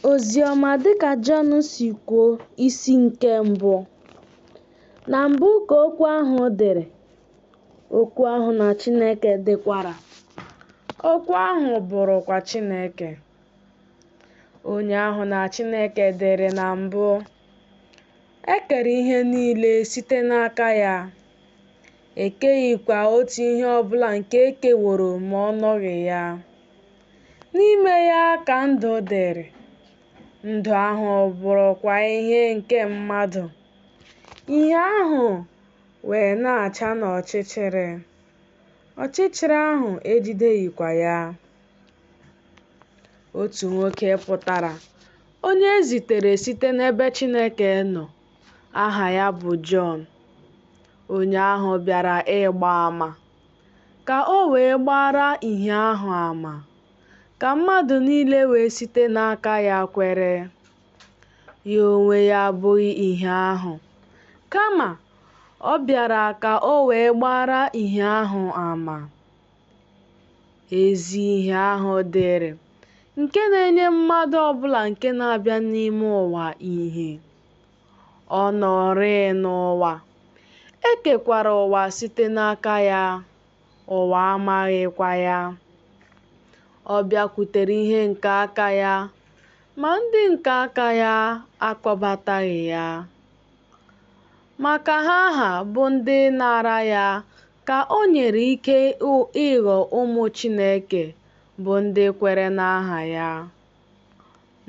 Oziọma dịka Jọn si kwuo isi nke mbụ. Na mbụ ka okwu ahụ dịrị, okwu ahụ na Chineke dịkwara, okwu ahụ bụrụkwa Chineke. Onye ahụ na Chineke dịrị na mbụ. E kere ihe niile site n'aka ya, ekeghịkwa otu ihe ọbụla nke e keworo ma ọ nọghị ya. N'ime ya ka ndụ dịrị, ndụ ahụ bụrụkwa ihe nke mmadụ. Ihe ahụ wee na-acha n'ọchịchịrị, ọchịchịrị ahụ ejideghịkwa ya. Otu nwoke pụtara, onye e zitere site n'ebe Chineke nọ, aha ya bụ Jọn. Onye ahụ bịara ịgba àmà, ka o wee gbara ìhè ahụ àmà, ka mmadụ niile wee site n'aka ya kwere. Ya onwe ya abụghị ìhè ahụ, kama ọ bịara ka o wee gbara ìhè ahụ àmà. Ezi ìhè ahụ dịrị, nke na-enye mmadụ ọbụla nke na-abịa n'ime ụwa ìhè. Ọ nọrịị n'ụwa, e kekwara ụwa site n'aka ya, ụwa amaghịkwa ya. Ọ bịakwutere ihe nke aka ya, ma ndị nke aka ya akpọbataghị ya. Maka ha bụ ndị nara ya ka o nyere ike ịghọ ụmụ Chineke, bụ ndị kwere n'aha ya.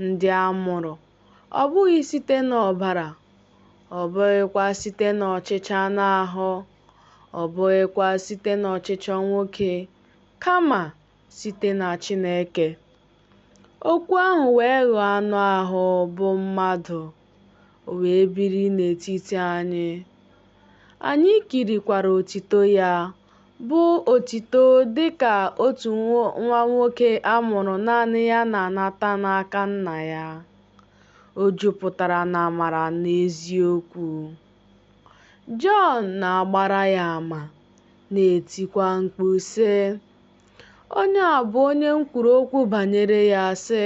Ndị a mụrụ, ọ bụghị site n'ọbara, ọ bụghịkwa site n'ọchịchọ anụ ahụ, ọ bụghịkwa site n'ọchịchọ nwoke, kama site na Chineke. Okwu ahụ wee ghọọ anụ ahụ bụ mmadụ, o wee biri n'etiti anyị. Anyị kirikwara otito ya, bụ otito dịka otu nwa nwoke a mụrụ naanị ya na-anata n'aka nna ya. O jupụtara n'amara na eziokwu. Jọn na-agbara ya àmà, na-etikwa mkpu sị, onye a bụ onye m kwuru okwu banyere ya sị,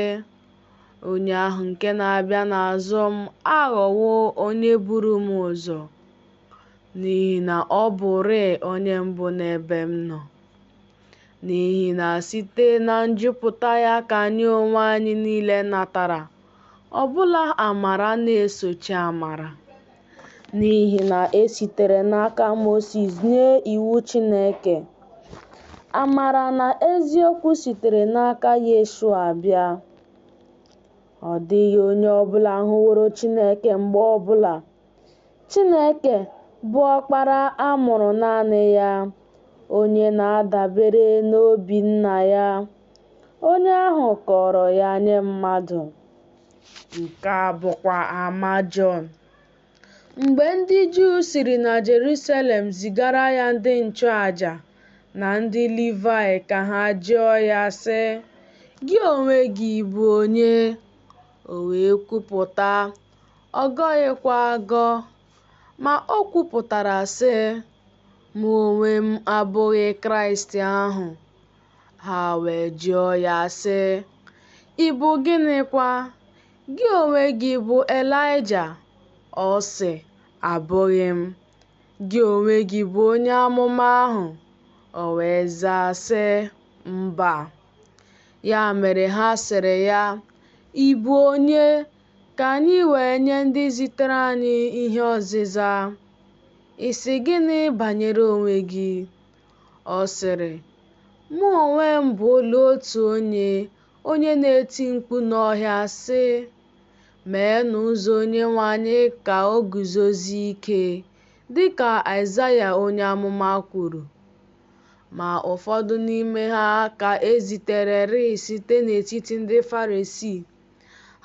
onye ahụ nke na-abịa n'azụ m aghọwo onye buru m ụzọ, n'ihi na ọ bụrịị onye mbụ n'ebe m nọ. N'ihi na site na njupụta ya ka anyị onwe anyị niile natara ọbụla amara na-esochi amara. N'ihi na e sitere n'aka Mosis nye iwu Chineke, amara na eziokwu sitere n'aka Yeshua bịa. Ọ dịghị onye ọbụla hụworo Chineke mgbe ọbụla. Chineke bụ Ọkpara a mụrụ naanị ya, onye na-adabere n'obi Nna ya, onye ahụ kọrọ ya nye mmadụ. Nke a bụkwa àmà Jọn. Mgbe ndị Juu siri na Jerusalem zigara ya ndị nchụàjà na ndị Livaị ka ha jụọ ya sị, gị onwe gị bụ onye? O wee kwupụta, ọ gọghịkwa agọ, ma o kwupụtara sị, mụ onwe m abụghị Kraịst ahụ. Ha wee jụọ ya sị, ị bụ gịnịkwa? Gị onwe gị bụ Elaịja? Ọ sị, abụghị m. Gị onwe gị bụ onye amụma ahụ? O wee zaa sị, mba. Ya mere ha sịrị ya, ị bụ onye? Ka anyị wee nye ndị zitere anyị ihe ọzịza. Ị sị gịnị banyere onwe gị? Ọ sịrị, mụ onwe m bụ olu otu onye na-eti mkpu n'ọhịa sị, meenụ ụzọ Onyenwe anyị ka o guzozie ike, dịka Aịzaya onye amụma kwuru. Ma ụfọdụ n'ime ha ka e zitererị site n'etiti ndị Farisii.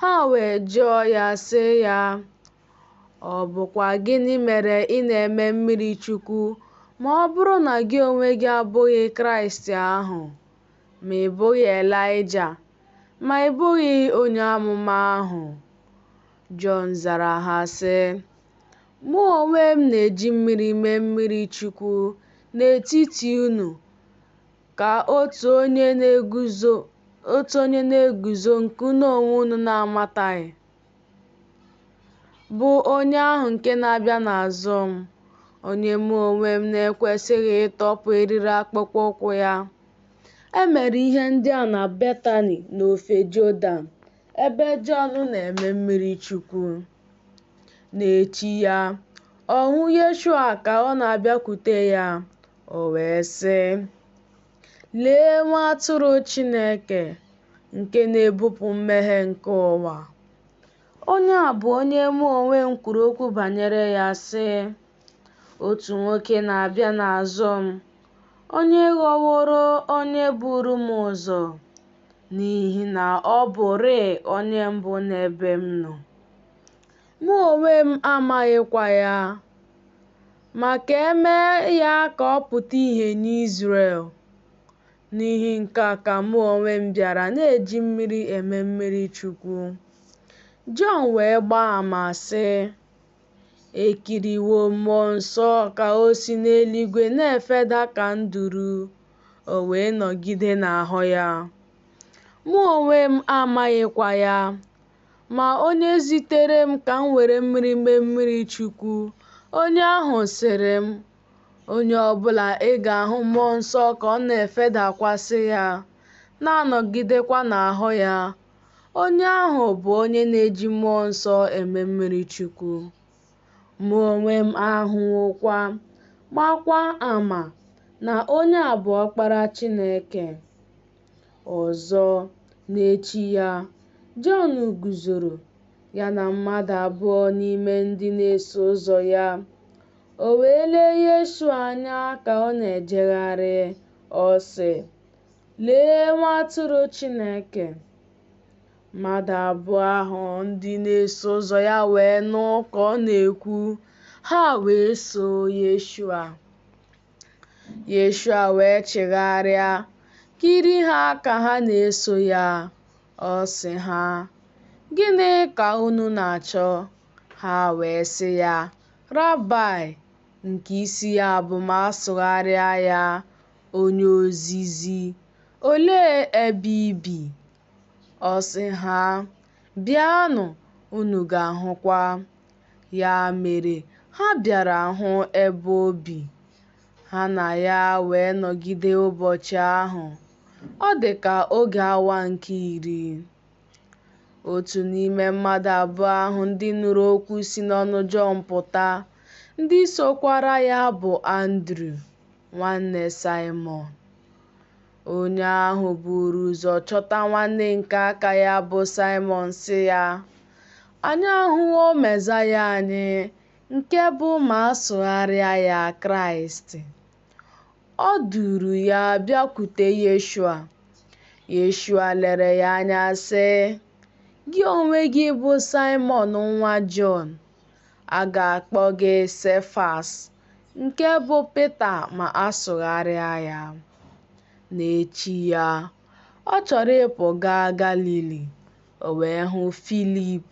Ha wee jụọ ya sị ya, ọ bụkwa gịnị mere ị na-eme mmiri Chukwu ma ọ bụrụ na gị onwe gị abụghị Kraịst ahụ, ma ị bụghị Elaịja, ma ị bụghị onye amụma ahụ? Jọn zara ha sị, mụ onwe m na-eji mmiri mee mmiri Chukwu n'etiti unu, ka otu onye na-eguzo otu onye na-eguzo nke unu onwe unu na-amataghị, bụ onye ahụ nke na-abịa n'azụ m, onye mụ onwe m na-ekwesịghị ịtọpụ eriri akpụkpọ ụkwụ ya. E mere ihe ndị a na Betani n'ofe Jọdan, ebe Jọn na-eme mmiri chukwu. N'echi ya, ọ hụ Yeshua ka ọ na-abịakwute ya, o wee sị, "Lee nwa atụrụ Chineke nke na-ebupụ mmehie nke ụwa." Onye a bụ onye mụ onwe m kwuru okwu banyere ya sị, "Otu nwoke na-abịa n'azụ m, onye ghọworo onye buru m ụzọ, n'ihi na ọ bụrịị onye mbụ n'ebe m nọ. Mụ onwe m amaghịkwa ya, ma ka e mee ya ka ọ pụta ìhè n'Izrel. N'ihi nke a ka mụ onwe m bịara na-eji mmiri eme mmiri chukwu." Jọn wee gbaa àmà sị, "Ekiriwo mmụọ nsọ ka o si n'eluigwe na-efeda ka nduru, o wee nọgide n'ahụ ya. Mụ onwe m amaghịkwa ya, ma onye zitere m ka m were mmiri mee mmiri chukwu, onye ahụ sịrị m, onye ọbụla ị ga-ahụ mmụọ nsọ ka ọ na-efedakwasị ya, na-anọgidekwa n'ahụ ya, onye ahụ bụ onye na-eji mmụọ nsọ eme mmiri chukwu." Mụ onwe m ahụwokwa, gbakwa àmà na onye a bụ Ọkpara Chineke. Ọzọ, n'echi ya, Jọn guzoro ya na mmadụ abụọ n'ime ndị na-eso ụzọ ya. O wee lee Yeshua anya ka ọ na-ejegharị, ọ sị, "Lee nwa atụrụ Chineke." Mmadụ abụọ ahụ ndị na-eso ụzọ ya wee nụ ka ọ na-ekwu, ha wee so Yeshua. Yeshua wee chegharịa, kiri ha ka ha na-eso ya. Ọ sị ha, "Gịnị ka unu na-achọ?" Ha wee sị ya, "Rabai," nke isi ya bụ ma asụgharịa ya, "Onye ozizi, olee ebe i bi?" Ọ sị ha, "Bịanụ, unu ga-ahụkwa." Ya mere, ha bịara hụ ebe o bi. Ha na ya wee nọgide ụbọchị ahụ. Ọ dị ka oge awa nke 10. Otu n'ime mmadụ abụọ ahụ ndị nụrụ okwu si n'ọnụ Jọn pụta, ndị sokwara ya, bụ Andru, nwanne Saimọn. Onye ahụ buru ụzọ chọta nwanne nke aka ya bụ Saimọn sị ya, "Anyị ahụwo Mesaya anyị," nke bụ ma asụgharịa ya Kraịst. Ọ duru ya bịakwute Yeshua. Yeshua lere ya anya sị, "Gị onwe gị bụ Saimọn nwa Jọn, a ga-akpọ gị Sefas," nke bụ Pita ma asụgharịa ya. N'echi ya, ọ chọrọ ịpụ gaa Galili. O wee hụ Filip.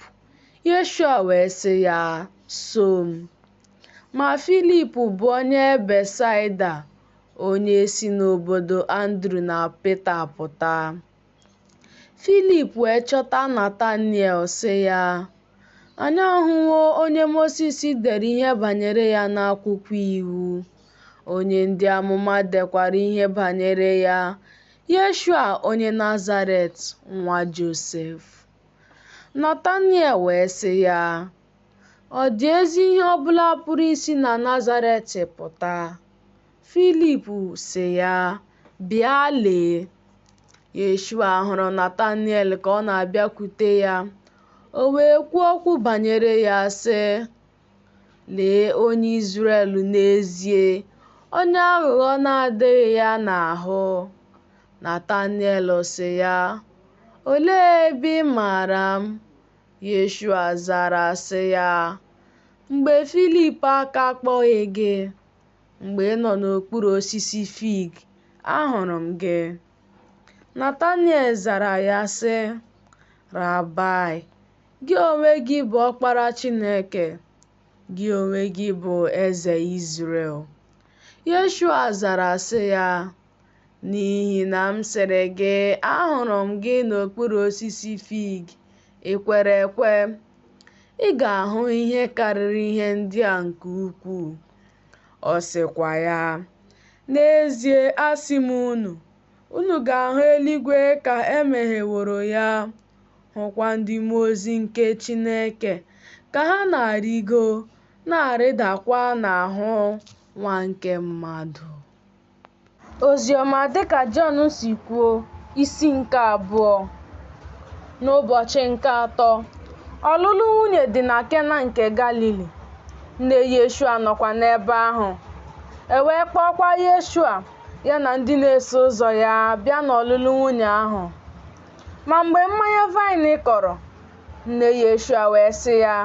Yeshua wee sị ya, "So m." Ma Filip bụ onye Besaida, onye si n'obodo Andru na Pita pụta. Filip wee chọta Nataniel sị ya, "Anyị ahụwo onye Mosis dere ihe banyere ya n'akwụkwọ iwu, onye ndị amụma dekwara ihe banyere ya, Yeshua onye Nazaret, nwa Josef." Nataniel wee sị ya, "Ọ dị ezi ihe ọbụla pụrụ isi na Nazaret pụta?" Filip sị ya, "Bịa lee." Yeshua hụrụ Nataniel ka ọ na-abịakwute ya. O wee kwuo okwu banyere ya sị, "Lee onye Izrel n'ezie, onye aghụghọ na-adịghị ya n'ahụ." Nataniel sị ya, "Olee ebe ị maara m?" Yeshua zara sị ya, "Mgbe Filip aka akpọghị gị, mgbe ị nọ n'okpuru osisi fig, ahụrụ m gị." Nataniel zara ya sị, "Rabai, gị onwe gị bụ Ọkpara Chineke, gị onwe gị bụ Eze Izrel." Yeshua zara sị ya, n'ihi na m sịrị gị, ahụrụ m gị n'okpuru osisi fig, ị kwere ekwe? Ị ga-ahụ ihe karịrị ihe ndị a nke ukwuu. Ọ sịkwa ya, n'ezie asị m unu ga-ahụ eluigwe ka emegheworo ya, hụkwa ndị mmụọ ozi nke Chineke ka ha na-arịgo na-arịdakwa n'ahụ Nwa nke Mmadụ. Oziọma dịka Jọn si kwuo, isi nke 2. N'ụbọchị nke 3, ọlụlụ nwunye dị na Kena nke Galili. Nne Yeshua nọkwa n'ebe ahụ. E wee kpọkwa Yeshua ya na ndị na-eso ụzọ ya bịa n'ọlụlụ nwunye ahụ. Ma mgbe mmanya vaịn kọrọ, nne Yeshua wee sị ya,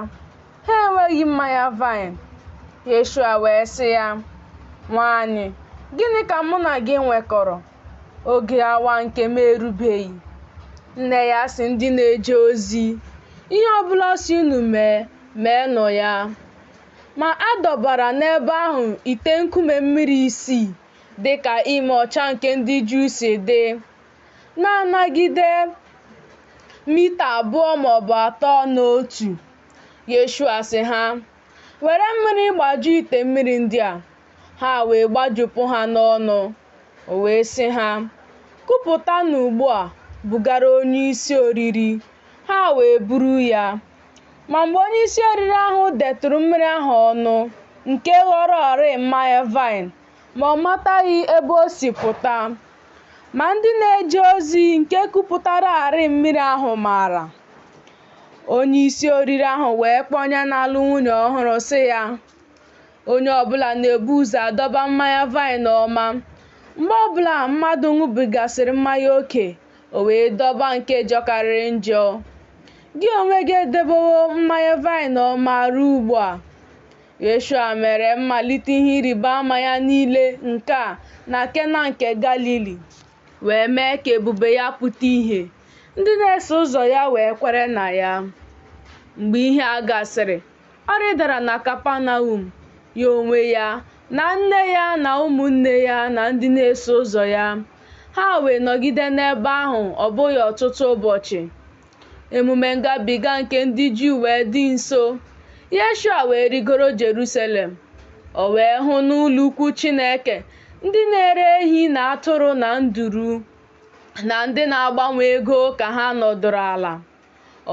ha enweghị mmanya vaịn. Yeshua wee sị ya, nwaanyị, gịnị ka mụ na gị nwekọrọ? Oge awa nke m erubeghị. Nne ya sị ndị na-eje ozi, ihe ọbụla si unu meenụ ya. Ma a dọbara n'ebe ahụ ite nkume mmiri 6 dịka ime ọcha nke ndị Juu si dị, na-anagide mita 2 maọbụ 3 n'otu. Yeshua sị ha, were mmiri gbaju ite mmiri ndị a. Ha wee gbajupụ ha n'ọnụ. O wee sị ha, kupụtanụ ugbu a bugara onyeisi oriri. Ha wee buru ya. Ma mgbe onyeisi oriri ahụ detụrụ mmiri ahụ ọnụ, nke ghọrọrị mmanya vaịn, ma ọ mataghị ebe o si pụta. Ma ndị na-eje ozi nke kupụtararị mmiri ahụ maara. Onyeisi oriri ahụ wee kpọọ onye na-alụ nwunye ọhụrụ sị ya, onye ọbụla na-ebu ụzọ adọba mmanya vaịn ọma. Mgbe ọbụla mmadụ ṅụbigasịrị mmanya oke, o wee dọba nke jọkarịrị njọ. Gị onwe gị edebewo mmanya vaịn ọma ruo ugbu a. Yeshua mere mmalite ihe ịrịba ama ya niile nke a na Kena nke Galili, wee mee ka ebube ya pụta ìhè. Ndị na-eso ụzọ ya wee kwere na ya. Mgbe ihe a gasịrị, ọ rịdara na Kapanọm, ya onwe ya na nne ya na ụmụnne ya na ndị na-eso ụzọ ya. Ha wee nọgide n'ebe ahụ ọ bụghị ọtụtụ ụbọchị. Emume ngabiga nke ndị Juu wee dị nso. Yeshua wee rigoro Jerusalem. O wee hụ n'ụlọ ukwu Chineke ndị na-ere ehi na atụrụ na nduru, na ndị na-agbanwe ego ka ha nọdụrụ ala.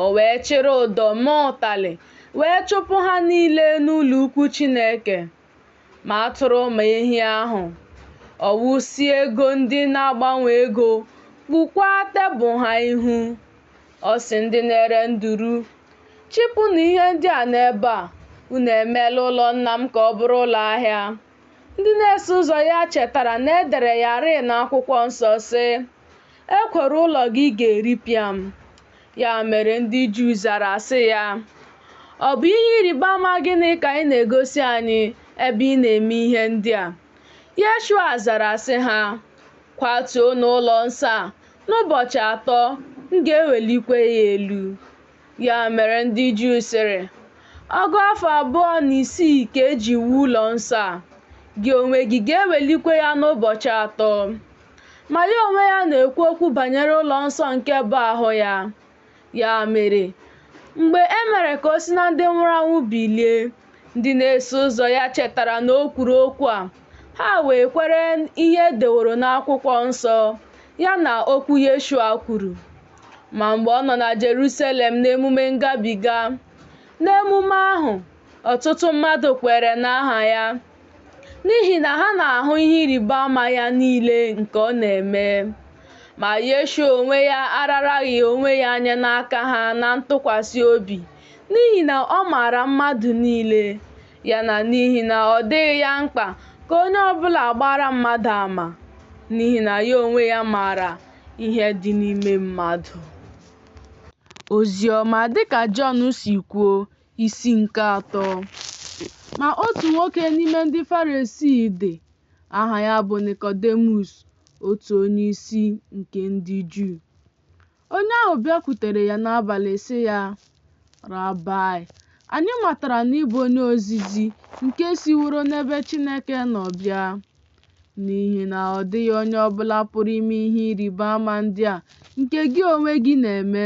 O wee chịrị ụdọ mee ụtalị wee chụpụ ha niile n'ụlọ ukwu Chineke. Ma atụrụ ma ehi ahụ, ọ wụsie ego ndị na-agbanwe ego, kpukwaa tebụl ha ihu. Ọ sị ndị na-ere nduru, chịpụnụ ihe ndị a n'ebe a, unu emeela ụlọ nna m ka ọ bụrụ ụlọ ahịa. Ndị na-eso ụzọ ya chetara na edere ya rịị n'akwụkwọ nsọ sị, ekwere ụlọ gị ga-eripịa m. Ya mere ndị Juu zara sị ya, ọ bụ ihe ịrịba ama gịnị ka ị na-egosi anyị ebe ị na-eme ihe ndị a? Yeshua zara sị ha, kwatuo n'ụlọ nsọ a, n'ụbọchị 3 m ga-ewelikwa ya elu. Ya mere ndị Juu sịrị, ọgụ afọ 2.6 ka eji wuo ụlọ nsọ a, gị onwe gị ga-ewelikwa ya n'ụbọchị 3? Ma ya onwe ya na-ekwu okwu banyere ụlọ nsọ nke bụ ahụ ya. Ya mere, mgbe e mere ka o si na ndị nwụrụ anwụ bilie, ndị na-eso ụzọ ya chetara na o kwuru okwu a. Ha wee kwere ihe edeworo n'akwụkwọ nsọ ya na okwu Yeshua kwuru. Ma mgbe ọ nọ na Jerusalem n'emume ngabiga, n'emume ahụ ọtụtụ mmadụ kwere n'aha ya, n'ihi na ha na-ahụ ihe ịrịba ama ya niile nke ọ na-eme. Ma Yeshua onwe ya araraghị onwe ya anya n'aka ha na ntụkwasị obi, n'ihi na ọ maara mmadụ niile, ya na n'ihi na ọ dịghị ya mkpa ka onye ọbụla gbara mmadụ ama, n'ihi na ya onwe ya maara ihe dị n'ime mmadụ. Oziọma dịka Jọn si kwuo, isi nke 3. Ma otu nwoke n'ime ndị Farisii dị, aha ya bụ Nikodemus, otu onyeisi nke ndị Juu. Onye ahụ bịakwutere ya n'abalị sị ya, Rabai, anyị matara na ị bụ onye ozizi nke siworo n'ebe Chineke nọ bịa. n'ihi na ọ dịghị onye ọbụla pụrụ ime ihe ịrịba ama ndị a nke gị onwe gị na-eme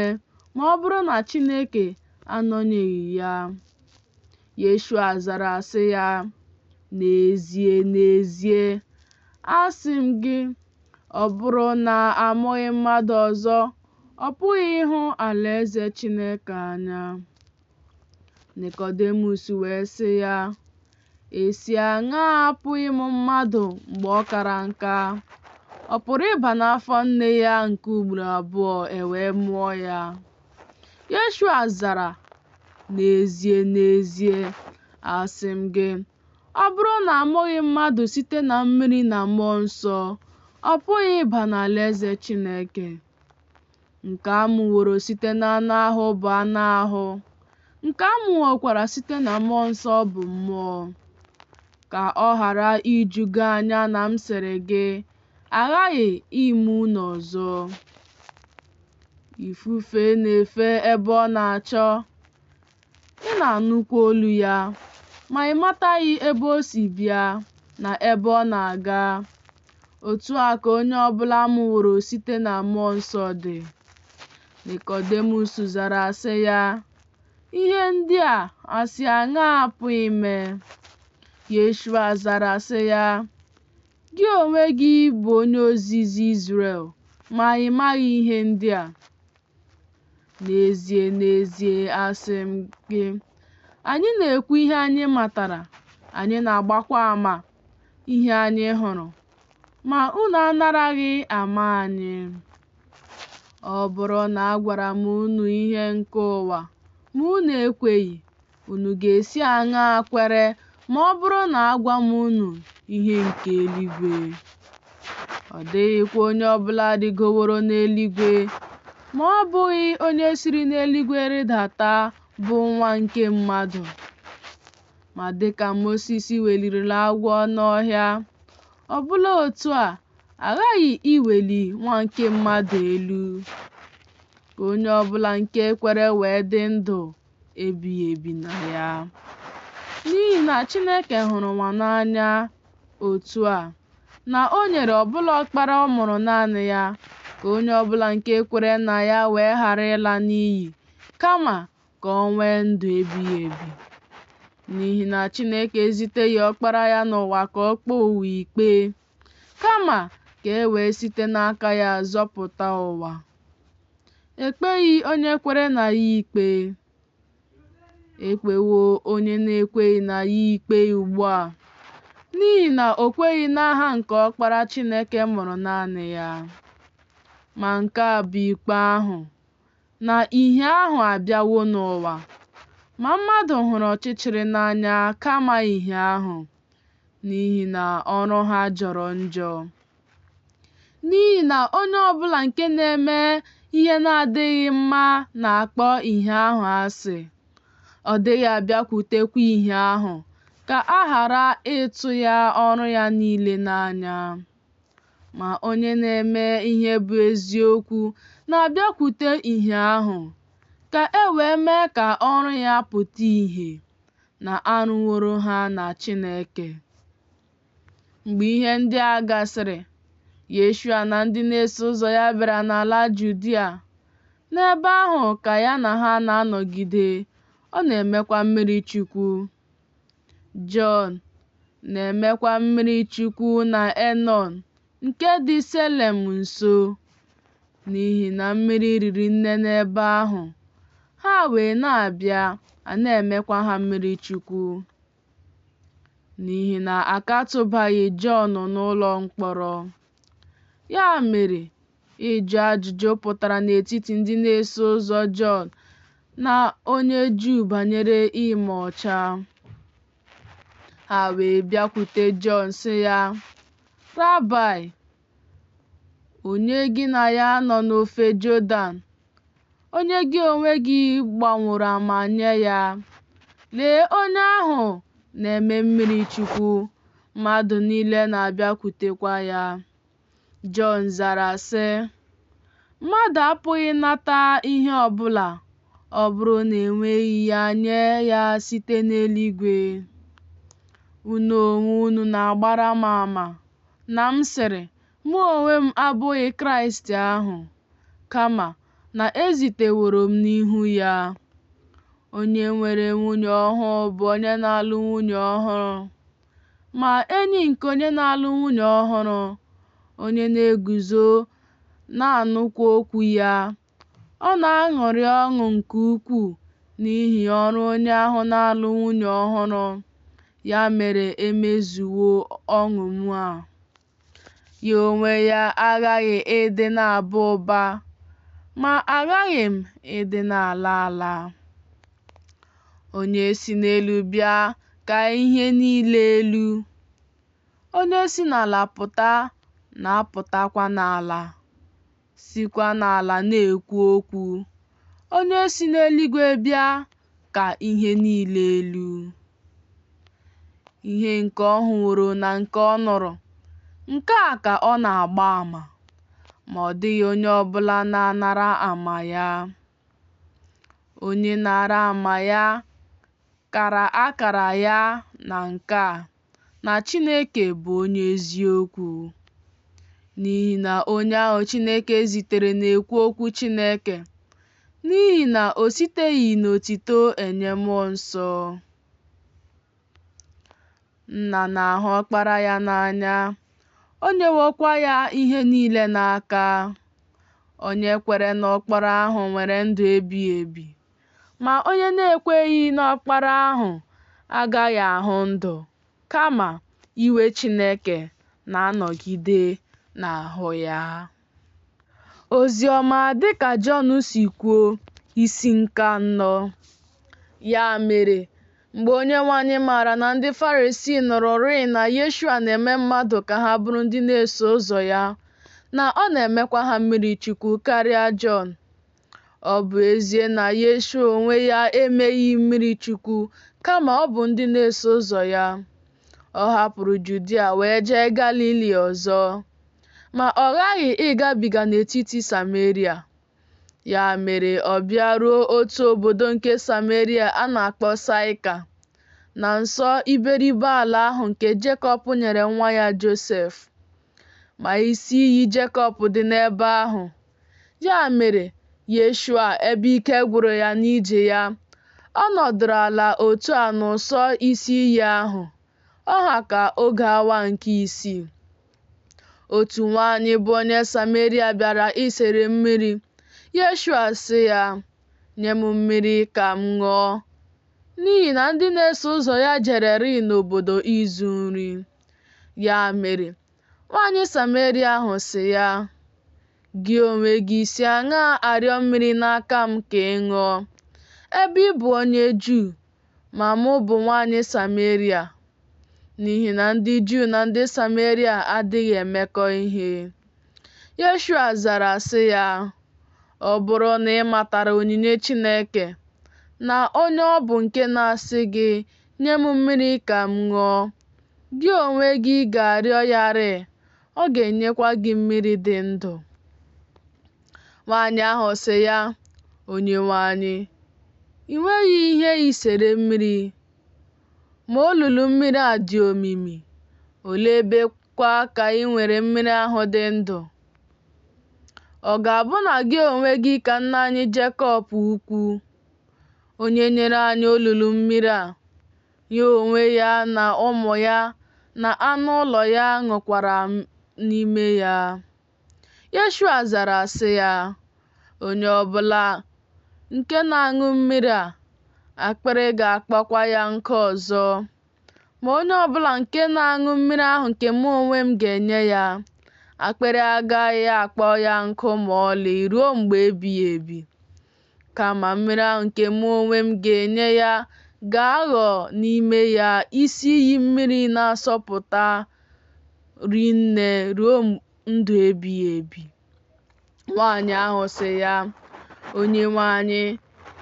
ma ọ bụrụ na Chineke anọnyeghị ya. Yeshua zara sị ya, n'ezie n'ezie asị m gị, ọ bụrụ na amụghị mmadụ ọzọ, ọ pụghị ịhụ alaeze Chineke anya. Nikodemus wee sị ya, esi aṅaa apụ ịmụ mmadụ mgbe ọ kara nka? Ọ pụrụ ịba n'afọ nne ya nke ugboro abụọ wee mụọ ya? Yeshua zara, n'ezie n'ezie asị m gị, ọ bụrụ na amụghị mmadụ site na mmiri na mmụọ nsọ, ọ pụghị ịba n'alaeze Chineke. Nke a mụworo site n'anụ ahụ bụ anụ ahụ, nke a mụwokwara site na mmụọ nsọ bụ mmụọ. Ka ọ ghara iju gị anya na m sịrị gị, aghaghị ime unu ọzọ. Ifufe na-efe ebe ọ na-achọ, ị na-anụkwa olu ya, ma ị mataghị ebe o si bịa na ebe ọ na-aga. Otu a ka onye ọbụla amụworo site na mmụọ nsọ dị. Nikodemus zara sị ya, ihe ndị a asị aṅaa apụ ime? Yeshua zara sị ya, gị onwe gị bụ onye ozizi Izrel, ma ị maghị ihe ndị a. N'ezie n'ezie asị m gị, anyị na-ekwu ihe anyị matara, anyị na-agbakwa ama ihe anyị hụrụ, ma unu anaraghị ama anyị. Ọ bụrụ na a gwara m unu ihe nke ụwa ma unu ekweghị, unu ga-esi aṅaa kwere ma ọ bụrụ na a gwa m unu ihe nke eluigwe? Ọ dịghịkwa onye ọbụla rịgoworo n'eluigwe ma ọ bụghị onye siri n'eluigwe rịdata, bụ nwa nke mmadụ. Ma dịka Mosis welirila agwọ n'ọhịa, ọbụla otu a aghaghị iweli nwa nke mmadụ elu, ka onye ọbụla nke kwere wee dị ndụ ebighị ebi na ya. N'ihi na Chineke hụrụ ụwa n'anya otu a, na o nyere ọbụla ọkpara ọ mụrụ naanị ya, ka onye ọbụla nke kwere na ya wee ghara ịla n'iyi, kama ka o nwee ndụ ebighị ebi. N'ihi na Chineke eziteghị ọkpara ya n'ụwa ka ọ kpaa ụwa ikpe, kama ka e wee site n'aka ya zọpụta ụwa. Ekpeghị onye kwere na ya ikpe, ekpewo onye na-ekweghị na ya ikpe ugbu a, n'ihi na o kweghị n'aha nke ọkpara Chineke mụrụ naanị ya. Ma nke a bụ ikpe ahụ, na ìhè ahụ abịawo n'ụwa, ma mmadụ hụrụ ọchịchịrị n'anya kama ìhè ahụ, n'ihi na ọrụ ha jọrọ njọ. N'ihi na onye ọbụla nke na-eme ihe na-adịghị mma na-akpọ ìhè ahụ asị, ọ dịghị abịakwutekwa ìhè ahụ, ka a ghara ịtụ ya ọrụ ya niile n'anya. Ma onye na-eme ihe bụ eziokwu na-abịakwute ìhè ahụ, ka e wee mee ka ọrụ ya pụta ìhè, na arụworo ha na Chineke. Mgbe ihe ndị a gasịrị, Yeshua na ndị na-eso ụzọ ya bịara n'ala Judia. N'ebe ahụ ka ya na ha na-anọgide, ọ na-emekwa mmiri chukwu. Jọn na-emekwa mmiri chukwu na Enon, nke dị Selem nso, n'ihi na mmiri riri nne n'ebe ahụ. Ha wee na-abịa a na-emekwa ha mmiri chukwu, n'ihi na a katụbaghị Jọn n'ụlọ mkpọrọ. Ya mere, ịjụ ajụjụ pụtara n'etiti ndị na-eso ụzọ Jọn na onye Juu banyere ime ọcha. Ha wee bịakwute Jọn sị ya, Rabai, onye gị na ya nọ n'ofe Jọdan, onye gị onwe gị gbanworo ama nye ya, lee onye ahụ na-eme mmiri chukwu, mmadụ niile na-abịakwutekwa ya. Jọn zara sị, mmadụ apụghị ịnata ihe ọbụla ọ bụrụ na enweghị ya nye ya site n'eluigwe. Unu onwe unu na-agbara m ama na m sịrị, mụ onwe m abụghị Kraịst ahụ, kama na eziteworo m n'ihu ya. Onye nwere nwunye ọhụụ bụ onye na-alụ nwunye ọhụrụ. Ma enyi nke onye na-alụ nwunye ọhụrụ, onye na-eguzo na-anụkwa okwu ya, ọ na-aṅụrị ọṅụ nke ukwuu n'ihi ọrụ onye ahụ na-alụ nwunye ọhụrụ. Ya mere emezuwo ọṅụ m a. Ya onwe ya aghaghị ịdị na-aba ụba, ma aghaghị m ịdị na-ala ala. Onye si n'elu bịa ka ihe niile elu. Onye si n'ala pụta na-apụtakwa n'ala, sikwa n'ala na-ekwu okwu. Onye si n'eluigwe bịa ka ihe niile elu. Ihe nke ọ hụworo na nke ọ nụrụ, nke a ka ọ na-agba àmà, ma ọ dịghị onye ọbụla na-anara àmà ya. Onye nara àmà ya kara akara ya na nke a, na Chineke bụ onye eziokwu. N'ihi na onye ahụ Chineke zitere na-ekwu okwu Chineke, n'ihi na o siteghị n'otito enye Mmụọ Nsọ. Nna na-ahụ Ọkpara ya n'anya, o nyewokwa ya ihe niile n'aka. Onye kwere n'Ọkpara ahụ nwere ndụ ebighị ebi, ma onye na-ekweghị n'Ọkpara ahụ agaghị ahụ ndụ, kama iwe Chineke na-anọgide n'ahụ ya. Oziọma dịka Jọn si kwuo, isi nke 4. Ya mere, mgbe Onyenwe anyị maara na ndị Farisii nụrụrịị na Yeshua na-eme mmadụ ka ha bụrụ ndị na-eso ụzọ ya, na ọ na-emekwa ha mmiri chukwu karịa Jọn. Ọ bụ ezie na Yeshua onwe ya emeghị mmiri chukwu, kama ọ bụ ndị na-eso ụzọ ya. Ọ hapụrụ Judia wee jee Galili ọzọ, ma ọ ghaghị ịgabiga n'etiti Sameria. Ya mere ọ bịaruo otu obodo nke Sameria a na-akpọ Saịka, na nso iberibe ala ahụ nke Jekọb nyere nwa ya Josef. Ma isi iyi Jekọb dị n'ebe ahụ. Ya mere Yeshua, ebe ike gwụrụ ya n'ije ya, ọ nọdụrụ ala otu a n'ụsọ isi iyi ahụ. Ọ ha ka oge awa nke 6. Otu nwaanyị bụ onye Sameria bịara isere mmiri. Yeshua sị ya, nye m mmiri ka m ṅụọ, n'ihi na ndị na-eso ụzọ ya jererị n'obodo ịzụ nri. Ya mere nwaanyị Sameria ahụ sị ya, gị onwe gị si aṅaa arịọ mmiri n'aka m ka ị ṅụọ, ebe ị bụ onye Juu, ma mụ bụ nwaanyị Sameria? N'ihi na ndị Juu na ndị Sameria adịghị emekọ ihe. Yeshua zara sị ya, ọ bụrụ na ị matara onyinye Chineke, na onye ọ bụ nke na-asị gị, nye m mmiri ka m ṅụọ, gị onwe gị ga-arịọ ya rịị, ọ ga-enyekwa gị mmiri dị ndụ. Nwaanyị ahụ sị ya, Onyenwe anyị, ị nweghị ihe isere mmiri, ma olulu mmiri a dị omimi. Olee ebekwa ka ị nwere mmiri ahụ dị ndụ? Ọ ga-abụ na gị onwe gị ka nna anyị Jekọb ukwu, onye nyere anyị olulu mmiri a, ya onwe ya na ụmụ ya na anụ ụlọ ya ṅụkwara n'ime ya? Yeshua zara sị ya, onye ọbụla nke na-aṅụ mmiri a, akpịrị ga-akpọkwa ya nkụ ọzọ. Ma onye ọbụla nke na-aṅụ mmiri ahụ nke mụ onwe m ga-enye ya, akpịrị agaghị akpọ ya nkụ ma ọlị ruo mgbe ebighị ebi. Kama mmiri ahụ nke mụ onwe m ga-enye ya ga-aghọ n'ime ya isi iyi mmiri na-asọpụta rinne ruo ndụ ebighị ebi. Nwaanyị ahụ sị ya, Onyenwe anyị,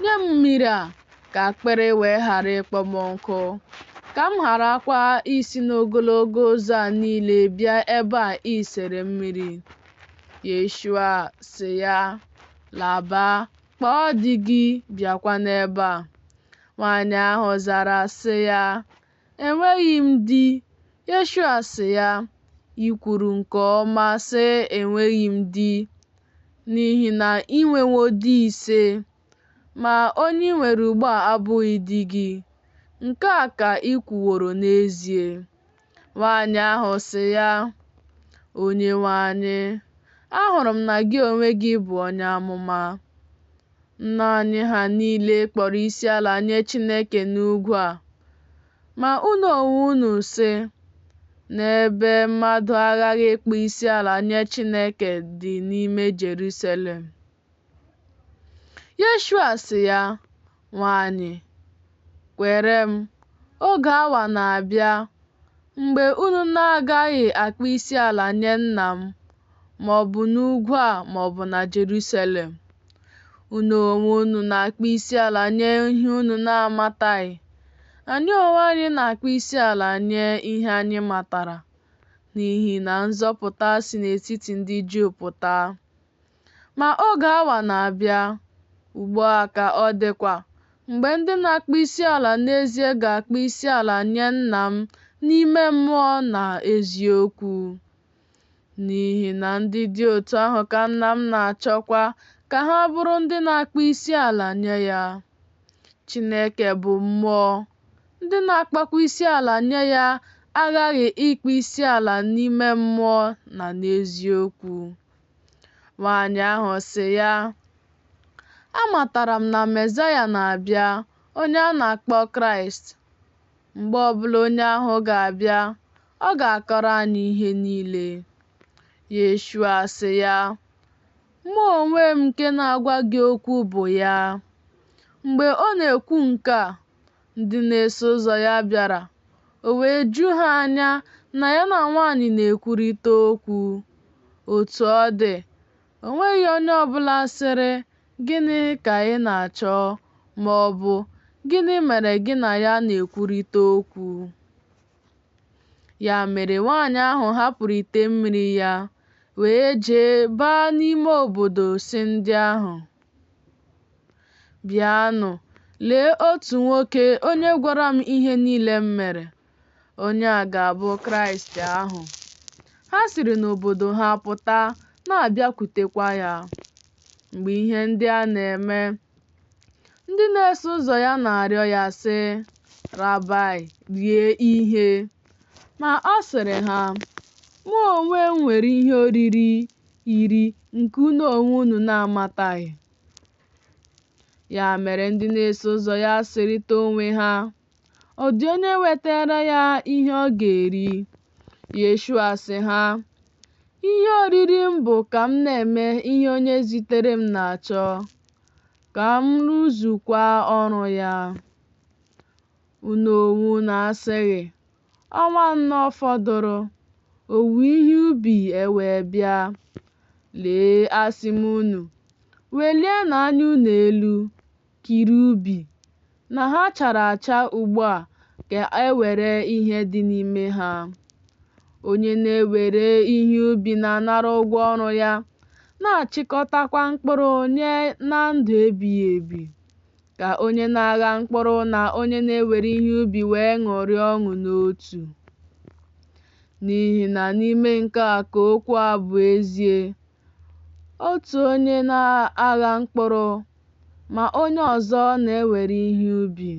nye m mmiri a ka akpịrị wee ghara ịkpọ m nkụ, ka m gharakwa isi n'ogologo ụzọ a niile bịa ebe a isere mmiri. Yeshua sị ya, laba, kpọọ di gị bịakwa n'ebe a. Nwaanyị ahụ zara sị ya, enweghị m di. Yeshua sị ya, I kwuru nke ọma sị enweghị m di, n'ihi na ị nwewo di 5, ma onye i nwere ugbu a abụghị di gị. Nke a ka i kwuworo n'ezie. Nwaanyị ahụ sị ya, Onyenwe anyị, ahụrụ m na gị onwe gị bụ onye amụma. Nna anyị ha niile kpọrọ isiala nye Chineke n'ugwu a, ma unu onwe unu sị, n'ebe mmadụ aghaghị ịkpọ isiala nye Chineke dị n'ime Jerusalem. Yeshua sị ya, Nwaanyị, kwere m, oge awa na-abịa mgbe unu na-agaghị akpọ isiala nye Nna m, ma ọ bụ n'ugwu a ma ọ bụ na Jerusalem. Unu onwe unu na-akpọ isiala nye ihe unu na-amataghị. Anyị onwe anyị na-akpọ isiala nye ihe anyị matara, n'ihi na nzọpụta si n'etiti ndị Juu pụta. Ma oge awa na-abịa, ugbu a ka ọ dịkwa, mgbe ndị na-akpọ isiala n'ezie ga-akpọ isiala nye Nna m n'ime mmụọ na eziokwu. N'ihi na ndị dị otu ahụ ka Nna m na-achọkwa ka ha bụrụ ndị na-akpọ isiala nye ya. Chineke bụ mmụọ. Ndị na-akpọkwa isiala nye ya aghaghị ịkpọ isiala n'ime mmụọ na n'eziokwu. Nwaanyị ahụ sị ya, Amatara m na Mesaya na-abịa, onye a na-akpọ Kraịst. Mgbe ọbụla onye ahụ ga-abịa, ọ ga-akọrọ anyị ihe niile. Yeshua sị ya, Mụ onwe m nke na-agwa gị okwu bụ ya. Mgbe ọ na-ekwu nke a, ndị na-eso ụzọ ya bịara, o wee ju ha anya na ya na nwaanyị na-ekwurịta okwu. Otu ọ dị, o nweghị onye ọbụla sịrị, Gịnị ka ị na-achọ? Ma ọ bụ, Gịnị mere gị na ya na-ekwurịta okwu? Ya mere nwaanyị ahụ hapụrụ ite mmiri ya, wee jee baa n'ime obodo sị ndị ahụ, Bịanụ, lee otu nwoke onye gwara m ihe niile m mere. Onye a ga-abụ Kraịst ahụ. Ha siri n'obodo ha pụta na-abịakwutekwa ya. Mgbe ihe ndị a na-eme, ndị na-eso ụzọ ya na-arịọ ya sị, Rabai, rie ihe. Ma ọ sịrị ha, Mụ onwe m nwere ihe oriri 10 nke unu onwe unu na-amataghị. Ya mere ndị na-eso ụzọ ya sịrịta onwe ha, Ọ dị onye wetara ya ihe ọ ga-eri? Yeshua sị ha, Ihe oriri m bụ ka m na-eme ihe onye zitere m na-achọ, ka m rụzukwa ọrụ ya. Unu onwe unu asịghị, Ọnwa 4 fọdụrụ, owuwe ihe ubi ewee bịa. Lee, asị m unu, welienụ anya unu elu, kirie ubi, na ha chara acha ugbu a ka e were ihe dị n'ime ha. Onye na-ewere ihe ubi na-anara ụgwọ ọrụ ya, na-achịkọtakwa mkpụrụ nye na ndụ ebighị ebi, ka onye na-agha mkpụrụ na onye na-ewere ihe ubi wee ṅụrịa ọṅụ n'otu. N'ihi na n'ime nke a ka okwu a bụ ezie, otu onye na-agha mkpụrụ, ma onye ọzọ na-ewere ihe ubi.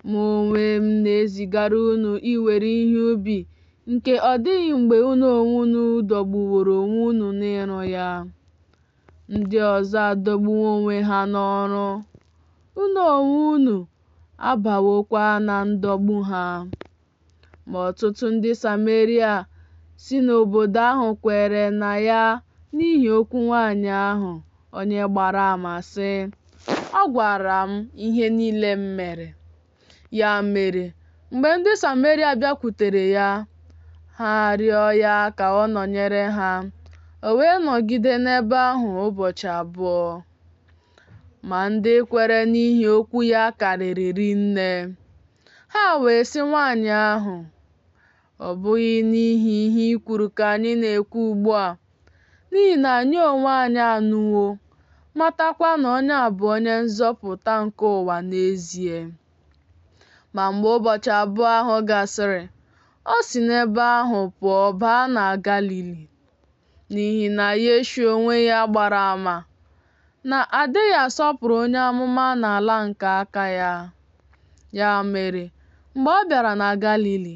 Mụ onwe m na-ezigara unu iwere ihe ubi nke ọ dịghị mgbe unu onwe unu dọgbuworo onwe unu n'ịrụ ya. Ndị ọzọ adọgbuwo onwe ha n'ọrụ, unu onwe unu abawokwa na ndọgbu ha. Ma ọtụtụ ndị Sameria si n'obodo ahụ kwere na ya n'ihi okwu nwaanyị ahụ, onye gbara ama sị, Ọ gwara m ihe niile m mere. Ya mere, mgbe ndị Sameria bịakwutere ya, ha rịọ ya ka ọ nọnyere ha. O wee nọgide n'ebe ahụ ụbọchị 2. Ma ndị kwere n'ihi okwu ya karịrị rinne. Ha wee sị nwaanyị ahụ, Ọ bụghị n'ihi ihe i kwuru ka anyị na-ekwu ugbu a, n'ihi na anyị onwe anyị anụwo, matakwa na onye a bụ onye nzọpụta nke ụwa n'ezie. Ma mgbe ụbọchị 2 ahụ gasịrị, O si n'ebe ahụ pụọ baa na Galili, n'ihi na Yeshua onwe ya gbara àmà na adịghị asọpụrụ onye amụma n'ala nke aka ya. Ya mere, mgbe ọ bịara na Galili,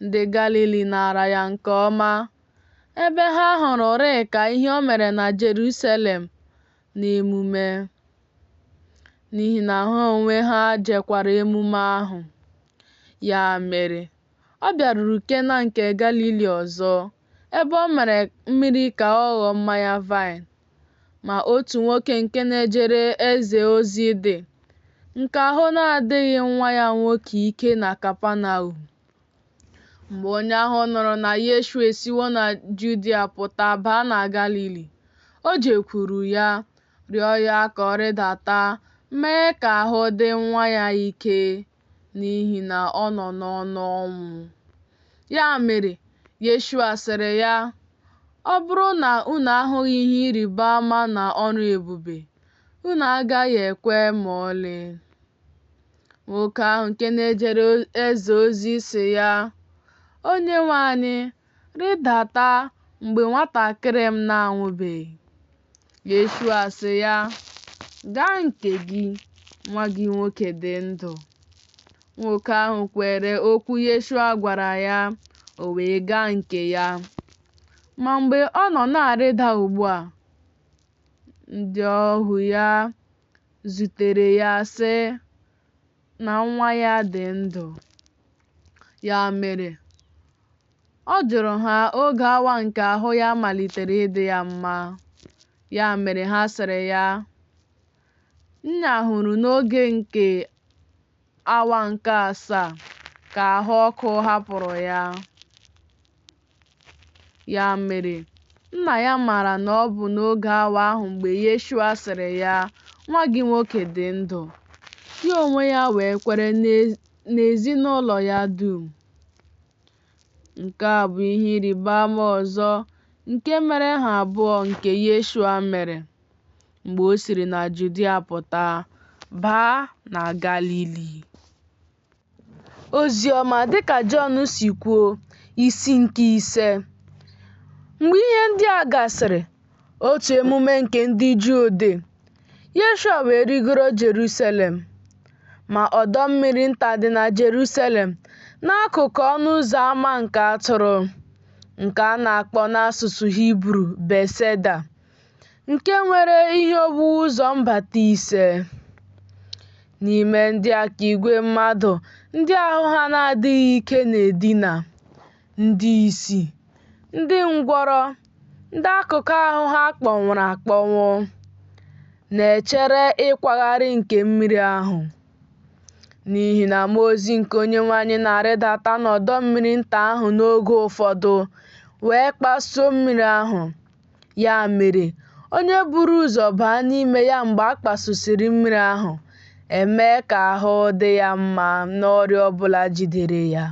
ndị Galili naara ya nke ọma, ebe ha hụrụrị ka ihe o mere na Jerusalem n'emume, n'ihi na ha onwe ha jekwara emume ahụ. Ya mere, ọ bịaruru Kena nke Galili ọzọ, ebe o mere mmiri ka ọ ghọọ mmanya vaịn. Ma otu nwoke nke na-ejere eze ozi dị, nke ahụ na-adịghị nwa ya nwoke ike na Kapanọm. Mgbe onye ahụ nụrụ na Yeshua esiwo na Judia pụta baa na Galili, o jekwuru ya, rịọ ya ka ọ rịdata mee ka ahụ dị nwa ya ike, n'ihi na ọ nọ n'ọnụ ọnwụ. Ya mere, Yeshua sịrị ya, ọ bụrụ na unu ahụghị ihe ịrịba ama na ọrụ ebube, unu agaghị ekwe ma ọlị. Nwoke ahụ nke na-ejere eze ozi sị ya, Onyenwe anyị, rịdata mgbe nwatakịrị m na-anwụbeghị. Yeshua sị ya, gaa nke gị, nwa gị nwoke dị ndụ. Nwoke ahụ kwere okwu Yeshua gwara ya, o wee gaa nke ya. Ma mgbe ọ nọ na-arịda ugbu a, ndị ohu ya zutere ya sị na nwa ya dị ndụ. Ya mere, ọ jụrụ ha oge awa nke ahụ ya malitere ịdị ya mma. Ya mere ha sịrị ya, nna hụrụ n'oge nke awa nke 7 ka ahụ ọkụ hapụrụ ya. Ya mere, nna ya maara na ọ bụ n'oge awa ahụ mgbe Yeshua sịrị ya, nwa gị nwoke dị ndụ, ya onwe ya wee kwere n'ezinụlọ ya dum. Nke a bụ ihe ịrịba ama ọzọ nke mere ha abụọ nke Yeshua mere mgbe o siri na Judia pụta baa na Galili. Oziọma dịka Jọn si kwuo, isi nke 5. Mgbe ihe ndị a gasịrị, otu emume nke ndị Juu dị, Yeshua wee rigoro Jerusalem. Ma ọdọ mmiri nta dị na Jerusalem n'akụkụ ọnụ ụzọ ámá nke Atụrụ, nke a na-akpọ n'asụsụ Hibru Beseda, nke nwere ihe owuwu ụzọ mbata 5. N'ime ndị a ka igwe mmadụ ndị ahụ ha na-adịghị ike na-edina, ndị ìsì, ndị ngwọrọ, ndị akụkụ ahụ ha kpọnwụrụ akpọnwụ, na-echere ịkwagharị nke mmiri ahụ. N'ihi na mmụọ ozi nke Onyenwe anyị na-arịdata n'ọdọ mmiri nta ahụ n'oge ụfọdụ, wee kpasuo mmiri ahụ. Ya mere, onye buru ụzọ baa n'ime ya mgbe a kpasusịrị mmiri ahụ, emee ka ahụ dị ya mma n'ọrịa ọbụla jidere ya.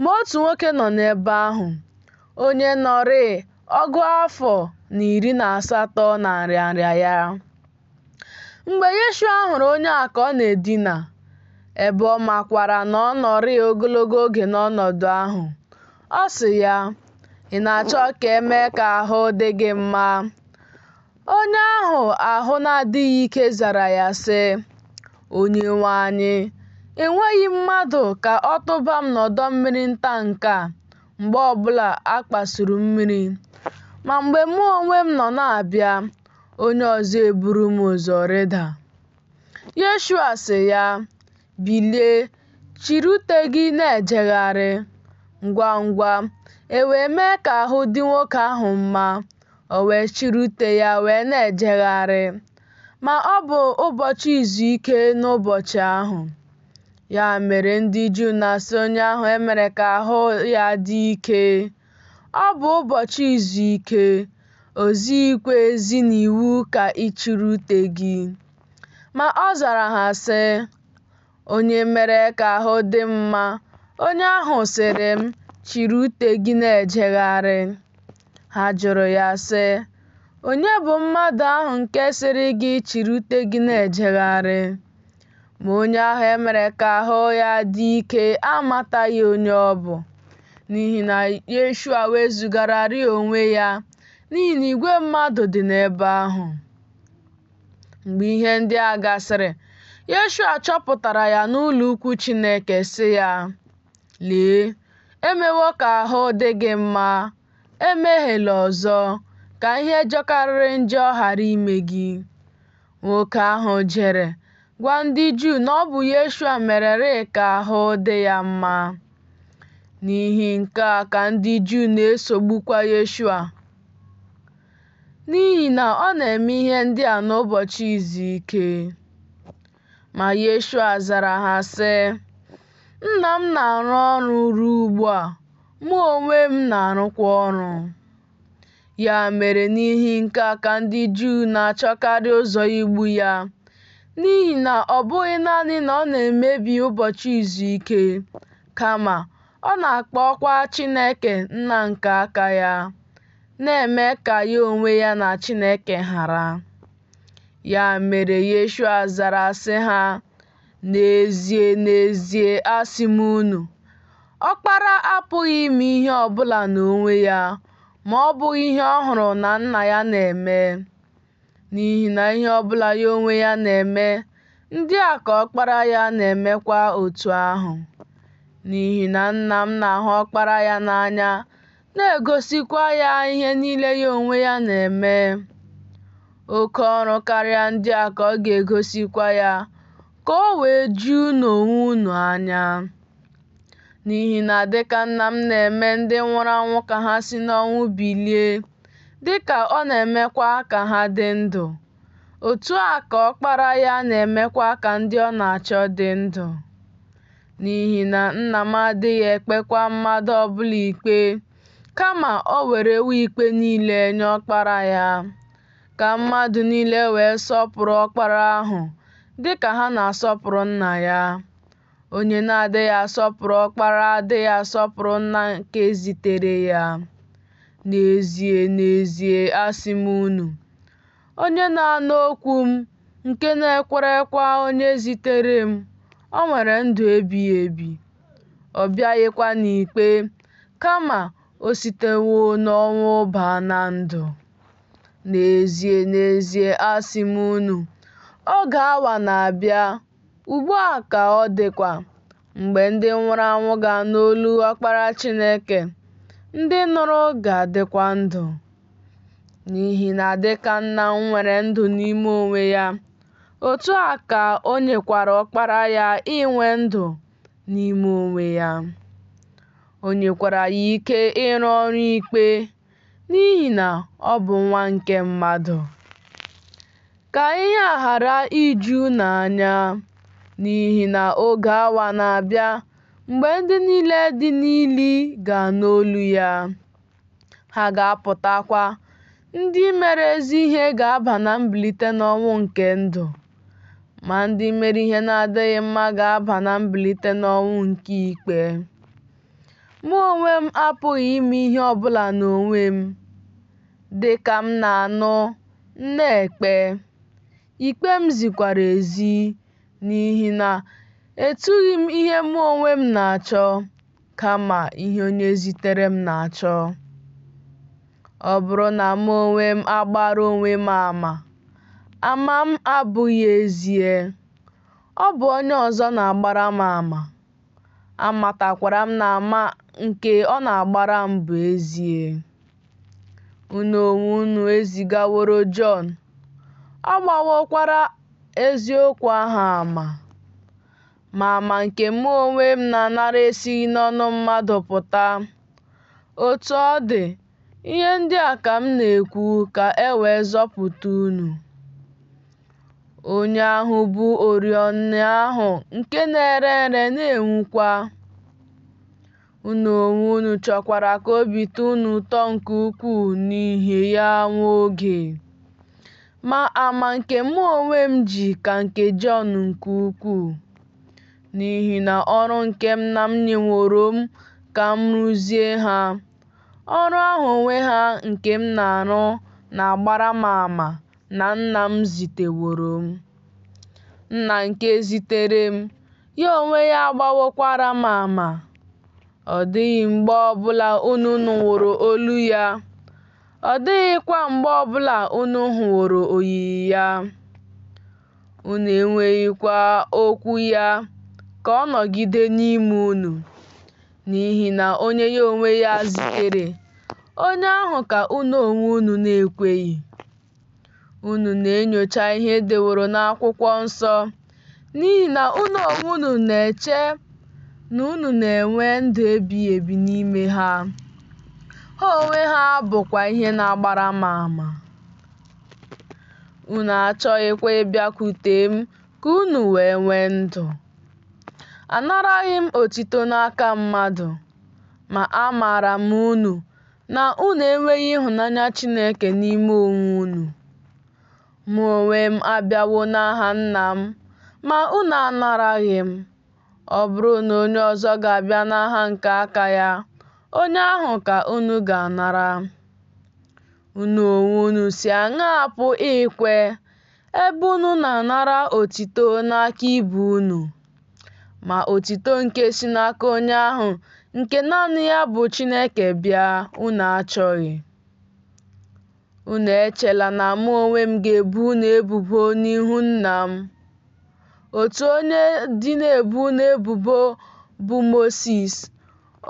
Ma otu nwoke nọ n'ebe ahụ, onye nọrị ọgụ afọ 18 na nrịanrịa ya. Mgbe Yeshua hụrụ onye a ka ọ na-edina, ebe ọ makwara na ọ nọrị ogologo oge n'ọnọdụ ahụ, ọ sị ya, ị na-achọ ka e mee ka ahụ dị gị mma? Onye ahụ ahụ na-adịghị ike zara ya sị, Onyenwe anyị, enweghị mmadụ ka ọ tụba m n'ọdọ mmiri nta nke a mgbe ọbụla a kpasuru mmiri. Ma mgbe mụ onwe m nọ na-abịa, onye ọzọ eburu m ụzọ rịda. Yeshua sị ya, bilie, chịrị ute gị na-ejegharị. Ngwa ngwa, e wee mee ka ahụ dị nwoke ahụ mma, o wee chịrị ute ya wee na-ejegharị. Ma ọ bụ ụbọchị izu ike n'ụbọchị ahụ. Ya mere ndị Juu na-asị onye ahụ e mere ka ahụ ya dị ike, ọ bụ ụbọchị izu ike, o zighịkwa ezi n'iwu ka ị chịrị ute gị. Ma ọ zara ha sị, onye mere ka ahụ dị m mma, onye ahụ sịrị m, chịrị ute gị na-ejegharị. Ha jụrụ ya sị, onye bụ mmadụ ahụ nke sịrị gị chịrị ute gị na-ejegharị? Ma onye ahụ e mere ka ahụ ya dị ike amataghị onye ọ bụ. n'ihi na Yeshua wezugararị onwe ya n'ihi na igwe mmadụ dị n'ebe ahụ. Mgbe ihe ndị a gasịrị, Yeshua chọpụtara ya n'ụlọ ukwu Chineke sị ya, "Lee, emewo ka ahụ dị gị mma, emehiela ọzọ, ka ihe jọkarịrị njọ ghara ime gị." Nwoke ahụ jere gwa ndị Juu na ọ bụ Yeshua mererị ka ahụ dị ya mma. N'ihi nke a ka ndị Juu na-esogbukwa Yeshua, n'ihi na ọ na-eme ihe ndị a n'ụbọchị izu ike. Ma Yeshua zara ha sị, "Nna m na-arụ ọrụ ruo ugbu a, mụ onwe m na-arụkwa ọrụ." Ya mere, n'ihi nke a ka ndị Juu na-achọkarị ụzọ igbu ya, n'ihi na ọ bụghị naanị na ọ na-emebi ụbọchị izu ike, kama ọ na-akpọkwa Chineke Nna nke aka ya, na-eme ka ya onwe ya na Chineke ghara. Ya mere Yeshua zara sị ha, "N'ezie, n'ezie, asị m unu, Ọkpara apụghị ime ihe ọbụla n'onwe ya ma ọ bụghị ihe ọ hụrụ na Nna ya na-eme. N'ihi na ihe ọbụla ya onwe ya na-eme, ndị a ka Ọkpara ya na-emekwa otu ahụ. N'ihi na Nna m na-ahụ Ọkpara ya n'anya, na-egosikwa ya ihe niile ya onwe ya na-eme. Oke ọrụ karịa ndị a ka ọ ga-egosikwa ya, ka o wee ju unu onwe unu anya. N'ihi na dịka Nna m na-eme ndị nwụrụ anwụ ka ha si n'ọnwụ bilie, dịka ọ na-emekwa ka ha dị ndụ, otu a ka Ọkpara ya na-emekwa ka ndị ọ na-achọ dị ndụ. N'ihi na Nna m adịghị ekpekwa mmadụ ọbụla ikpe, kama o werewo ikpe niile nye Ọkpara ya, ka mmadụ niile wee sọpụrụ Ọkpara ahụ dịka ha na-asọpụrụ Nna ya. Onye na-adịghị asọpụrụ Ọkpara adịghị asọpụrụ Nna nke zitere ya. N'ezie, n'ezie, asị m unu, onye na-anụ okwu m, nke na-ekwerekwa onye zitere m, o nwere ndụ ebighị ebi. Ọ bịaghịkwa n'ikpe, kama o sitewo n'ọnwụ baa na ndụ. N'ezie, n'ezie, asị m unu, oge awa na-abịa, ugbu a ka ọ dịkwa, mgbe ndị nwụrụ anwụ ga-anụ olu Ọkpara Chineke, ndị nụrụ ga-adịkwa ndụ. N'ihi na dịka Nna m nwere ndụ n'ime onwe ya, otu a ka o nyekwara Ọkpara ya inwe ndụ n'ime onwe ya. O nyekwara ya ike ịrụ ọrụ ikpe, n'ihi na ọ bụ Nwa nke mmadụ. Ka ihe a ghara iju unu anya, n'ihi na oge awa na-abịa mgbe ndị niile dị n'ili ga-anụ olu ya. Ha ga-apụtakwa, ndị mere ezi ihe ga-aba na mbilite n'ọnwụ nke ndụ, ma ndị mere ihe na-adịghị mma ga-aba na mbilite n'ọnwụ nke ikpe. Mụ onwe m apụghị ime ihe ọbụla n'onwe m. Dị ka m na-anụ, m na-ekpe. Ikpe m zikwara ezi, n'ihi na etughị m ihe mụ onwe m na-achọ, kama ihe onye zitere m na-achọ. Ọ bụrụ na mụ onwe m agbara onwe m ama, ama m abụghị ezie. Ọ bụ onye ọzọ na-agbara m ama. Amatakwara m na ama nke ọ na-agbara m bụ ezie. Unu onwe unu ezigaworo Jọn, ọ gbawokwara eziokwu ahụ ama. Ma ama nke mụ onwe m na-anara esighị n'ọnụ mmadụ pụta. Otu ọ dị, ihe ndị a ka m na-ekwu ka e wee zọpụta unu. Onye ahụ bụ oriọna ahụ nke na-ere ere na-enwukwa. Unu onwe unu chọkwara ka obi tọọ unu ụtọ nke ukwuu n'ihi ya nwa oge. Ma ama nke mụ onwe m ji ka nke Jọn nke ukwuu, n'ihi na ọrụ nke Nna m nyeworo m ka m rụzie ha. Ọrụ ahụ onwe ha nke m na-arụ na-agbara m ama na Nna m ziteworo m. Nna nke zitere m, ya onwe ya agbawokwara m ama. Ọ dịghị mgbe ọbụla unu nụworo olu ya, ọ dịghịkwa mgbe ọbụla unu hụworo oyiyi ya. Unu enweghịkwa okwu ya ka ọ nọgide n'ime unu, n'ihi na onye ya onwe ya zitere, onye ahụ ka unu onwe unu na-ekweghị. Unu na-enyocha ihe e deworo n'akwụkwọ nsọ, n'ihi na unu onwe unu na-eche na unu na-enwe ndụ ebighị ebi n'ime ha. Ha onwe ha bụkwa ihe na-agbara m ama. Unu achọghịkwa ịbịakwute m ka unu wee nwee ndụ. Anaraghị m otuto n'aka mmadụ, ma amaara m unu na unu enweghị ịhụnanya Chineke n'ime onwe unu. Mụ onwe m abịawo n'aha Nna m, ma unu anaraghị m. Ọ bụrụ na onye ọzọ ga-abịa n'aha nke aka ya, onye ahụ ka unu ga-anara. Unu onwe unu si aṅaa pụ ikwe, ebe unu na-anara otuto n'aka ibe unu? Ma otuto nke si n'aka onye ahụ nke naanị ya bụ Chineke bịa, unu achọghị. Unu echela na mụ onwe m ga-ebu unu ebubo n'ihu Nna m. Otu onye dị na-ebu unu ebubo bụ Mosis,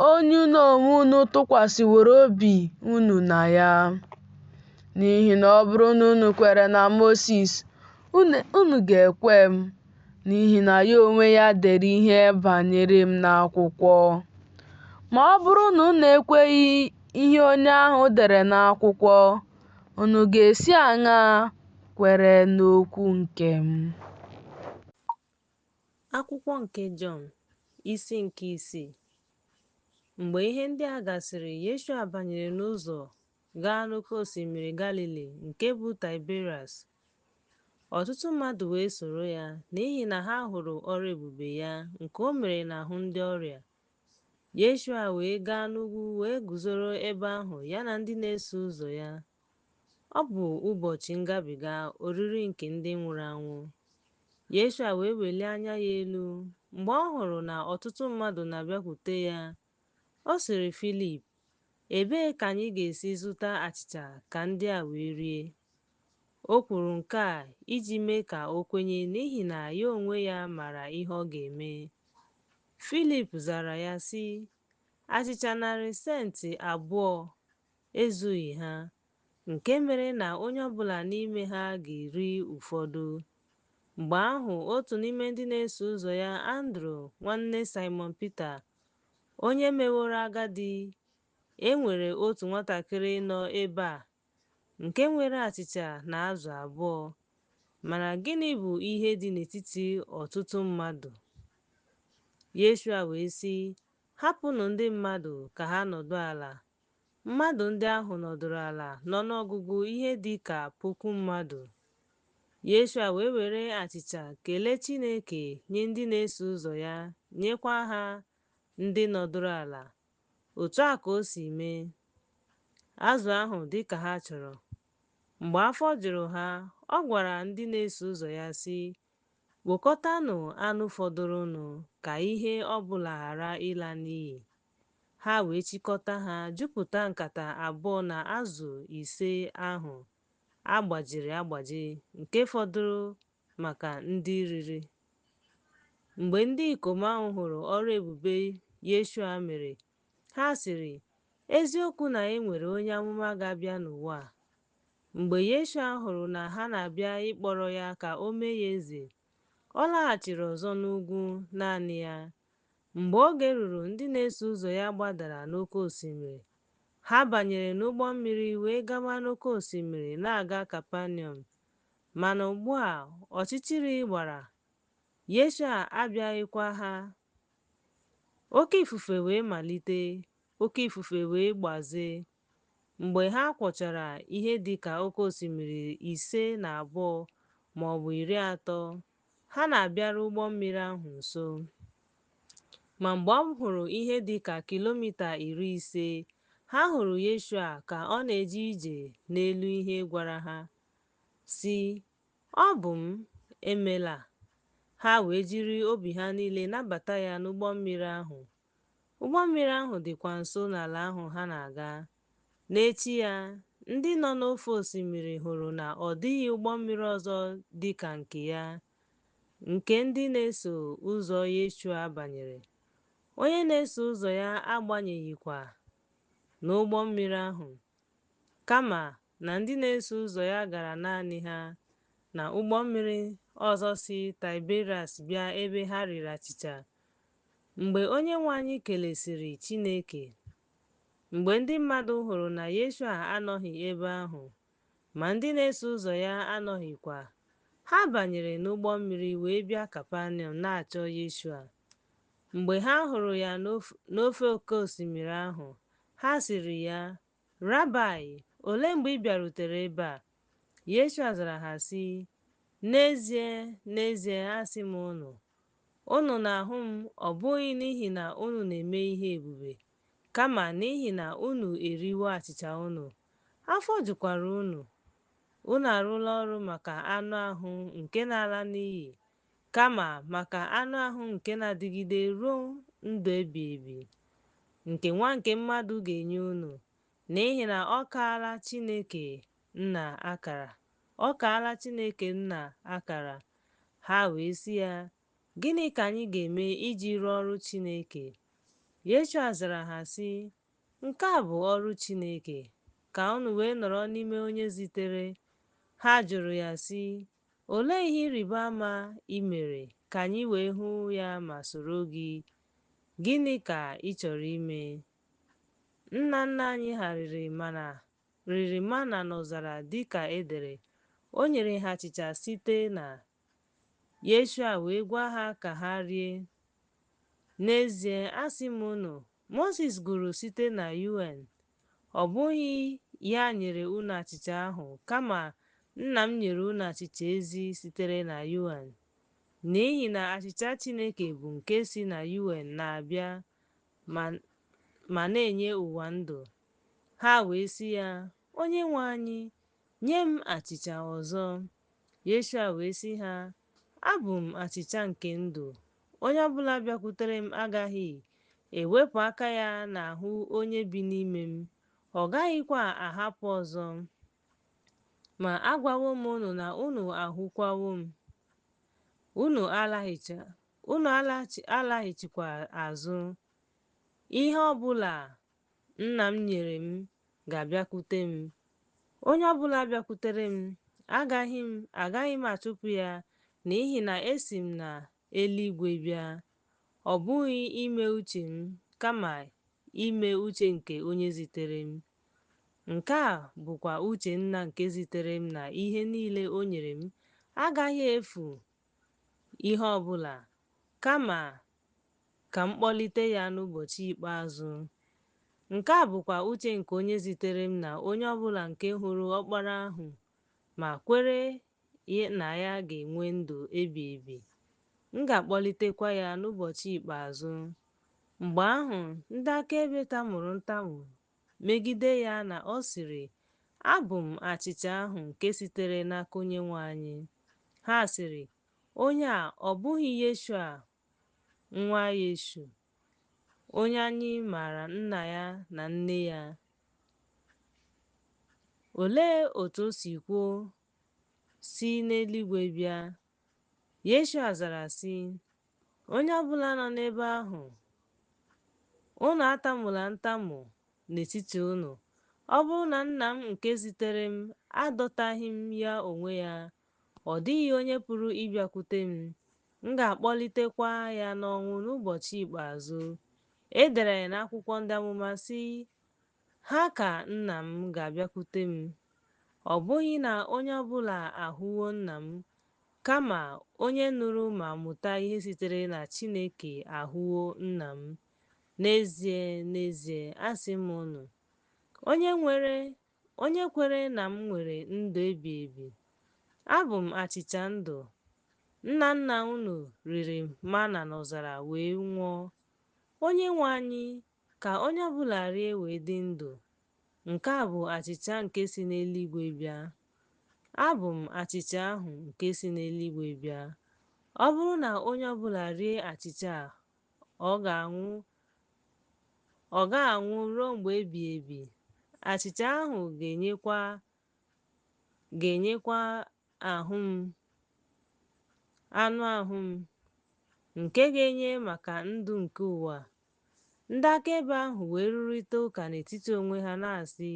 onye unu onwe unu tụkwasịworo obi unu na ya. N'ihi na ọ bụrụ na unu kwere na Mosis, unu ga-ekwe m, n'ihi na ya onwe ya dere ihe banyere m n'akwụkwọ. Ma ọ bụrụ na unu ekweghị ihe onye ahụ dere n'akwụkwọ, unu ga-esi aṅaa kwere n'okwu nke m? Akwụkwọ nke Jọn, isi nke 6. Mgbe ihe ndị a gasịrị, Yeshua banyere n'ụzọ gaa n'oké osimiri Galili nke bụ Taịberias. Ọtụtụ mmadụ wee soro ya, n'ihi na ha hụrụ ọrụ ebube ya nke o mere n'ahụ ndị ọrịa. Yeshua wee gaa n'ugwu wee guzoro ebe ahụ ya na ndị na-eso ụzọ ya. Ọ bụ ụbọchị ngabiga, oriri nke ndị nwụrụ anwụ. Yeshua wee welie anya ya elu, mgbe ọ hụrụ na ọtụtụ mmadụ na-abịakwute ya, ọ sịrị Filip, ebee ka anyị ga-esi zụta achịcha ka ndị a wee rie? O kwuru nke a iji mee ka o kwenye, n'ihi na ya onwe ya maara ihe ọ ga-eme. Filip zara ya sị, achịcha 200 senti ezughị ha, nke mere na onye ọbụla n'ime ha ga-eri ụfọdụ. Mgbe ahụ otu n'ime ndị na-eso ụzọ ya, Andrew nwanne Simon Peter, onye meworo agadi, e nwere otu nwatakịrị nọ ebe a nke nwere achịcha na azụ 2, mana gịnị bụ ihe dị n'etiti ọtụtụ mmadụ? Yeshua wee sị, hapụnụ ndị mmadụ ka ha nọdụ ala. Mmadụ ndị ahụ nọdụrụ ala n'ọnụọgụgụ ihe dị ka 1,000 mmadụ. Yeshua wee were achịcha kelee Chineke nye ndị na-eso ụzọ ya, nyekwa ha ndị nọdụrụ ala. Otu a ka o si mee. Azụ ahụ dị ka ha chọrọ. Mgbe afọ juru ha, ọ gwara ndị na-eso ụzọ ya sị, kpokọtanụ anụ fọdụrụnụ ka ihe ọbụla ghara ịla n'iyi. Ha wee chịkọta ha, jupụta nkata 2 na azụ 5 ahụ agbajiri agbaji, nke fọdụrụ maka ndị riri. Mgbe ndị ikom ahụ hụrụ ọrụ ebube Yeshua mere, ha sịrị, eziokwu na e nwere onye amụma ga-abịa n'ụwa. Mgbe Yeshua hụrụ na ha na-abịa ịkpọrọ ya ka o mee ya eze, ọ laghachiri ọzọ n'ugwu naanị ya. Mgbe oge ruru, ndị na-eso ụzọ ya gbadara n'oké osimiri. Ha banyere n'ụgbọ mmiri wee gawa n'oké osimiri na-aga Kapanọm. Mana ugbu a ọchịchịrị gbara, Yeshua abịaghịkwa ha. Oké ifufe wee malite, oké ifufe wee gbazee. Mgbe ha kwọchara ihe dị ka oké osimiri 52 maọbụ 30, ha na-abịaru ụgbọ mmiri ahụ nso. Ma mgbe ọ hụrụ ihe dị ka kilomita 50, ha hụrụ Yeshua ka ọ na-eje ije n'elu ihe gwara ha, sị, ọ bụ m, emela. Ha wee jiri obi ha niile nabata ya n'ụgbọ mmiri ahụ. ụgbọ mmiri ahụ dịkwa nso n'ala ahụ ha na-aga. N'echi ya, ndị nọ n'ofe osimiri hụrụ na ọ dịghị ụgbọ mmiri ọzọ dị ka nke ya, nke ndị na-eso ụzọ Yeshua banyere. Onye na-eso ụzọ ya abanyeghịkwa n'ụgbọ mmiri ahụ, kama na ndị na-eso ụzọ ya gara naanị ha na ụgbọ mmiri ọzọ si Taịberias bịa ebe ha riri achịcha. Mgbe Onyenwe anyị kelesiri Chineke, mgbe ndị mmadụ hụrụ na Yeshua anọghị ebe ahụ, ma ndị na-eso ụzọ ya anọghịkwa, ha banyere n'ụgbọ mmiri wee bịa Kapanọm na-achọ Yeshua. Mgbe ha hụrụ ya n'ofe oke osimiri ahụ, ha sịrị ya, "Rabai, olee mgbe ị bịarutere ebe a?" Yeshua zara ha sị, "N'ezie, n'ezie asị m unu, unu na-ahụ m ọ bụghị n'ihi na unu na-eme ihe ebube, kama n'ihi na unu eriwo achịcha unu. Afọ jukwara unu. Unu arụla ọrụ maka anụ ahụ nke na-ala n'iyi, kama maka anụ ahụ nke na-adịgide ruo ndụ ebighị ebi, nke Nwa nke Mmadụ ga-enye unu, n'ihi na ọ kaala Chineke Nna akara. Ọ kaala Chineke Nna akara." Ha wee sị ya, "Gịnị ka anyị ga-eme iji rụọ ọrụ Chineke?" Yeshua zara ha sị, "Nke a bụ ọrụ Chineke, ka unu wee nọrọ n'ime onye zitere." Ha jụrụ ya sị, "Olee ihe ịrịba ama i mere ka anyị wee hụ ya ma soro gị? Gịnị ka ị chọrọ ime?" "Nna nna anyị ha riri mana n'ọzara dịka e dere, o nyere ha achịcha site na." Yeshua wee gwa ha ka ha rie. "N'ezie asị m unu, Mozis gụrụ site na UN. Ọ bụghị ya nyere unu achịcha ahụ, kama Nna m nyere unu achịcha ezi sitere na UN. N'ihi na achịcha Chineke bụ nke si na UN na-abịa ma na-enye ụwa ndụ." Ha wee sị ya, "Onyenwe anyị, nye m achịcha ọzọ." Yeshua wee sị ha, "Abụ m achịcha nke ndụ. Onye ọbụla bịakwutere m agaghị ewepụ aka ya n'ahụ onye bi n'ime m, ọ gaghịkwa ahapụ ọzọ. Ma agwawo m unu na unu ahụkwawo m, unu alaghachikwa azụ. Ihe ọbụla Nna m nyere m ga-abịakwute m. Onye ọbụla bịakwutere m, agaghị m achụpụ ya, n'ihi na esi m n'eluigwe bịa, ọ bụghị ime uche m, kama ime uche nke onye zitere m. Nke a bụkwa uche Nna nke zitere m, na ihe niile o nyere m agaghị efu ihe ọbụla, kama ka m kpọlite ya n'ụbọchị ikpeazụ. Nke a bụkwa uche nke onye zitere m, na onye ọbụla nke hụrụ Ọkpara ahụ ma kwere na ya ga-enwe ndụ ebighị ebi. M ga-akpọlitekwa ya n'ụbọchị ikpeazụ." Mgbe ahụ ndị akaebe tamuru ntamu megide ya na ọ sịrị, "Abụ m achịcha ahụ nke sitere n'aka Onyenwe anyị." Ha sịrị, "Onye a ọ bụghị Yeshua nwa Yoshu, onye anyị maara nna ya na nne ya? Olee otu o si kwuo, 'Si n'eluigwe bịa'?" Yeshua zara sị, "Onye ọbụla nọ n'ebe ahụ, unu atamula ntamu n'etiti unu. Ọ bụrụ na Nna m nke zitere m adọtaghị m ya onwe ya, ọ dịghị onye pụrụ ịbịakwute m. M ga-akpọlitekwa ya n'ọnwụ n'ụbọchị ikpeazụ." E dere n'akwụkwọ ndị amụma sị, "Ha ka Nna m ga-abịakwute m." Ọ bụghị na onye ọbụla ahụwo Nna m, kama onye nụrụ ma mụta ihe sitere na Chineke ahụwo Nna m. N'ezie, n'ezie asị m unu, onye kwere na m nwere ndụ ebighị ebi. Abụ m achịcha ndụ. Nna nna unu riri mana n'ọzara wee nwụọ. Onyenwe anyị, ka onye ọbụla rie wee dị ndụ. Nke a bụ achịcha nke si n'eluigwe bịa. Abụ m achịcha ahụ nke si n'eluigwe bịa. Ọ bụrụ na onye ọbụla rie achịcha a, ọ ga-anwụ, ọ ga-anwụ ruo mgbe ebighị ebi. Achịcha ahụ ga-enyekwa anụ ahụ m nke ga-enye maka ndụ nke ụwa. Ndị akaebe ahụ wee rụrịta ụka n'etiti onwe ha na-asị,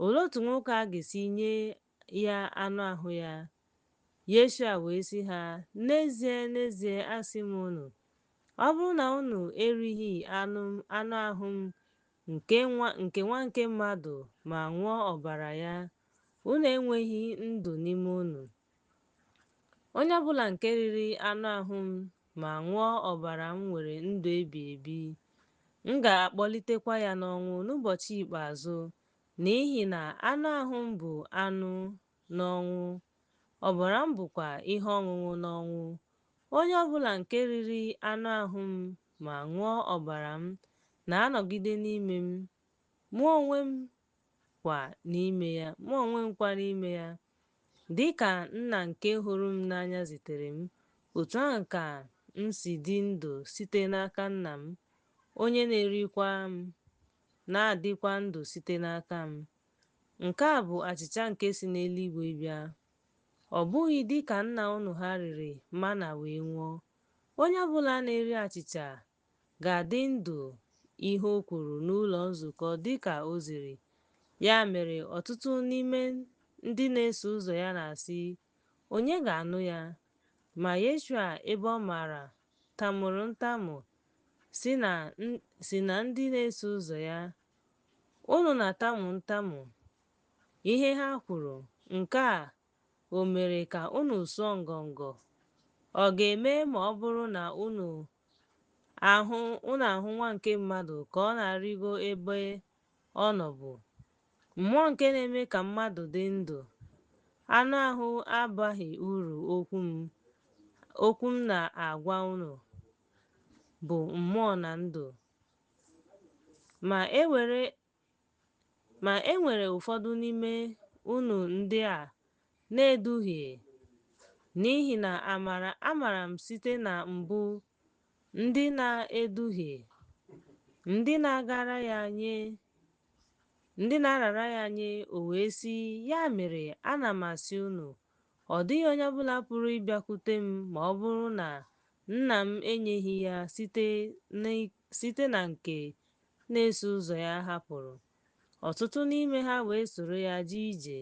olee otu nwoke a ga-esi nye ya anụ ahụ ya? Yeshua wee sị ha, n'ezie n'ezie asị m unu, ọ bụrụ na unu erighị anụ ahụ m nke nwa nke mmadụ ma ṅụọ ọbara ya, unu enweghị ndụ n'ime unu. Onye ọbụla nke riri anụ ahụ m ma ṅụọ ọbara m nwere ndụ ebighị ebi. M ga-akpọlitekwa ya n'ọnwụ n'ụbọchị ikpeazụ, n'ihi na anụ ahụ m bụ anụ n'ọnwụ, ọbara m bụkwa ihe ọṅụṅụ n'ọnwụ. Onye ọbụla nke riri anụ ahụ m ma ṅụọ ọbara m na-anọgide n'ime m, mụ onwe m kwa n'ime ya. Dịka Nna nke hụrụ m n'anya zitere m, otu ahụ ka m si dị ndụ site n'aka Nna m. Onye na-erikwa m na-adịkwa ndụ site n'aka m. Nke a bụ achịcha nke si n'eluigwe bịa. Ọ bụghị dịka nna unu ha riri mana wee nwụọ. Onye ọbụla na-eri achịcha ga-adị ndụ ihe o kwuru n'ụlọ nzukọ dịka o ziri. Ya mere ọtụtụ n'ime ndị na-eso ụzọ ya na-asị, onye ga-anụ ya? Ma Yeshua, ebe ọ maara, tamuru ntamu sị na ndị na-eso ụzọ ya, unu na-atamu ntamu ihe ha kwuru. Nke a o mere ka unu sụọ ngọngọ? Ọ ga-eme ma ọ bụrụ na unu ahụ nwa nke mmadụ ka ọ na-arịgo ebe ọ nọbu? Mmụọ nke na-eme ka mmadụ dị ndụ, anụ ahụ abaghị uru. Okwu m na-agwa unu bụ mmụọ na ndụ. Ma e nwere ụfọdụ n'ime unu ndị a na-eduhie, n'ihi na amara m site na mbụ ndị na-eduhie, ndị na-arara ya nye. O wee sị, ya mere ana m asị unu, ọ dịghị onye ọbụla pụrụ ịbịakwute m ma ọ bụrụ na Nna m enyeghị ya site na nke na-eso ụzọ ya hapụrụ. Ọtụtụ n'ime ha wee soro ya jee ije.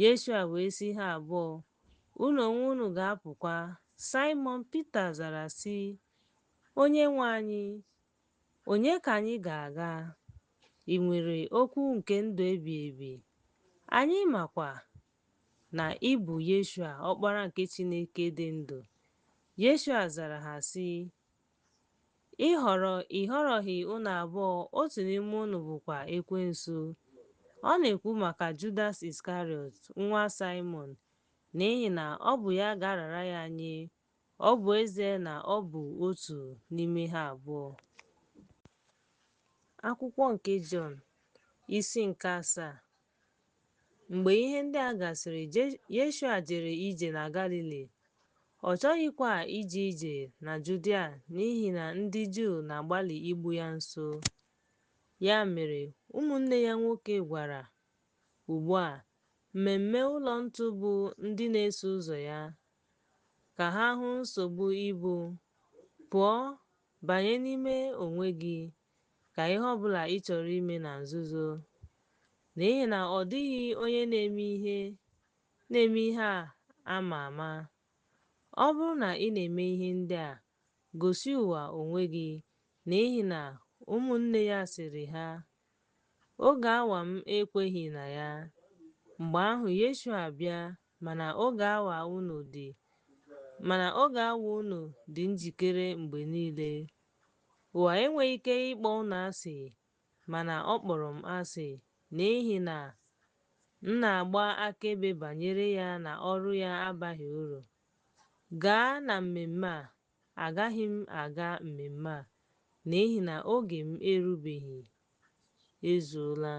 Yeshua wee sị ha abụọ, unu onwe unu ga-apụkwa. Simon Pita zara sị, Onyenwe anyị, onye ka anyị ga-aga? I nwere okwu nke ndụ ebighị ebi. Anyị makwa na ị bụ Yeshua, Ọkpara nke Chineke dị ndụ. Yeshua zara ha sị, ị họrọghị unu abụọ, otu n'ime unu bụkwa Ekwensu. Ọ na-ekwu maka Judas Iskariot, nwa Simon, n'ihi na ọ bụ ya ga-arara ya nye. Ọ bụ ezie na ọ bụ otu n'ime ha abụọ. Akwụkwọ nke Jọn, isi nke 7. Mgbe ihe ndị a gasịrị, Yeshua jere ije na Galili. Ọ chọghịkwa ije ije na Judia n'ihi na ndị Juu na-agbalị igbu ya nso. Ya mere ụmụnne ya nwoke gwara ugbu a mmemme ụlọ ntu bụ ndị na-eso ụzọ ya ka ha hụ nsogbu ibu, pụọ, banye n'ime onwe gị, ka ihe ọbụla ị chọrọ ime na nzuzo, n'ihi na ọ dịghị onye na-eme ihe a ama ama. Ọ bụrụ na ị na-eme ihe ndị a, gosi ụwa onwe gị, n'ihi na ụmụnne ya sịrị ha, oge awa m ekweghị na ya. Mgbe ahụ Yeshua bịa, mana oge awa unu dị njikere mgbe niile. Ụwa enweghị ike ịkpọ unu asị, mana ọ kpọrọ m asị, n'ihi na m na-agba akaebe banyere ya na ọrụ ya abaghị uru. Gaa na mmemme a. Agaghị m aga mmemme a, n'ihi na oge m erubeghị. Ezuola.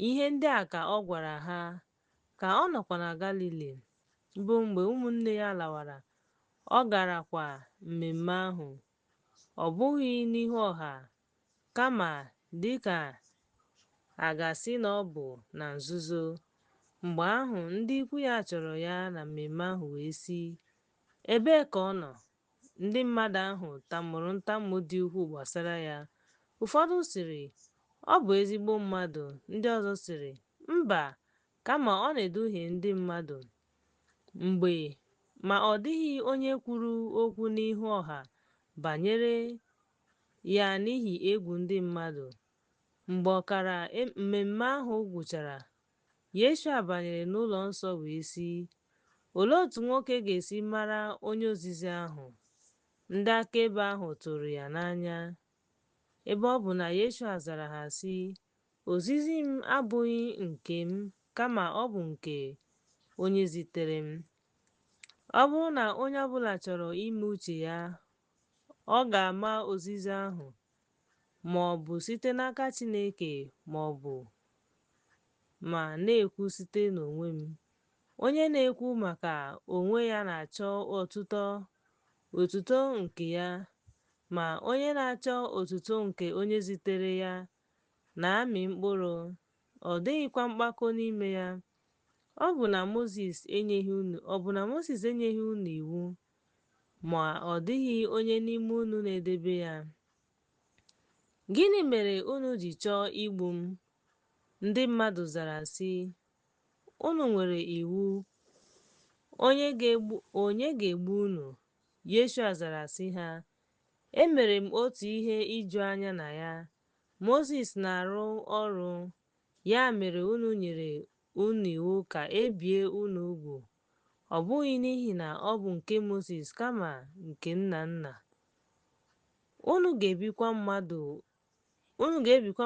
Ihe ndị a ka ọ gwara ha ka ọ nọkwa na Galili, bụ mgbe ụmụnne ya lawara. Ọ garakwa mmemme ahụ, ọ bụghị n'ihu ọha, kama dịka a ga-asị na ọ bụ na nzuzo. Mgbe ahụ ndị ikwu ya chọrọ ya na mmemme ahụ wee sị, "Ebee ka ọ nọ?" Ndị mmadụ ahụ tamuru ntamu dị ukwuu gbasara ya. Ụfọdụ sịrị, "Ọ bụ ezigbo mmadụ." Ndị ọzọ sịrị, "Mba, kama ọ na-eduhie ndị mmadụ." Ma ọ dịghị onye kwuru okwu n'ihu ọha banyere ya n'ihi egwu ndị mmadụ. Mgbe ọkara mmemme ahụ gwụchara, Yeshua banyere n'ụlọ nsọ wee sị, "Olee otu nwoke ga-esi mara onye ozizi ahụ?" Ndị akaebe ahụ tụrụ ya n'anya, ebe ọ bụ na Yeshua zara ha sị, "Ozizi m abụghị nke m, kama ọ bụ nke onye zitere m. Ọ bụrụ na onye ọbụla chọrọ ime uche ya, ọ ga-ama ozizi ahụ, ma ọ bụ site n'aka Chineke ma ọ bụ ma na-ekwu site n'onwe m. Onye na-ekwu maka onwe ya na-achọ otuto nke ya, ma onye na-achọ otuto nke onye zitere ya na-amị mkpụrụ, ọ dịghịkwa mpako n'ime ya. Ọ bụ na Mozis enyeghị unu iwu, ma ọ dịghị onye n'ime unu na-edebe ya? Gịnị mere unu ji chọọ igbu m?" Ndị mmadụ zara sị, "Unu nwere iwu. Onye ga-egbu unu?" Yeshua zara sị ha, "Emere m otu ihe iju anya na ya. Mozis na-arụ ọrụ, ya mere unu nyere unu iwu ka e bie unu ugwu. Ọ bụghị n'ihi na ọ bụ nke Mozis kama nke nna nna. Unu ga-ebikwa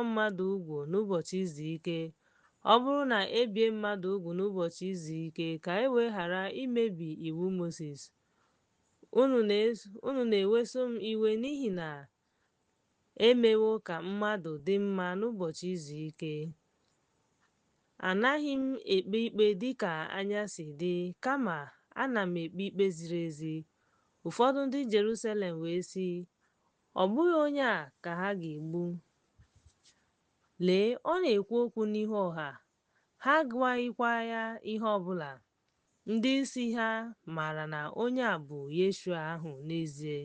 mmadụ ugwu n'ụbọchị izu ike. Ọ bụrụ na e bie mmadụ ugwu n'ụbọchị izu ike ka e wee ghara imebi iwu Mozis, unu na-eweso m iwe n'ihi na emewo ka mmadụ dị mma n'ụbọchị izu ike. Anaghị m ekpe ikpe dịka anya si dị, kama ana m ekpe ikpe ziri ezi." Ụfọdụ ndị Jerusalem wee sị, "Ọ bụghị onye a ka ha ga-egbu? Lee, ọ na-ekwu okwu n'ihu ọha, ha agwaghịkwa ya ihe ọbụla." Ndị isi ha maara na onye a bụ Yeshua ahụ n'ezie.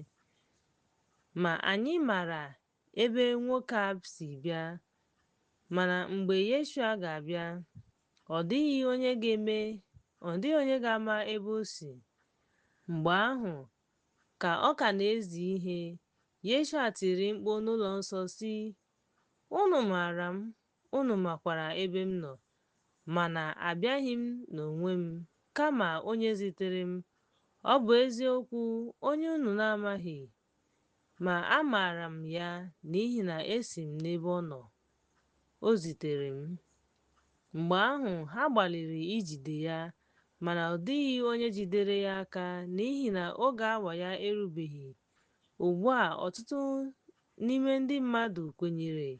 Ma anyị maara ebe nwoke a si bịa. Mana mgbe Yeshua ga-abịa, ọ dịghị onye ga-ama ebe o si. Mgbe ahụ ka ọ ka na-ezi ihe, Yeshua tiri mkpu n'ụlọ nsọ sị, "Unu maara m, unu makwara ebe m nọ, mana abịaghị m n'onwe m, kama onye zitere m. Ọ bụ eziokwu, onye unu na-amaghị, ma amaara m ya n'ihi na esi m n'ebe ọ nọ. O zitere m." Mgbe ahụ ha gbalịrị ijide ya, mana ọ dịghị onye jidere ya aka n'ihi na oge awa ya erubeghị. Ugbu a ọtụtụ n'ime ndị mmadụ kwenyere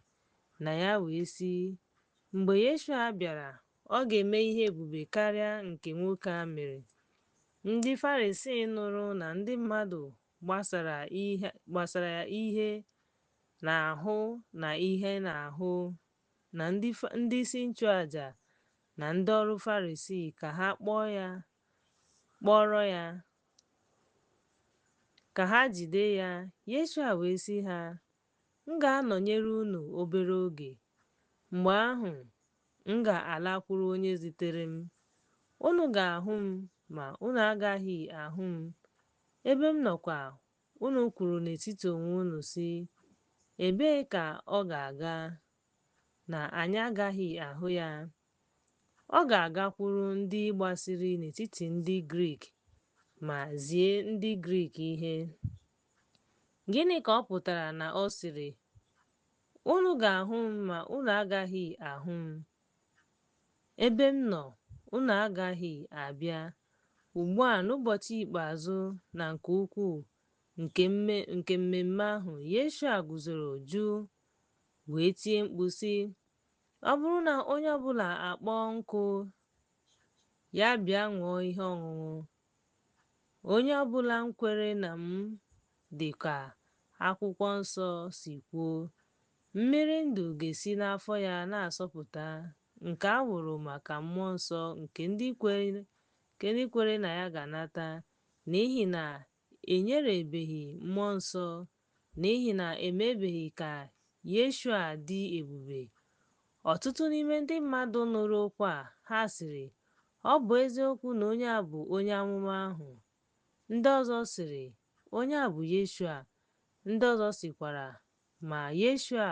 na ya wee sị, "Mgbe Yeshua bịara, ọ ga-eme ihe ebube karịa nke nwoke a mere." Ndị Farisii nụrụ na ndị mmadụ gbasara ya ihe n'ahụ na ihe n'ahụ, na ndị isi nchụaja na ndị ọrụ Farisii ka ha kpọrọ ya ka ha jide ya. Yeshua wee sị ha, "M ga-anọnyere unu obere oge. Mgbe ahụ m ga-alakwuru onye zitere m. Unu ga-ahụ m, ma unu agaghị ahụ m. Ebe m nọkwa, unu kwuru n'etiti onwe unu sị, ebee ka ọ ga-aga? Na anyị agaghị ahụ ya. Ọ ga-agakwuru ndị gbasiri n'etiti ndị Grik ma zie ndị Grik ihe." Gịnị ka ọ pụtara na ọ sịrị, "Unu ga-ahụ m ma unu agaghị ahụ m"? Ebe m nọ, unu agaghị abịa. Ugbu a n'ụbọchị ikpeazụ na nke ukwuu nke mmemme ahụ, Yeshua guzoro jụụ wee tie mkpu sị, "Ọ bụrụ na onye ọbụla akpọọ nkụ, ya bịa ṅụọ ihe ọṅụṅụ. Onye ọbụla kwere na m, dị ka akwụkwọ nsọ si kwuo, mmiri ndụ ga-esi n'afọ ya na-asọpụta, nke a wụrụ maka mmụọ nsọ nke ndị kwere na ya ga-anata, n'ihi na enyerebeghị mmụọ nsọ, n'ihi na emebeghị ka Yeshua dị ebube. Ọtụtụ n'ime ndị mmadụ nụrụ okwu a, ha sịrị, ọ bụ eziokwu na onye a bụ onye amụma ahụ. Ndị ọzọ sịrị, onye a bụ Yeshua. Ndị ọzọ sịkwara, ma Yeshua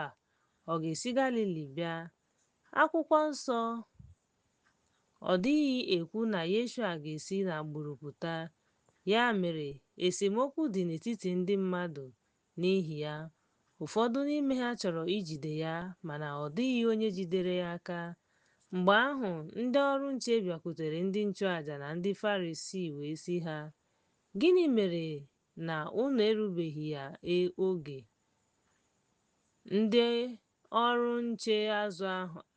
ọ ga-esi Galili bịa? Akwụkwọ nsọ ọ dịghị ekwu na Yeshua ga-esi n'agbụrụ pụta. Ya mere, esemokwu dị n'etiti ndị mmadụ n'ihi ya. Ụfọdụ n'ime ha chọrọ ijide ya, mana ọ dịghị onye jidere ya aka. Mgbe ahụ, ndị ọrụ nche bịakwutere ndị nchụàjà na ndị Farisii wee sị ha, gịnị mere na unu erubeghị ya oge? Ndị ọrụ nche azụ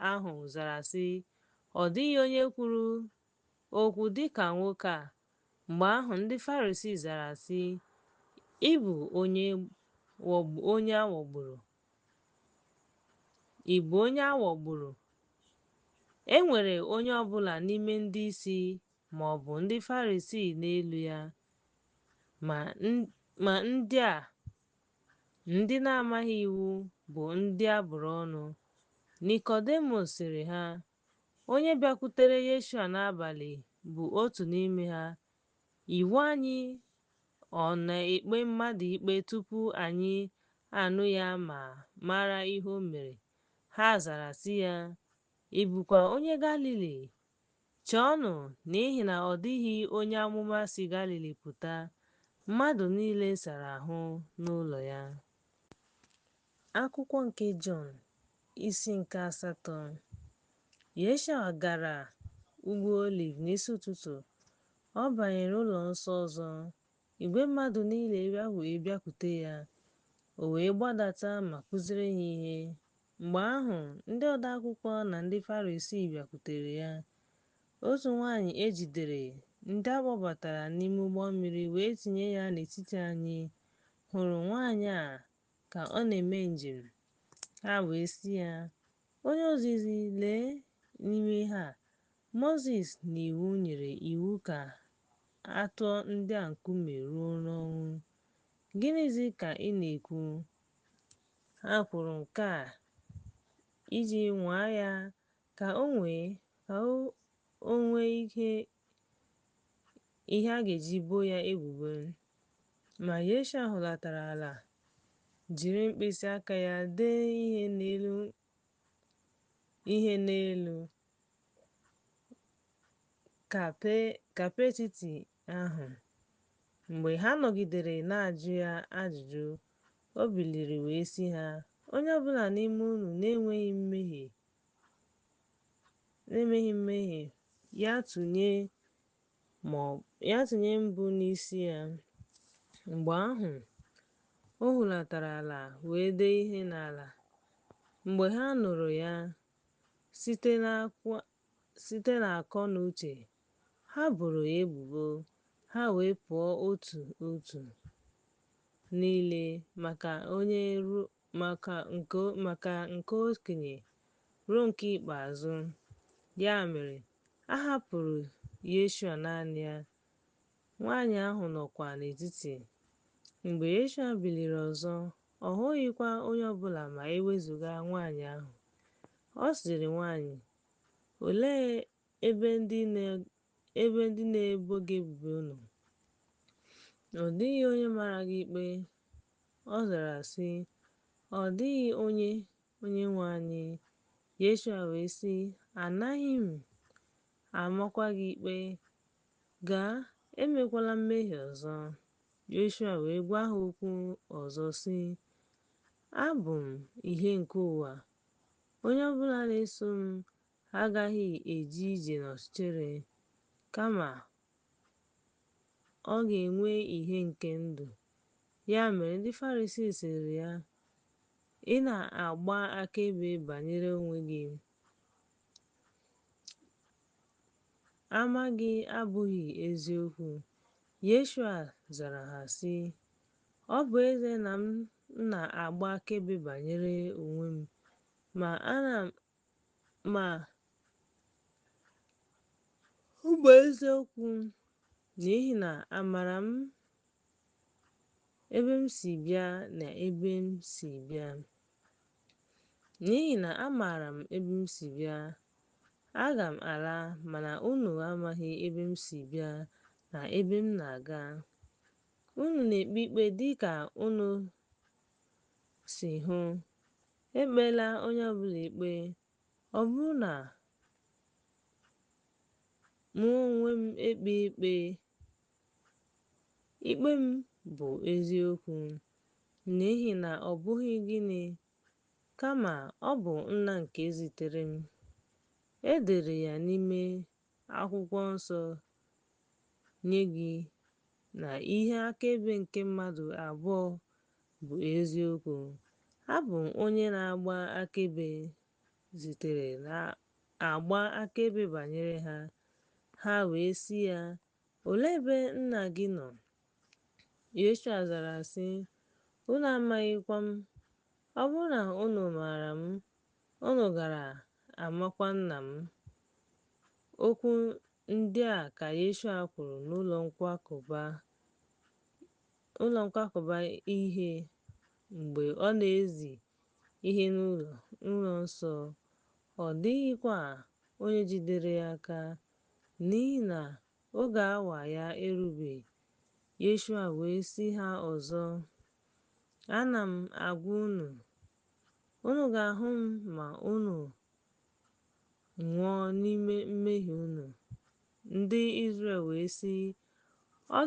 ahụ zara sị, ọ dịghị onye kwuru okwu dịka nwoke a. Mgbe ahụ ndị Farisii zara sị, ị bụ onye a ghọgburu. Ị bụ onye a ghọgburu. E nwere onye ọbụla n'ime ndị isi ma ọ bụ ndị Farisii n'elu ya, ma ndị a, ndị na-amaghị iwu, bụ ndị a bụrụ ọnụ. Nikọdimọs sịrị ha, onye bịakwutere Yeshua n'abalị bụ otu n'ime ha. Iwu anyị ọ na-ekpe mmadụ ikpe tupu anyị anụ ya ma mara ihe o mere? Ha zara sị ya, ị bụkwa onye Galili? Chọọnụ, n'ihi na ọ dịghị onye amụma si Galili pụta. Mmadụ niile sara ahụ n'ụlọ ya. Akwụkwọ nke Jọn, isi nke 8. Yeshua gara ugwu Oliv n'isi ụtụtụ. Ọ banyere ụlọ nsọ ọzọ. Igwe mmadụ niile wee bịakwute ya. O wee gbadata ma kụziere ha ihe. Mgbe ahụ, ndị odeakwụkwọ na ndị Farisii bịakwutere ya. Otu nwaanyị e jidere, ndị a kpọbatara n'ime ụgbọ mmiri wee tinye ya n'etiti anyị, hụrụ nwaanyị a ka ọ na-eme njem. Ha wee sị ya, onye ozizi, lee, n'ime ha, Mozis na iwu nyere iwu ka a tụọ ndị a nkume ruo n'ọnwụ. Gịnịzi ka ị na-ekwu? Ha kwuru nke a iji nwaa ya ka o nwee ihe a ga-eji boo ya ebubo. Ma Yeshua hulatara ala, jiri mkpịsị aka ya dee ihe n'elu kape etiti ahụ. Mgbe ha nọgidere na-ajụ ya ajụjụ, o biliri wee sị ha, onye ọbụla n'ime unu na-enweghị mmehie ya tụnye mbụ n'isi ya. Mgbe ahụ, o hulatara ala wee dee ihe n'ala. Mgbe ha nụrụ ya site n'akọ na uche, ha boro ya ebubo. Ha wee pụọ otu otu, niile maka nke okenye ruo nke ikpeazụ. Ya mere, a hapụrụ Yeshua naanị ya. Nwaanyị ahụ nọkwa n'etiti. Mgbe Yeshua biliri ọzọ, ọ hụghịkwa onye ọbụla ma e wezụga nwaanyị ahụ. Ọ sịrị nwaanyị, olee ebe ndị na-ebo gị ebubo nọ? Ọ dịghị onye mara gị ikpe? Ọ zara sị, ọ dịghị Onyenwe anyị. Yeshua wee sị, anaghị m amakwa gị ikpe. Gaa, emekwala mmehie ọzọ. Yeshua wee gwa ha okwu ọzọ sị, abụ m ìhè nke ụwa. Onye ọbụla na-eso m agaghị eje ije n'ọchịchịrị, kama ọ ga-enwe ìhè nke ndụ. Ya mere ndị Farisii sịrị ya, ị na-agba akaebe banyere onwe gị, ama gị abụghị eziokwu. Yeshua zara ha sị, ọ bụ ezie na-agba akaebe banyere onwe m, ma ọ bụ eziokwu, n'ihi na amaara m ebe m si bịa na ebe m si bịa. N'ihi na amaara m ebe m si bịa, aga m ala, mana unu amaghị ebe m si bịa na ebe m na-aga. Unu na-ekpe ikpe dị ka unu si hụ. Ekpela onye ọbụla ikpe. Ọ bụrụ na mụ onwe m ekpe ikpe, ikpe m bụ eziokwu, n'ihi na ọ bụghị gịnị, kama ọ bụ Nna nke zitere m. E dere ya n'ime Akwụkwọ Nsọ nye gị na ihe akaebe nke mmadụ abụọ bụ eziokwu. Abụ m onye na-agba akaebe zitere na-agba akaebe banyere ha. Ha wee sị ya, "Olee ebe Nna gị nọ?" Yeshua zara sị, "Unu amaghịkwa m. Ọ bụrụ na unu maara m, unu gara amakwa Nna m." Okwu ndị a ka Yeshua kwuru n'ụlọ nkwakọba ihe mgbe ọ na-ezi ihe n'ụlọ nsọ. Ọ dịghịkwa onye jidere ya aka, n'ihi na oge awa ya erubeghị. Yeshua wee sị ha ọzọ, "Ana m agwa unu, unu ga-ahụ m ma unu nwụọ n'ime mmehie unu." Ndị Izrel wee sị, "Ọ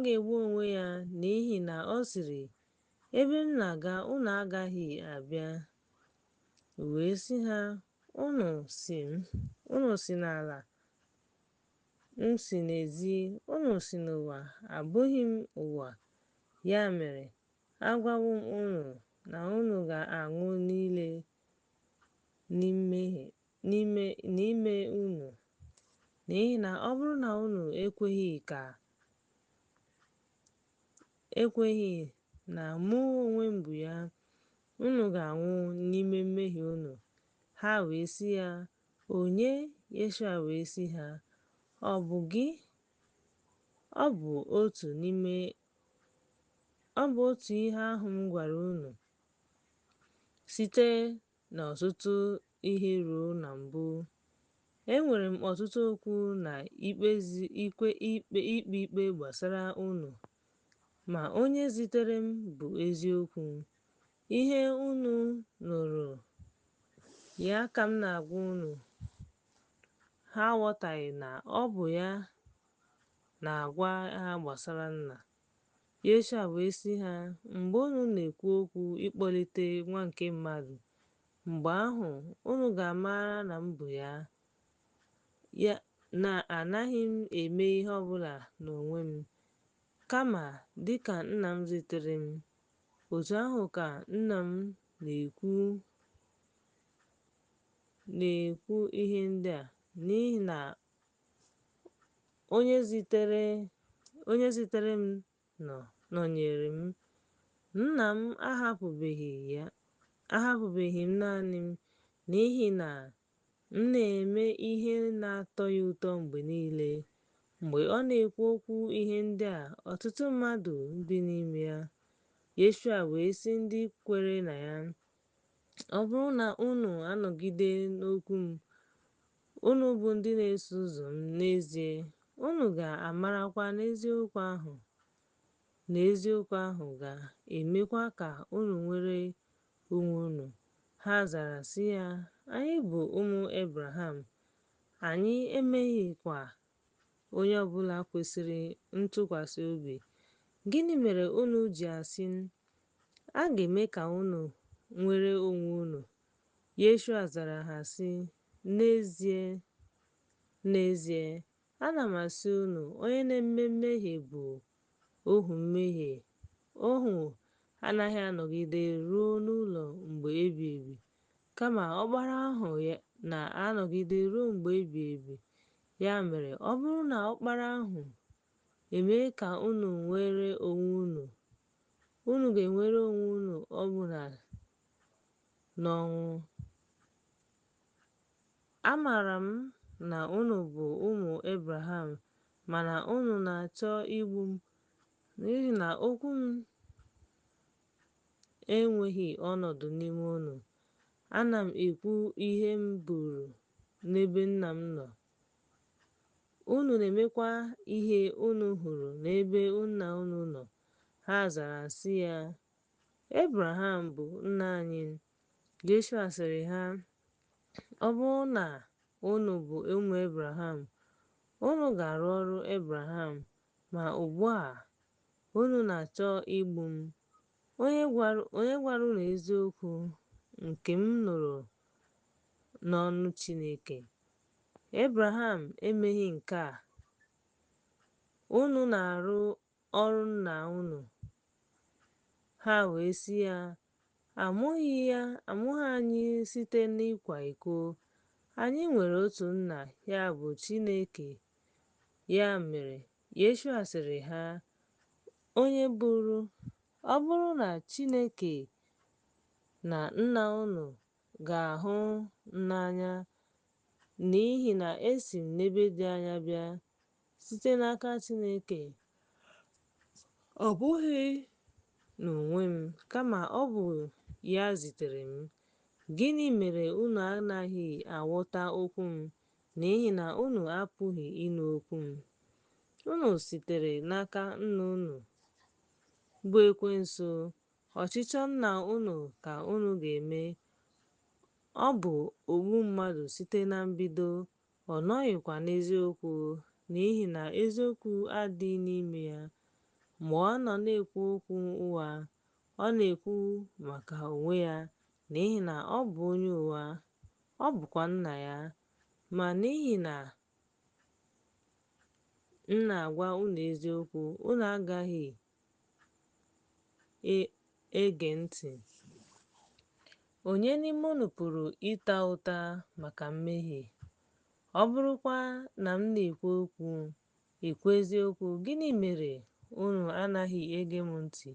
ga-egbu onwe ya, n'ihi na ọ sịrị, 'Ebe m na-aga unu agaghị abịa.'" O wee sị ha, Unu si n'ala, m si n'ezi, unu si n'ụwa, abụghị m ụwa. Ya mere, agwawo m unu na unu ga-anwụ n'ime unu. N'ihi na ọ bụrụ na unu ekweghị na mụ onwe m bụ ya, unu ga-anwụ n'ime mmehie unu. Ha wee sị ya, "Onye?" Yeshua wee sị ha, "Ọ bụ gị? Ọ bụ otu ihe ahụ m gwara unu site n'ọtụtụ ihe ruo na mbụ. Enwere m ọtụtụ okwu na ikpe ikpe gbasara unu, ma onye zitere m bụ eziokwu. Ihe unu nụrụ ya ka m na-agwa unu." Ha aghọtaghị na ọ bụ ya na-agwa ha gbasara Nna. Yeshua wee sị ha, "Mgbe unu na-ekwu okwu ịkpọlite Nwa nke Mmadụ, mgbe ahụ unu ga-amara na m bụ ya, na anaghị m eme ihe ọbụla n'onwe m, kama dịka Nna m zitere m, otu ahụ ka Nna m na-ekwu ihe ndị a, n'ihi na onye zitere m nọnyere m. Nna m ahapụbeghị m naanị m, n'ihi na m na-eme ihe na-atọ ya ụtọ mgbe niile." Mgbe ọ na-ekwu okwu ihe ndị a, ọtụtụ mmadụ bi n'ime ya. Yeshua wee sị ndị kwere na ya, "Ọ bụrụ na unu anọgide n'okwu m, unu bụ ndị na-eso ụzọ m n'ezie, unu ga-amarakwa n'eziokwu ahụ, na eziokwu ahụ ga-emekwa ka unu nwere onwe unu." Ha zara sị ya, "Anyị bụ ụmụ Ebraham, anyị emeghịkwa onye ọbụla kwesịrị ntụkwasị obi. Gịnị mere unu ji asị, 'A ga-eme ka unu nwere onwe unu'?" Yeshua zara ha sị, "N'ezie, n'ezie, ana m asị unu, onye na-eme mmehie bụ ohu mmehie. Ohu anaghị anọgide ruo n'ụlọ mgbe ebighị ebi, kama Ọkpara ahụ na-anọgide ruo mgbe ebighị ebi. Ya mere, ọ bụrụ na Ọkpara ahụ emee ka unu nwere onwe unu. Unu ga-enwere onwe unu ọbụna n'ọnwụ. Amaara m na unu bụ ụmụ Abraham, mana unu na-achọ igbu m n'ihi na okwu m enweghị ọnọdụ n'ime unu. Ana m ekwu ihe m buru n'ebe Nna m nọ. Unu na-emekwa ihe unu hụrụ n'ebe nna unu nọ. Ha zara sị ya, Abraham bụ nna anyị. Joshua sịrị ha, ọ bụrụ na unu bụ ụmụ Abraham, unu ga-arụ ọrụ Abraham, ma ugbu a unu na-achọ igbu m, onye gwara unu eziokwu nke m nụrụ n'ọnụ Chineke. Abraham emeghị nke a. Unu na-arụ ọrụ nna unu. Ha wee sị ya, amụghị anyị site n'ịkwa iko. Anyị nwere otu nna, ya bụ Chineke. Ya mere, Yeshua sịrị ha, ọ bụrụ na Chineke na nna unu ga-ahụ n'anya, n'ihi na esi m n'ebe dị anya bịa site n'aka Chineke, ọ bụghị n'onwe m, kama ọ bụ ya zitere m. Gịnị mere unu anaghị aghọta okwu m? N'ihi na unu apụghị ịnụ okwu m. Unu sitere n'aka nna unu, bụ Ekwensu. Ọchịchọ nna unu ka unu ga-eme. Ọ bụ ogbu mmadụ site na mbido. Ọ nọghịkwa n'eziokwu, n'ihi na eziokwu adịghị n'ime ya. Mgbe ọ nọ na-ekwu okwu ụgha, ọ na-ekwu maka onwe ya, n'ihi na ọ bụ onye ụgha, ọ bụkwa nna ya. Ma n'ihi na m na-agwa unu eziokwu, unu agaghị ege ntị. Onye n'ime unu pụrụ ịta ụta maka mmehie? Ọ bụrụkwa na m na-ekwu eziokwu, gịnị mere unu anaghị ege m ntị?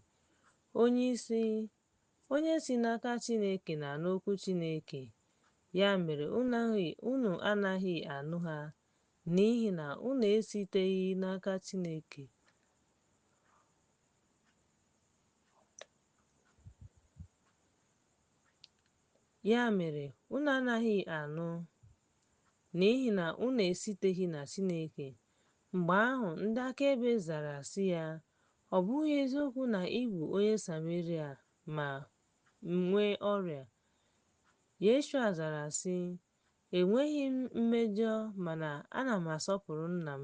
Onye si n'aka Chineke na-anụ okwu Chineke. Ya mere unu anaghị anụ ha, n'ihi na unu esiteghị n'aka Chineke. Ya mere unu anaghị anụ, n'ihi na unu esiteghị na Chineke. Mgbe ahụ ndị akaebe zara sị ya, ọ bụghị eziokwu na ị bụ onye Sameria ma nwee ọrịa. Yeshua zara sị, enweghị m mmejọ, mana ana m asọpụrụ nna m.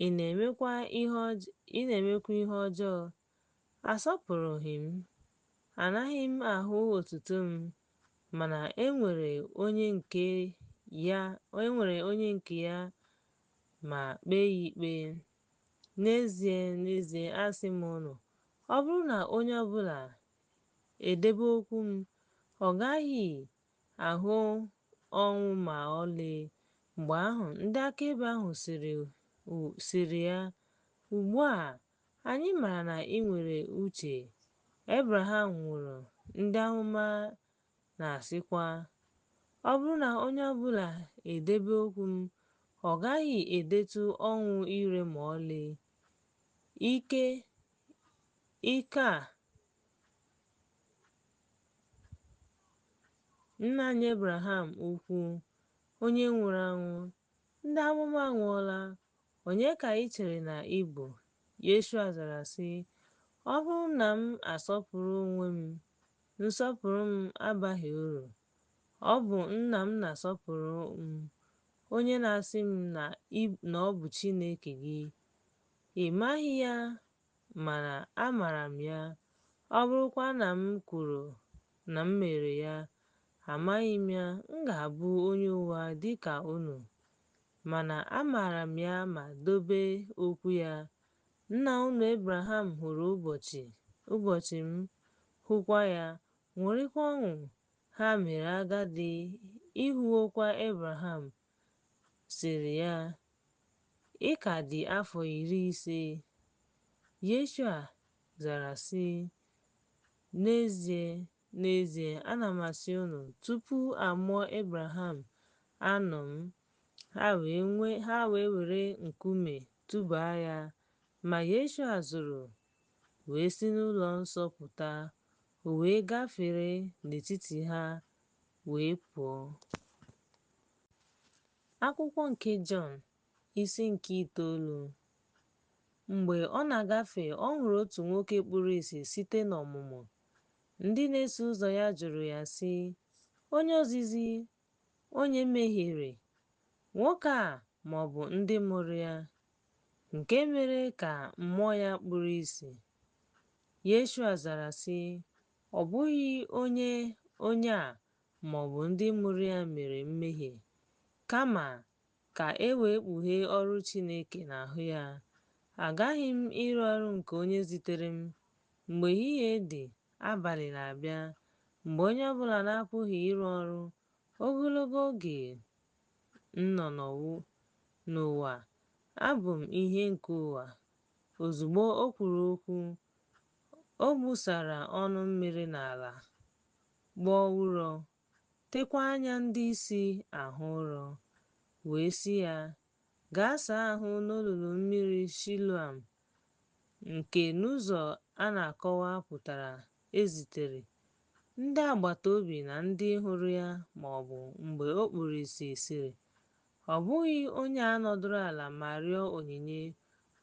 Ị na-emekwa ihe ọjọọ. Asọpụrụghị m. Anaghị m ahụ otuto m, mana enwere onye nke ya ma kpee ya ikpe. N'ezie, n'ezie, asị m unu, ọ bụrụ na onye ọbụla edebe okwu m, ọ gaghị ahụ ọnwụ ma ọlị. Mgbe ahụ ndị akaebe ahụ sịrị ya, ugbu a anyị maara na ị nwere uche. Abraham nwụrụ, ndị amụma na-asịkwa, ọ bụrụ na onye ọbụla edebe okwu m, ọ gaghị edetụ ọnwụ ire ma ọlị. Ike a nna anyị Abraham ukwu, onye nwụrụ anwụ, ndị amụma anwụọla. Onye ka ị chere na ị bụ? Yeshua zara sị, ọ bụrụ na m asọpụrụ onwe m, nsọpụrụ m abaghị uru. Ọ bụ nna m na-asọpụrụ m, onye na-asị m na ọ bụ Chineke gị. Ị maghị ya, mana amaara m ya. Ọ bụrụkwa na m kwuru na m mere ya, amaghị m ya, m ga-abụ onye ụgha dị ka unu. Mana amaara m ya ma dobe okwu ya. Nna unu Abraham hụrụ ụbọchị m, hụkwa ya, ṅụrịkwa ọṅụ. Ha mere agadi. Ịhụwokwa Abraham sịrị ya, ị ka dị afọ 50. Yeshua zara sị, n'ezie, n'ezie, ana m asị unu, tupu a mụọ Abraham anọ m. Ha wee were nkume tụbaa ya, ma Yeshua zoro wee si n'ụlọ nsọ pụta, o wee gafere n'etiti ha wee pụọ. Akwụkwọ nke Jọn, isi nke 9. Mgbe ọ na-agafe, ọ hụrụ otu nwoke kpuru ìsì site n'ọmụmụ. Ndị na-eso ụzọ ya jụrụ ya sị, onye ozizi, onye mehiere, nwoke a ma ọ bụ ndị mụrụ ya, nke mere ka mmụọ ya kpuru ìsì? Yeshua zara sị, ọ bụghị onye a ma ọ bụ ndị mụrụ ya mere mmehie, kama ka e wee kpughee ọrụ Chineke n'ahụ ya. Agaghị m ịrụ ọrụ nke onye zitere m. Mgbe ehihie dị, abalị na-abịa, mgbe onye ọbụla na-apụghị ịrụ ọrụ. Ogologo oge m nọ n'ụwa, abụ m ihe nke ụwa. Ozugbo o kwuru okwu, o gbusara ọnụ mmiri n'ala, gbọọ ụrọ, teekwa anya ndị isi ahụ ụrọ, wee sị ya, gaa saa ahụ n'olulu mmiri Siloam, nke n'ụzọ a na-akọwa pụtara ezitere. Ndị agbata obi na ndị hụrụ ya ma ọ bụ mgbe o kpuru ìsì sịrị, ọ bụghị onye a nọdụrụ ala ma rịọ onyinye.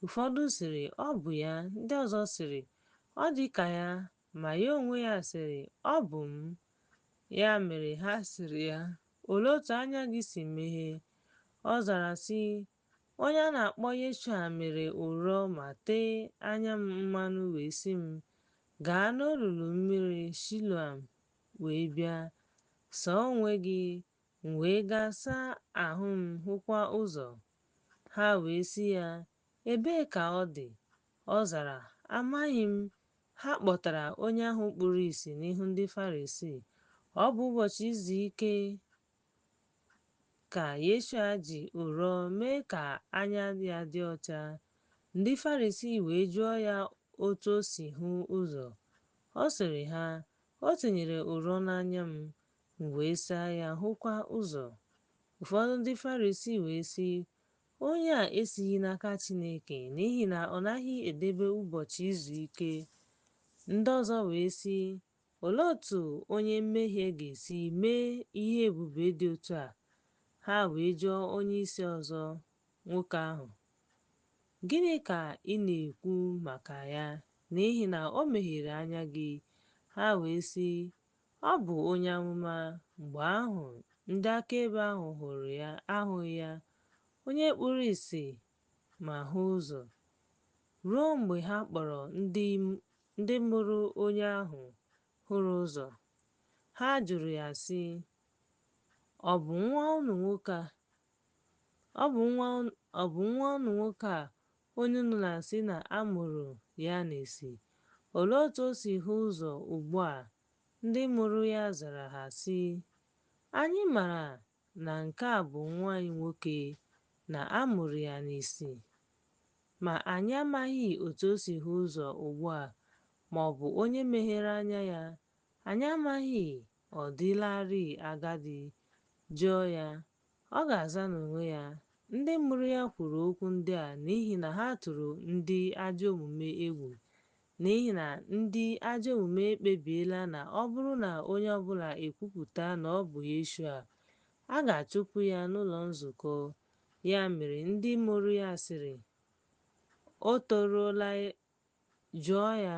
Ụfọdụ sịrị, ọ bụ ya. Ndị ọzọ sịrị, ọ dị ka ya. Ma ya onwe ya sịrị, ọ bụ m. Ya mere ha sịrị ya, olee otu anya gị si meghee? Ọ zara sị, onye a na-akpọ Yeshua mere ụrọ ma tee anya m mmanụ wee sị m, gaa n'olulu mmiri Siloam wee bịa, saa onwe gị. M wee gaa saa ahụ m, hụkwa ụzọ. Ha wee sị ya, ebee ka ọ dị? Ọ zara, amaghị m. Ha kpọtara onye ahụ kpuru ìsì n'ihu ndị Farisii. Ọ bụ ụbọchị izu ike ka Yeshua ji ụrọ mee ka anya ya dị ọcha. Ndị Farisii wee jụọ ya otu o si hụ ụzọ. Ọ sịrị ha, o tinyere ụrọ n'anya m, wee saa ya, hụkwa ụzọ. Ụfọdụ ndị Farisii wee sị, onye a esighị n'aka Chineke, n'ihi na ọ naghị edebe ụbọchị izu ike. Ndị ọzọ wee sị, olee otu onye mmehie ga-esi mee ihe ebube dị otu a? Ha wee jụọ onyeisi ọzọ, nwoke ahụ, gịnị ka ị na-ekwu maka ya? N'ihi na o meghere anya gị. Ha wee sị, ọ bụ onye amụma. Mgbe ahụ ndị akaebe ahụ hụrụ ya ahụghị ya, onye kpuru ìsì, ma hụ ụzọ. Ruo mgbe ha kpọrọ ndị mụrụ onye ahụ hụrụ ụzọ, ha jụrụ ya sị, ọ bụ nwa unu nwoke a onye unu na-asị na a mụrụ ya n'ìsì? Olee otu o si hụ ụzọ ugbu a? Ndị mụrụ ya zara ha sị, anyị maara na nke a bụ nwa anyị nwoke, na a mụrụ ya n'ìsì, ma anyị amaghị otu o si hụ ụzọ ugbu a, ma ọ bụ onye meghere anya ya. Anyị amaghị, ọ dịlarị agadi. Jụọ ya, ọ ga-aza n'onwe ya. Ndị mụrụ ya kwuru okwu ndị a n'ihi na ha tụrụ ndị ajọ omume egwu, n'ihi na ndị ajọ omume ekpebiela na ọ bụrụ na onye ọbụla ekwupụta na ọ bụ Yeshua, a ga-achụpụ ya n'ụlọ nzukọ. Ya mere ndị mụrụ ya sịrị, o toruola, jụọ ya.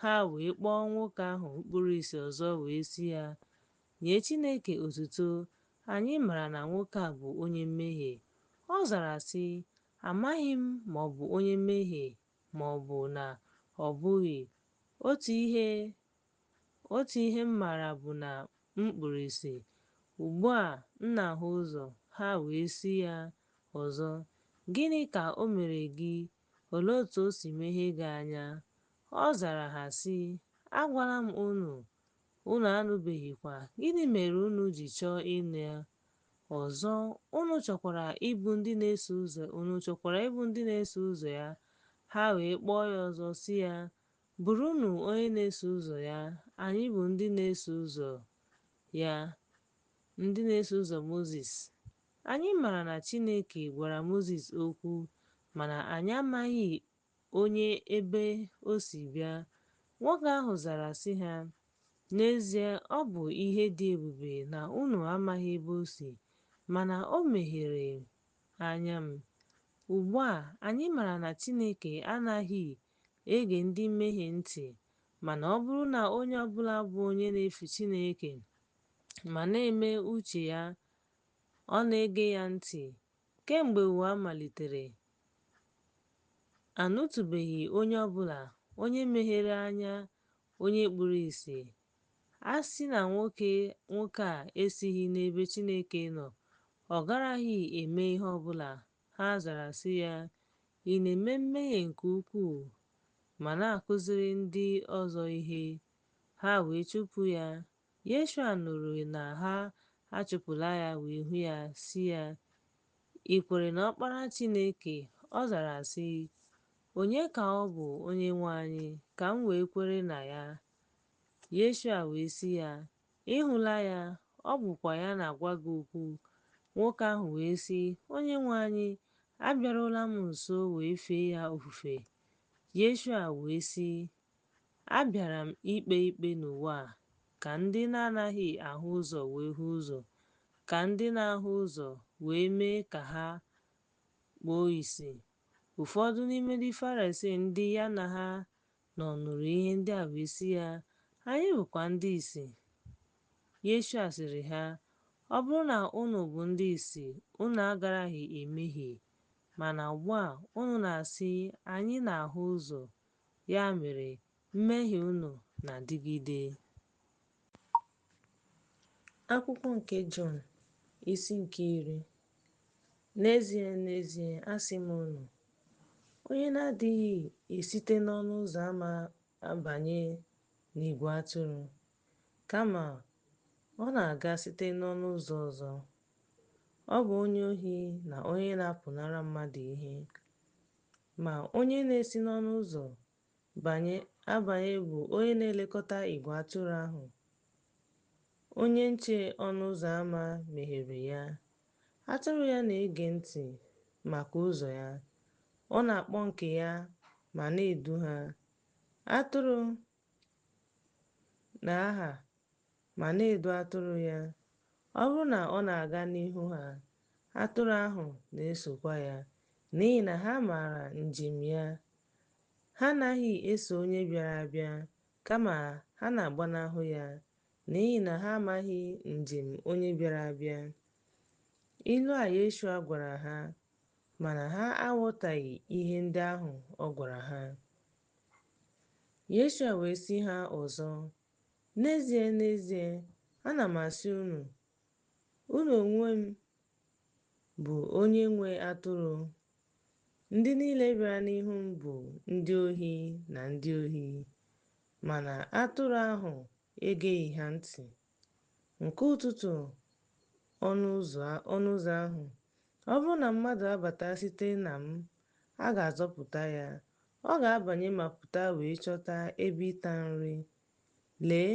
Ha wee kpọọ nwoke ahụ kpuru ìsì ọzọ wee sị ya, nye Chineke otuto. Anyị maara na nwoke a bụ onye mmehie. Ọ zara sị, amaghị m ma ọ bụ onye mmehie ma ọ bụ na ọ bụghị. Otu ihe m maara bụ na m kpuru ìsì. Ugbu a m na-ahụ ụzọ. Ha wee sị ya ọzọ, gịnị ka o mere gị? Olee otu o si meghee gị anya? Ọ zara ha sị, agwala m unu, unu anụbeghịkwa. Gịnị mere unu ji chọọ ịnụ ya? Ọzọ, unu chọkwara ịbụ ndị na-eso ụzọ ya. Ha wee kpọọ ya ọzọ sị ya, bụrụnụ onye na-eso ụzọ ya. Anyị bụ ndị na-eso ụzọ ya, ndị na-eso ụzọ Mozis. Anyị maara na Chineke gwara Mozis okwu, mana anyị amaghị onye ebe o si bịa. Nwoke ahụ zara sị ha, n'ezie, ọ bụ ihe dị ebube na unu amaghị ebe o si, mana o meghere anya m. Ugbu a, anyị maara na Chineke anaghị ege ndị mmehie ntị, mana ọ bụrụ na onye ọbụla bụ onye na-efe Chineke ma na-eme uche ya, ọ na-ege ya ntị. Kemgbe ụwa malitere, anụtụbeghị onye ọbụla onye meghere anya onye kpuru ìsì. A sị na nwoke a esighị n'ebe Chineke nọ, ọ garaghị eme ihe ọbụla. Ha zara sị ya, ị na-eme mmehie nke ukwuu ma na-akụziri ndị ọzọ ihe. Ha wee chụpụ ya. Yeshua nụrụ na ha achụpụla ya wee hụ ya sị ya, ị kwere na Ọkpara Chineke? Ọ zara sị, onye ka ọ bụ, Onyenwe anyị, ka m wee kwere na ya? Yeshua wee sị ya, ị hụla ya, ọ bụkwa ya na-agwa gị okwu. Nwoke ahụ wee sị, Onyenwe anyị, abịarula m nso wee fee ya ofufe. Yeshua wee sị, abịara m ikpe ikpe n'ụwa a, ka ndị na-anaghị ahụ ụzọ wee hụ ụzọ, ka ndị na-ahụ ụzọ wee mee ka ha kpuo ìsì. Ụfọdụ n'ime ndị Farisii ndị ya na ha nọ nụrụ ihe ndị a wee sị ya, anyị bụkwa ndị ìsì. Yeshua sịrị ha, ọ bụrụ na unu bụ ndị ìsì, unu agaraghị emehie, mana ugbu a unu na-asị, anyị na-ahụ ụzọ, ya mere mmehie unu na-adịgide. Akwụkwọ nke Jọn, isi nke 10. N'ezie, n'ezie, asị m unu, onye na-adịghị esite n'ọnụ ụzọ ámá abanye n'ìgwè atụrụ, kama ọ na-aga site n'ọnụ ụzọ ọzọ. Ọ bụ onye ohi na onye na-apụnara mmadụ ihe. Ma onye na-esi n'ọnụ ụzọ abanye bụ onye na-elekọta ìgwè atụrụ ahụ. Onye nche ọnụ ụzọ ámá meghere ya. Atụrụ ya na-ege ntị maka ụzọ ya. Ọ na-akpọ nke ya ma na-edu ha. Atụrụ na-aha ma na-edu atụrụ ya. Ọ bụrụ na ọ na-aga n'ihu ha, atụrụ ahụ na-esokwa ya, n'ihi na ha maara njem ya. Ha anaghị eso onye bịara abịa, kama ha na-agbanahụ ya, n'ihi na ha amaghị njem onye bịara abịa. Ilu a Yeshua gwara ha, mana ha aghọtaghị ihe ndị ahụ ọ gwara ha. Yeshua wee sị ha ọzọ, n'ezie, n'ezie, ana m asị unu, unu onwe m bụ onye nwe atụrụ. Ndị niile bịara n'ihu m bụ ndị ohi na ndị ohi, mana atụrụ ahụ egeghị ha ntị. Nke ụtụtụ ọnụ ụzọ ahụ, ọ bụrụ na mmadụ abata site na m, a ga-azọpụta ya. Ọ ga-abanye ma pụta wee chọta ebe ịta nri. Lee,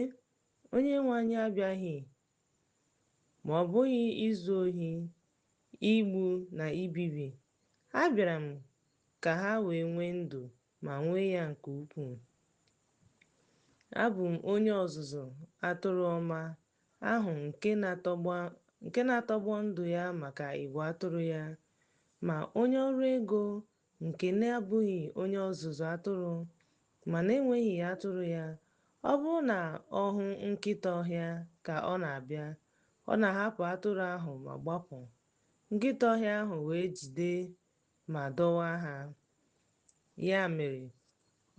Onyenwe anyị abịaghị ma ọ bụghị izu ohi, igbu na ibibi. Abịara m ka ha wee nwee ndụ ma nwee ya nke ukwuu. Abụ m onye ọzụzụ atụrụ ọma ahụ nke na-atọgbọ ndụ ya maka ìgwè atụrụ ya. Ma onye ọrụ ego nke na-abụghị onye ọzụzụ atụrụ ma na-enweghị atụrụ ya, ọ bụrụ na ọ hụ nkịta ọhịa ka ọ na-abịa, ọ na-ahapụ atụrụ ahụ ma gbapụ. Nkịta ọhịa ahụ wee jide ma dọwaa ha. Ya mere,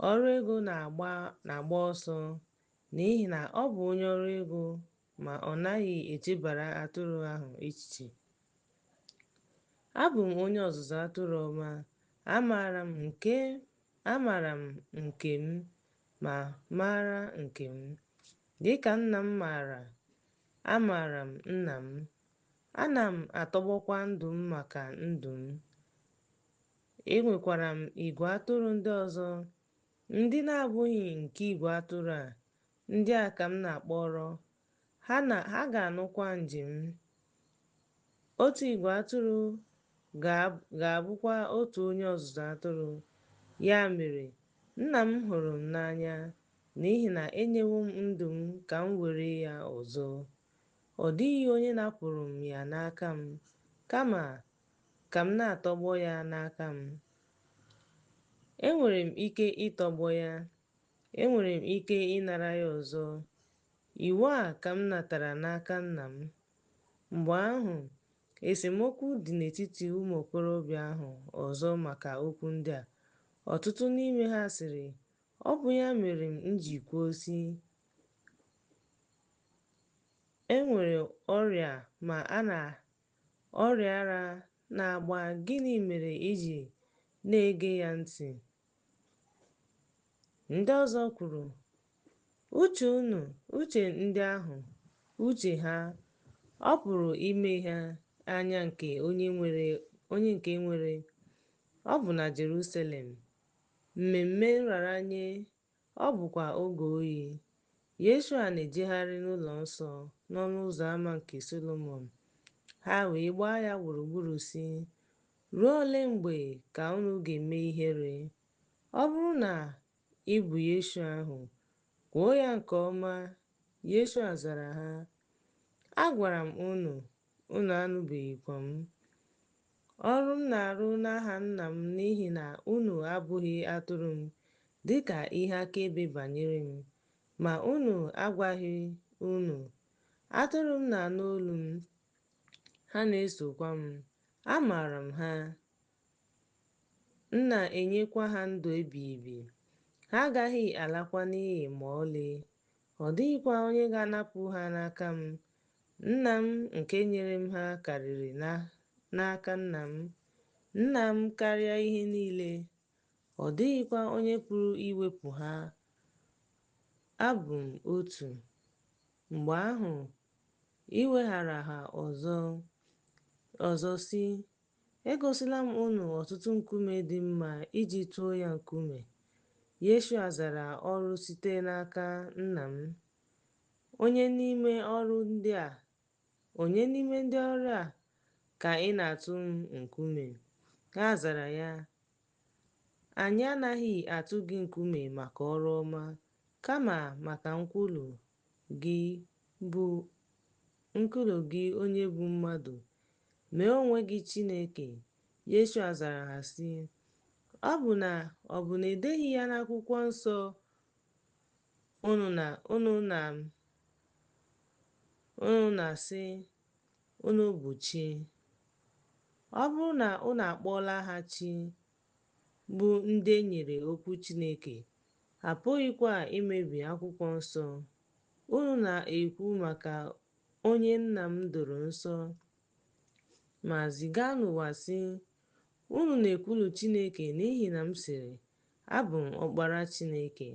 ọrụ ego na-agba ọsọ n'ihi na ọ bụ onye ọrụ ego, ma ọ naghị echebara atụrụ ahụ echiche. Abụ m onye ọzụzụ atụrụ ọma, amaara m nke m ma maara nke m, dịka nna m maara, amaara m nna m. ana m atọgbọkwa ndụ m maka ndụ m. Enwekwara m igwe atụrụ ndị ọzọ, ndị na-abụghị nke igwe atụrụ a. Ndị a ka m na-akpọrọ. Ha ga-anụkwa njem m. Otu igwe atụrụ ga-abụkwa otu onye ọzụzụ atụrụ. Ya mere, Nna m hụrụ m n'anya, n'ihi na enyewo m ndụ m ka m were ya ọzọ. Ọ dịghị onye napụrụ m ya n'aka m, kama ka m na-atọgbọ ya n'aka m. Enwere m ike ịtọgbọ ya, enwere m ike ịnara ya ọzọ. Iwu a ka m natara n'aka Nna m. Mgbe ahụ, esemokwu dị n'etiti ụmụ okorobịa ahụ ọzọ maka okwu ndị a. Ọtụtụ n'ime ha sịrị, "Ọ bụ ya mere m ji kwuo sị, e nwere ọrịa ọrịa ara na-agba, gịnị mere iji na-ege ya ntị?" Ndị ọzọ kwuru, uche ndị ahụ, uche ha, ọ pụrụ ime ha anya nke onye nke nwere, ọ bụ na Jerusalem, mmemme nraranye, ọ bụkwa oge oyi. Yeshua na-ejegharị n'ụlọ nsọ n'ọnụ ụzọ ámá nke Solomọn. Ha wee gbaa ya gburugburu sị, "Ruo ole mgbe ka unu ga-eme ihere? Ọ bụrụ na ị bụ Yeshua ahụ, kwuo ya nke ọma." Yeshua zara ha, "Agwara m unu, unu anụbeghịkwa m. Ọrụ m na-arụ n'aha Nna m, n'ihi na unu abụghị atụrụ m, dịka ihe akaebe banyere m. Ma unu agwaghị unu. Atụrụ m na-anụ olu m, ha na-esokwa m. Amaara m ha, m na-enyekwa ha ndụ ebighị ebi. Ha agaghị alakwa n'iyi ma ọlị. Ọ dịghịkwa onye ga-anapụ ha n'aka m. Nna m nke nyere m ha karịrị n'aka Nna m. Nna m karịa ihe niile. Ọ dịghịkwa onye pụrụ iwepụ ha. Abụ m otu." Mgbe ahụ, iweghara ha ọzọ sị, "Egosila m unu ọtụtụ nkume dị mma iji tụọ ya nkume." Yeshua zara ọrụ site n'aka Nna m, "Onye n'ime ndị ọrụ a ka ị na-atụ m nkume?" Ha zara ya, "Anyị anaghị atụ gị nkume maka ọrụ ọma, kama maka nkwulu gị onye bụ mmadụ. Mee onwe gị Chineke." Yeshua zara ha sị, ọ bụ na edeghị ya n'akwụkwọ nsọ, unu na-asị, unu bụ chi? Ọ bụrụ na unu akpọọla ha chi, bụ ndị e nyere okwu Chineke, apụghịkwa imebi akwụkwọ nsọ. Unu na-ekwu maka onye Nna m doro nsọ, ma ziga n'ụwa sị, unu na-ekwulu Chineke n'ihi na m sịrị, abụ m Ọkpara Chineke.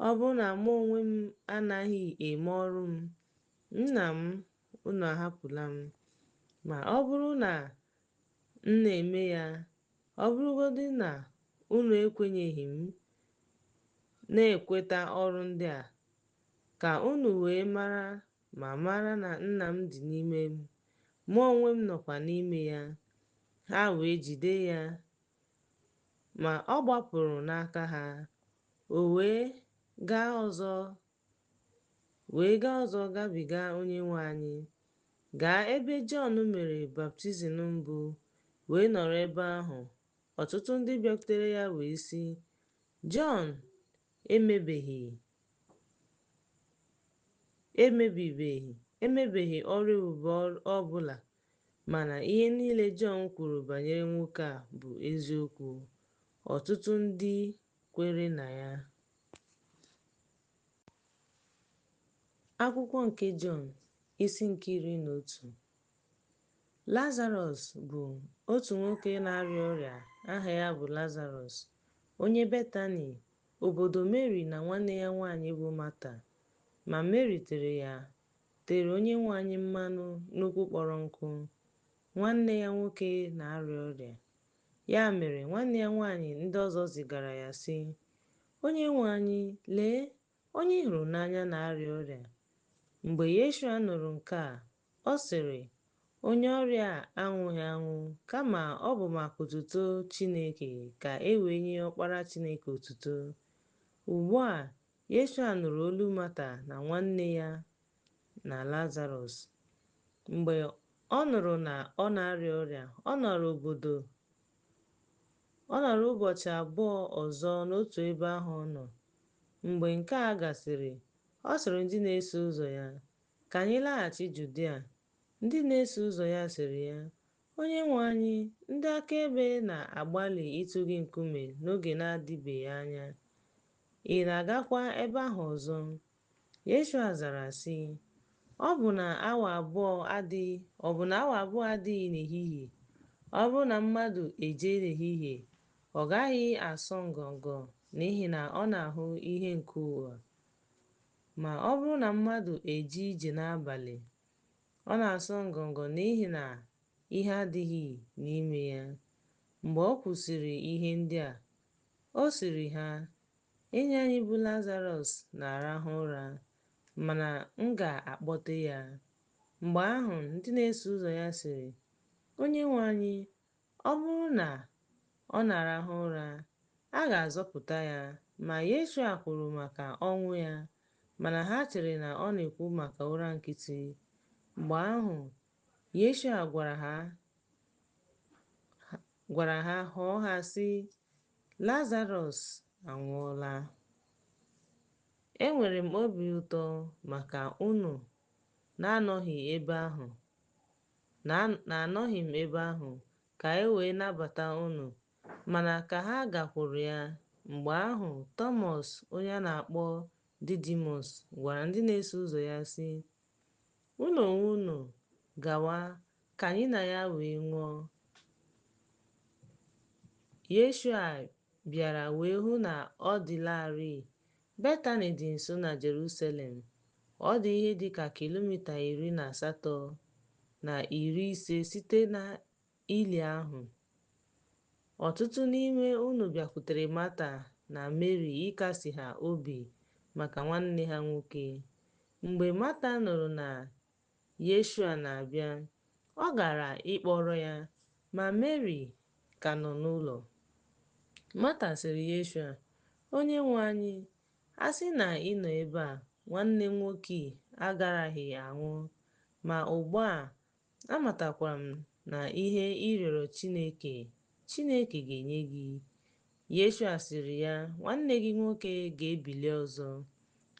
Ọ bụrụ na mụ onwe m anaghị eme ọrụ m, Nna m, unu ahapụla m. Ma ọ bụrụ na m na-eme ya, ọ bụrụgodị na unu ekwenyeghị m na-ekweta ọrụ ndị a, ka unu wee mara na Nna m dị n'ime m, mụ onwe m nọkwa n'ime ya. Ha wee jide ya, ma ọ gbapụrụ n'aka ha. O wee gaa ọzọ gabiga Onyenwe anyị, gaa ebe Jọn mere baptizim mbụ, wee nọrọ ebe ahụ. Ọtụtụ ndị bịakwutere ya wee sị, "Jọn emebeghị ọrụ ebube ọbụla, mana ihe niile Jọn kwuru banyere nwoke a bụ eziokwu." Ọtụtụ ndị kwere na ya. Akwụkwọ nke Jọn, isi nke 11. Lazarọs bụ otu nwoke na-arịa ọrịa, aha ya bụ Lazarọs, onye Betani, obodo Meri na nwanne ya nwanyị bụ Mata. Ma Meri tere ya tere Onyenwe anyị mmanụ n'ụkwụ kpọrọ nkụ. Nwanne ya nwoke na-arịa ọrịa. Ya mere nwanne ya nwaanyị ndị ọzọ zigara ya sị, Onyenwe anyị, lee, onye ị hụrụ n'anya na-arịa ọrịa. Mgbe Yeshua nụrụ nke a, ọ sịrị, onye ọrịa anwụghị anwụ, kama ọ bụ maka otuto Chineke, ka e wee nye Ọkpara Chineke otuto. Ugbu a, Yeshua nụrụ olu Mata na nwanne ya na Lazarọs. Mgbe ọ nụrụ na ọ na-arịa ọrịa, ọ nọrọ ụbọchị abụọ ọzọ n'otu ebe ahụ ọ nọ. Mgbe nke a gasịrị, ọ sịrị ndị na-eso ụzọ ya, ka anyị laghachi Judia. Ndị na-eso ụzọ ya sịrị ya, Onyenwe anyị, ndị akaebe na-agbalị ịtụ gị nkume n'oge na-adịbeghị anya. Ị na-agakwa ebe ahụ ọzọ? Yeshua zara sị, ọ bụ na awa abụọ adịghị n'ehihie? Ọ bụrụ na mmadụ ejee n'ehihie, ọ gaghị asọ ngọngọ n'ihi na ọ na-ahụ ihe nke ụwa. Ma ọ bụrụ na mmadụ eje ije n'abalị, ọ na-asọ ngọngọ n'ihi na ihe adịghị n'ime ya. Mgbe ọ kwụsịrị ihe ndị a, ọ sịrị ha, enyi anyị bụ Lazarọs na-arahụ ụra, mana m ga-akpọte ya. Mgbe ahụ ndị na-eso ụzọ ya sịrị, Onyenwe anyị, ọ bụrụ na ọ na-arahụ ụra, a ga-azọpụta ya. Ma Yeshua kwuru maka ọnwụ ya, mana ha chere na ọ na-ekwu maka ụra nkịtị. Mgbe ahụ Yeshua gwara ha họọ ha sị, Lazarọs anwụọla. Enwere m obi ụtọ maka unu na-anọghị m ebe ahụ ka e wee nabata unu. Mana ka ha gakwuru ya, mgbe ahụ Tọmọs, onye a na-akpọ Didimọs, gwara ndị na-eso ụzọ ya sị, unu onwe unu gawa ka anyị na ya wee nwụọ. Yeshua bịara wee hụ na ọ dịlarị. Betani dị nso na Jerusalem. Ọ dị ihe dị ka kilomita 18 na 50 site n'ili ahụ. Ọtụtụ n'ime unu bịakwutere Mata na Meri ịkasi ha obi maka nwanne ha nwoke. Mgbe Mata nụrụ na Yeshua na-abịa, ọ gara ịkpọrọ ya, ma Meri ka nọ n'ụlọ. Mata sịrị Yeshua, Onyenwe anyị, a sị na ị nọ ebe a, nwanne m nwoke agaraghị anwụ. Ma ugbu a, amatakwara m na ihe ị rịọrọ Chineke ga-enye gị. Yeshua sịrị ya, nwanne gị nwoke ga-ebili ọzọ.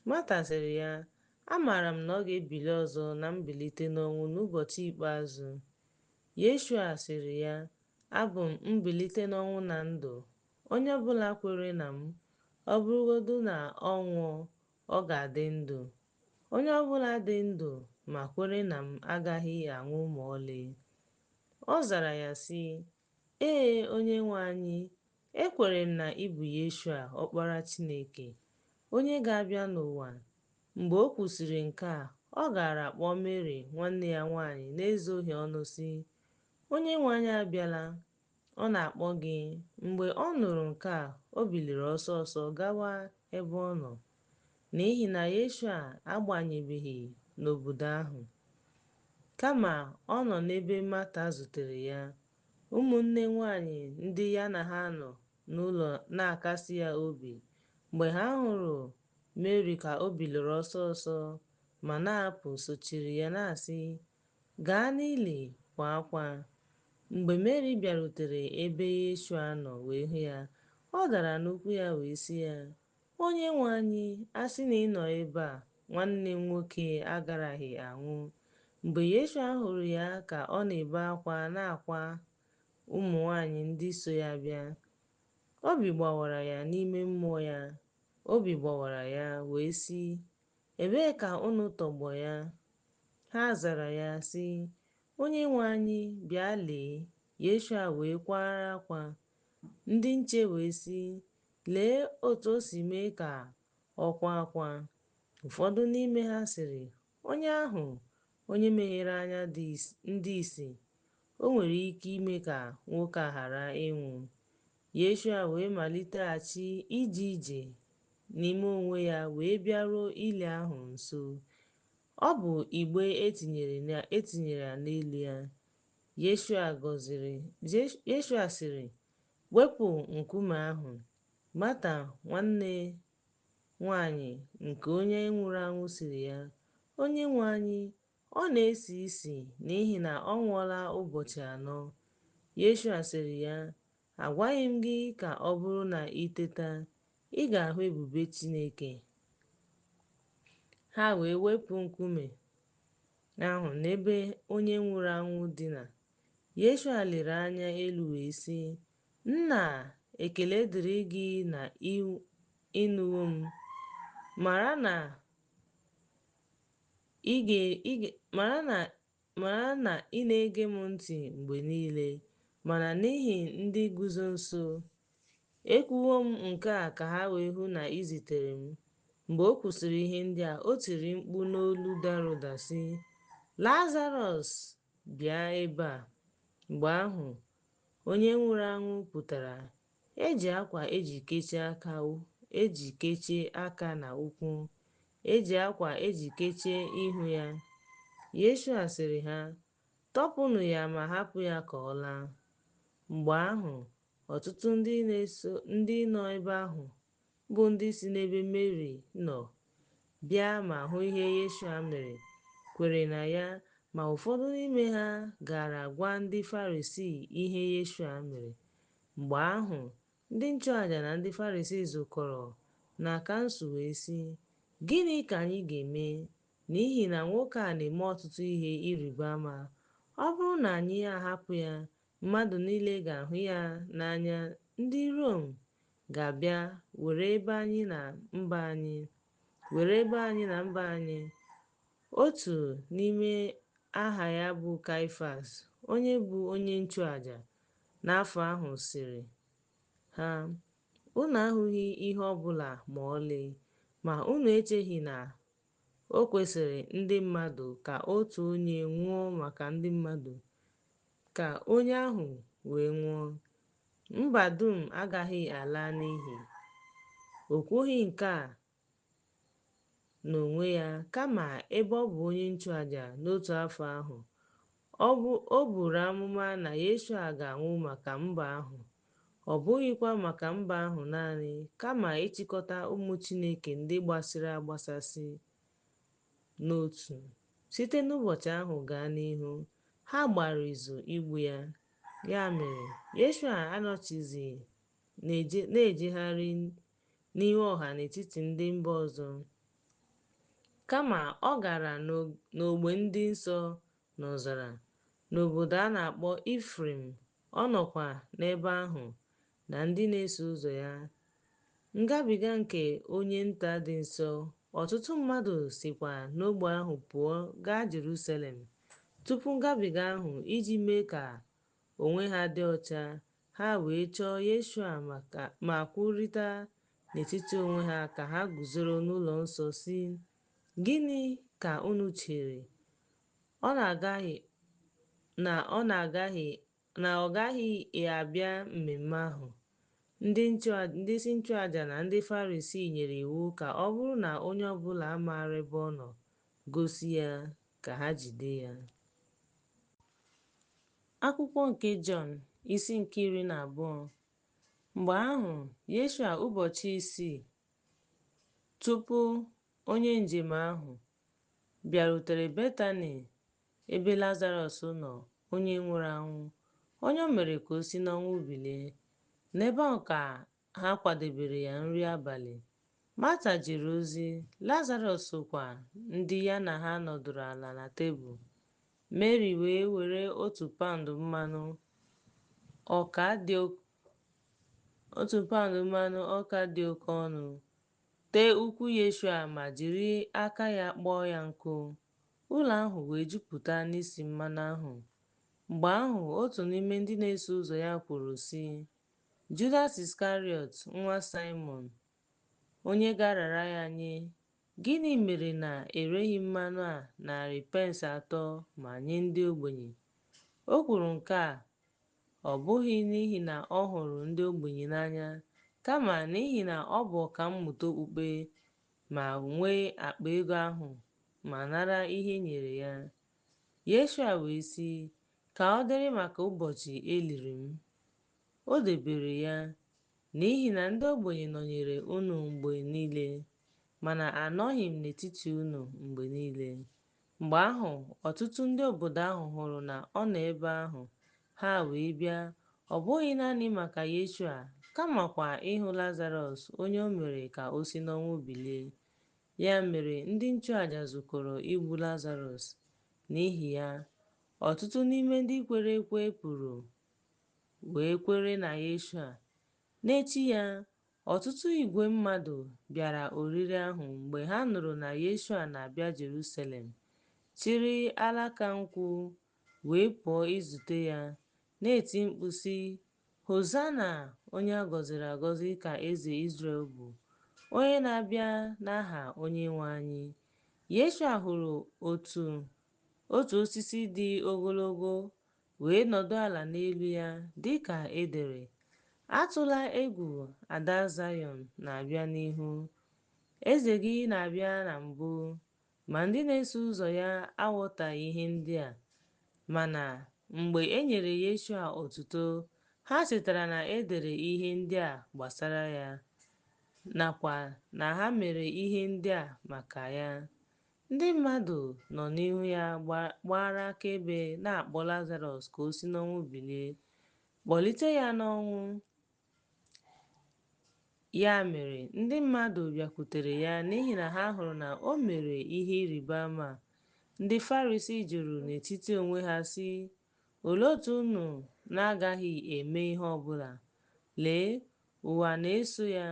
Mata sịrị ya, amaara m na ọ ga-ebili ọzọ na mbilite n'ọnwụ n'ụbọchị ikpeazụ. Yeshua sịrị ya, abụ m mbilite n'ọnwụ na ndụ. Onye ọbụla kwere na m, ọ bụrụgodu na ọ nwụọ, ọ ga-adị ndụ. Onye ọbụla dị ndụ ma kwere na m agaghị anwụ ma ọlị. Ọ zara ya sị, ee, Onyenwe anyị, ekwere m na ị bụ Yeshua, Ọkpara Chineke, onye ga-abịa n'ụwa. Mgbe o kwusịrị nke a, ọ gara kpọọ Meri nwanne ya nwaanyị n'ezoghị ọnụ sị, Onyenwe anyị abịala, ọ na-akpọ gị. Mgbe ọ nụrụ nke a, o biliri ọsọ ọsọ gawa ebe ọ nọ, n'ihi na Yeshua agbanyebeghị n'obodo ahụ, kama ọ nọ n'ebe Mata zutere ya. Ụmụnne nwanyị ndị ya na ha nọ n'ụlọ na-akasi ya obi. Mgbe ha hụrụ Meri ka o biliri ọsọ ọsọ ma na-apụ, sochiri ya na-asị, gaa n'ili kwa akwa. Mgbe Meri bịarutere ebe Yeshua nọ wee hụ ya, ọ dara n'ụkwụ ya wee sị ya, Onyenwe anyị, a sị na ị nọ ebe a, nwanne m nwoke agaraghị anwụ. Mgbe Yeshua hụrụ ya ka ọ na-ebe akwa na-akwa ụmụ nwanyị ndị so ya bịa, obi gbawara ya n'ime mmụọ ya. Obi gbawara ya wee sị, ebee ka unu tọgbọ ya? Ha zara ya sị, Onyenwe anyị, bịa lee. Yeshua wee kwara akwa. Ndị nche wee sị, lee otu o si mee ka ọ kwa akwa. Ụfọdụ n'ime ha sịrị, onye ahụ onye meghere anya ndị ìsì, o nwere ike ime ka nwoke a ghara ịnwụ. Yeshua wee maliteghachi ije ije n'ime onwe ya wee bịaruo ili ahụ nso. Ọ bụ igbe etinyere ya n'elu ya. Yeshua sịrị, wepụ nkume ahụ. Mata, nwanne nwanyị nke onye nwụrụ anwụ sịrị ya, Onyenwe anyị, ọ na-esi isi n'ihi na ọ nwụọla ụbọchị 4. Yeshua sịrị ya, agwaghị m gị ka ọ bụrụ na ị teta, ị ga-ahụ ebube Chineke. Ha wee wepụ nkume ahụ n'ebe onye nwụrụ anwụ dina. Yeshua lere anya elu wee sị, Nna, ekele dịrị gị na ị nụwo m. Mara na ị na-ege m ntị mgbe niile, mana n'ihi ndị guzo nso, ekwuwo m nke a ka ha wee hụ na ị zitere m. Mgbe o kwusịrị ihe ndị a, o tiri mkpu n'olu dara ụda sị, Lazarọs, bịa ebe a. Mgbe ahụ, onye nwụrụ anwụ pụtara. Eji akwa eji kechie aka na ụkwụ, eji akwa eji kechie ihu ya. Yeshua sịrị ha, tọpụnụ ya ma hapụ ya ka ọ laa. Mgbe ahụ, ọtụtụ ndị nọ ebe ahụ, bụ ndị si n'ebe Meri nọ, bịa ma hụ ihe Yeshua mere, kwere na ya, ma ụfọdụ n'ime ha gara gwa ndị Farisii ihe Yeshua mere. Mgbe ahụ, ndị nchụaja na ndị Farisii zukọrọ na kansụl wee sị, Gịnị ka anyị ga-eme? N'ihi na nwoke a na-eme ọtụtụ ihe ịrịba ama. Ọ bụrụ na anyị ahapụ ya, mmadụ niile ga-ahụ ya n'anya. Ndị Rom ga-abịa were ebe anyị na mba anyị. Otu n'ime aha ya bụ Kaịfas, onye bụ onye nchụaja n'afọ ahụ, sịrị ha, unu ahụghị ihe ọ bụla ma ọlị, ma unu echeghị na o kwesịrị ndị mmadụ ka otu onye nwụọ maka ndị mmadụ, ka onye ahụ wee nwụọ. Mba dum agaghị ala n'iyi. O kwughị nke a n'onwe ya, kama ebe ọ bụ onye nchụaja n'otu afọ ahụ, o buru amụma na Yeshua ga-anwụ maka mba ahụ. Ọ bụghịkwa maka mba ahụ naanị, kama ịchịkọta ụmụ Chineke ndị gbasịrị agbasasị n'otu. Site n'ụbọchị ahụ gaa n'ihu, ha gbara izu igbu ya. Ya mere, Yeshua anọchighịzi na-ejegharị n'ihu ọha n'etiti ndị mba ọzọ, kama ọ gara n'ogbe ndị nsọ n'ọzara, n'obodo a na-akpọ Ifrem. Ọ nọkwa n'ebe ahụ na ndị na-eso ụzọ ya. Ngabiga nke onye nta dị nso. Ọtụtụ mmadụ sikwa n'ogbe ahụ pụọ gaa Jerusalem tupu ngabiga ahụ iji mee ka onwe ha dị ọcha. Ha wee chọọ Yeshua ma kwurịta n'etiti onwe ha ka ha guzoro n'ụlọ nsọ sị, Gịnị ka unu chere? Na ọ gaghị abịa mmemme ahụ? Ndị isi nchụaja na ndị Farisii nyere iwu ka ọ bụrụ na onye ọbụla maara ebe ọ nọ, gosi ya ka ha jide ya. Akwụkwọ nke Jọn, isi nke 12. Mgbe ahụ, Yeshua ụbọchị 6 tupu onye njem ahụ bịarutere Betani, ebe Lazarọs nọ, onye nwụrụ anwụ, onye o mere ka o si n'ọnwụ bilie. N'ebe ahụ ka ha kwadebere ya nri abalị. Mata jere ozi, Lazarọs sokwa ndị ya na ha nọdụrụ ala na tebụl. Meri wee were otu paụnd mmanụ ọka dị oke ọnụ tee ụkwụ Yeshua ma jiri aka ya kpọọ ya nkụ. Ụlọ ahụ wee jupụta n'isi mmanụ ahụ. Mgbe ahụ, otu n'ime ndị na-eso ụzọ ya kwuru sị, Judas Iskariot, nwa Simon, onye ga-arara ya nye, Gịnị mere na ereghị mmanụ a 300 pence ma nye ndị ogbenye? O kwuru nke a ọ bụghị n'ihi na ọ hụrụ ndị ogbenye n'anya, kama n'ihi na ọ bụ ọkammụta okpukpe ma nwee akpa ego ahụ ma nara ihe e nyere ya. Yeshua wee sị, ka ọ dịrị maka ụbọchị e liri m. O debere ya, n'ihi na ndị ogbenye nọnyere unu mgbe niile, mana anọghị m n'etiti unu mgbe niile. Mgbe ahụ ọtụtụ ndị obodo ahụ hụrụ na ọ nọ ebe ahụ, ha wee bịa, ọ bụghị naanị maka Yeshua, kamakwa ịhụ Lazarọs onye o mere ka o si n'ọnwụ bilie. Ya mere ndị nchụaja zukọrọ igbu Lazarọs. N'ihi ya, ọtụtụ n'ime ndị kwere ekwe pụrụ wee kwere na Yeshua. N'echi ya, ọtụtụ igwe mmadụ bịara oriri ahụ mgbe ha nụrụ na Yeshua na-abịa Jerusalem, chịrị alaka nkwụ wee pụọ izute ya, na-eti mkpu sị, Hozana, onye a gọziri agọzi ka eze Izrel bụ, onye na-abịa n'aha Onyenwe anyị. Yeshua hụrụ otu osisi dị ogologo wee nọdụ ala n'elu ya, dịka e dere, atụla egwu, ada Zayọn na-abịa n'ihu. Eze gị na-abịa na mbụ. Ma ndị na-eso ụzọ ya aghọtaghị ihe ndị a. Mana mgbe e nyere Yeshua otuto, ha chetara na e dere ihe ndị a gbasara ya, nakwa na ha mere ihe ndị a maka ya. Ndị mmadụ nọ n'ihu ya gbara akaebe na-akpọ Lazarọs ka o si n'ọnwụ bilie, kpọlite ya n'ọnwụ. Ya mere ndị mmadụ bịakwutere ya n'ihi na ha hụrụ na o mere ihe ịrịba ama. Ndị Farisii jụrụ n'etiti onwe ha sị, olee otu unu na-agaghị eme ihe ọbụla? Lee, ụwa na-eso ya.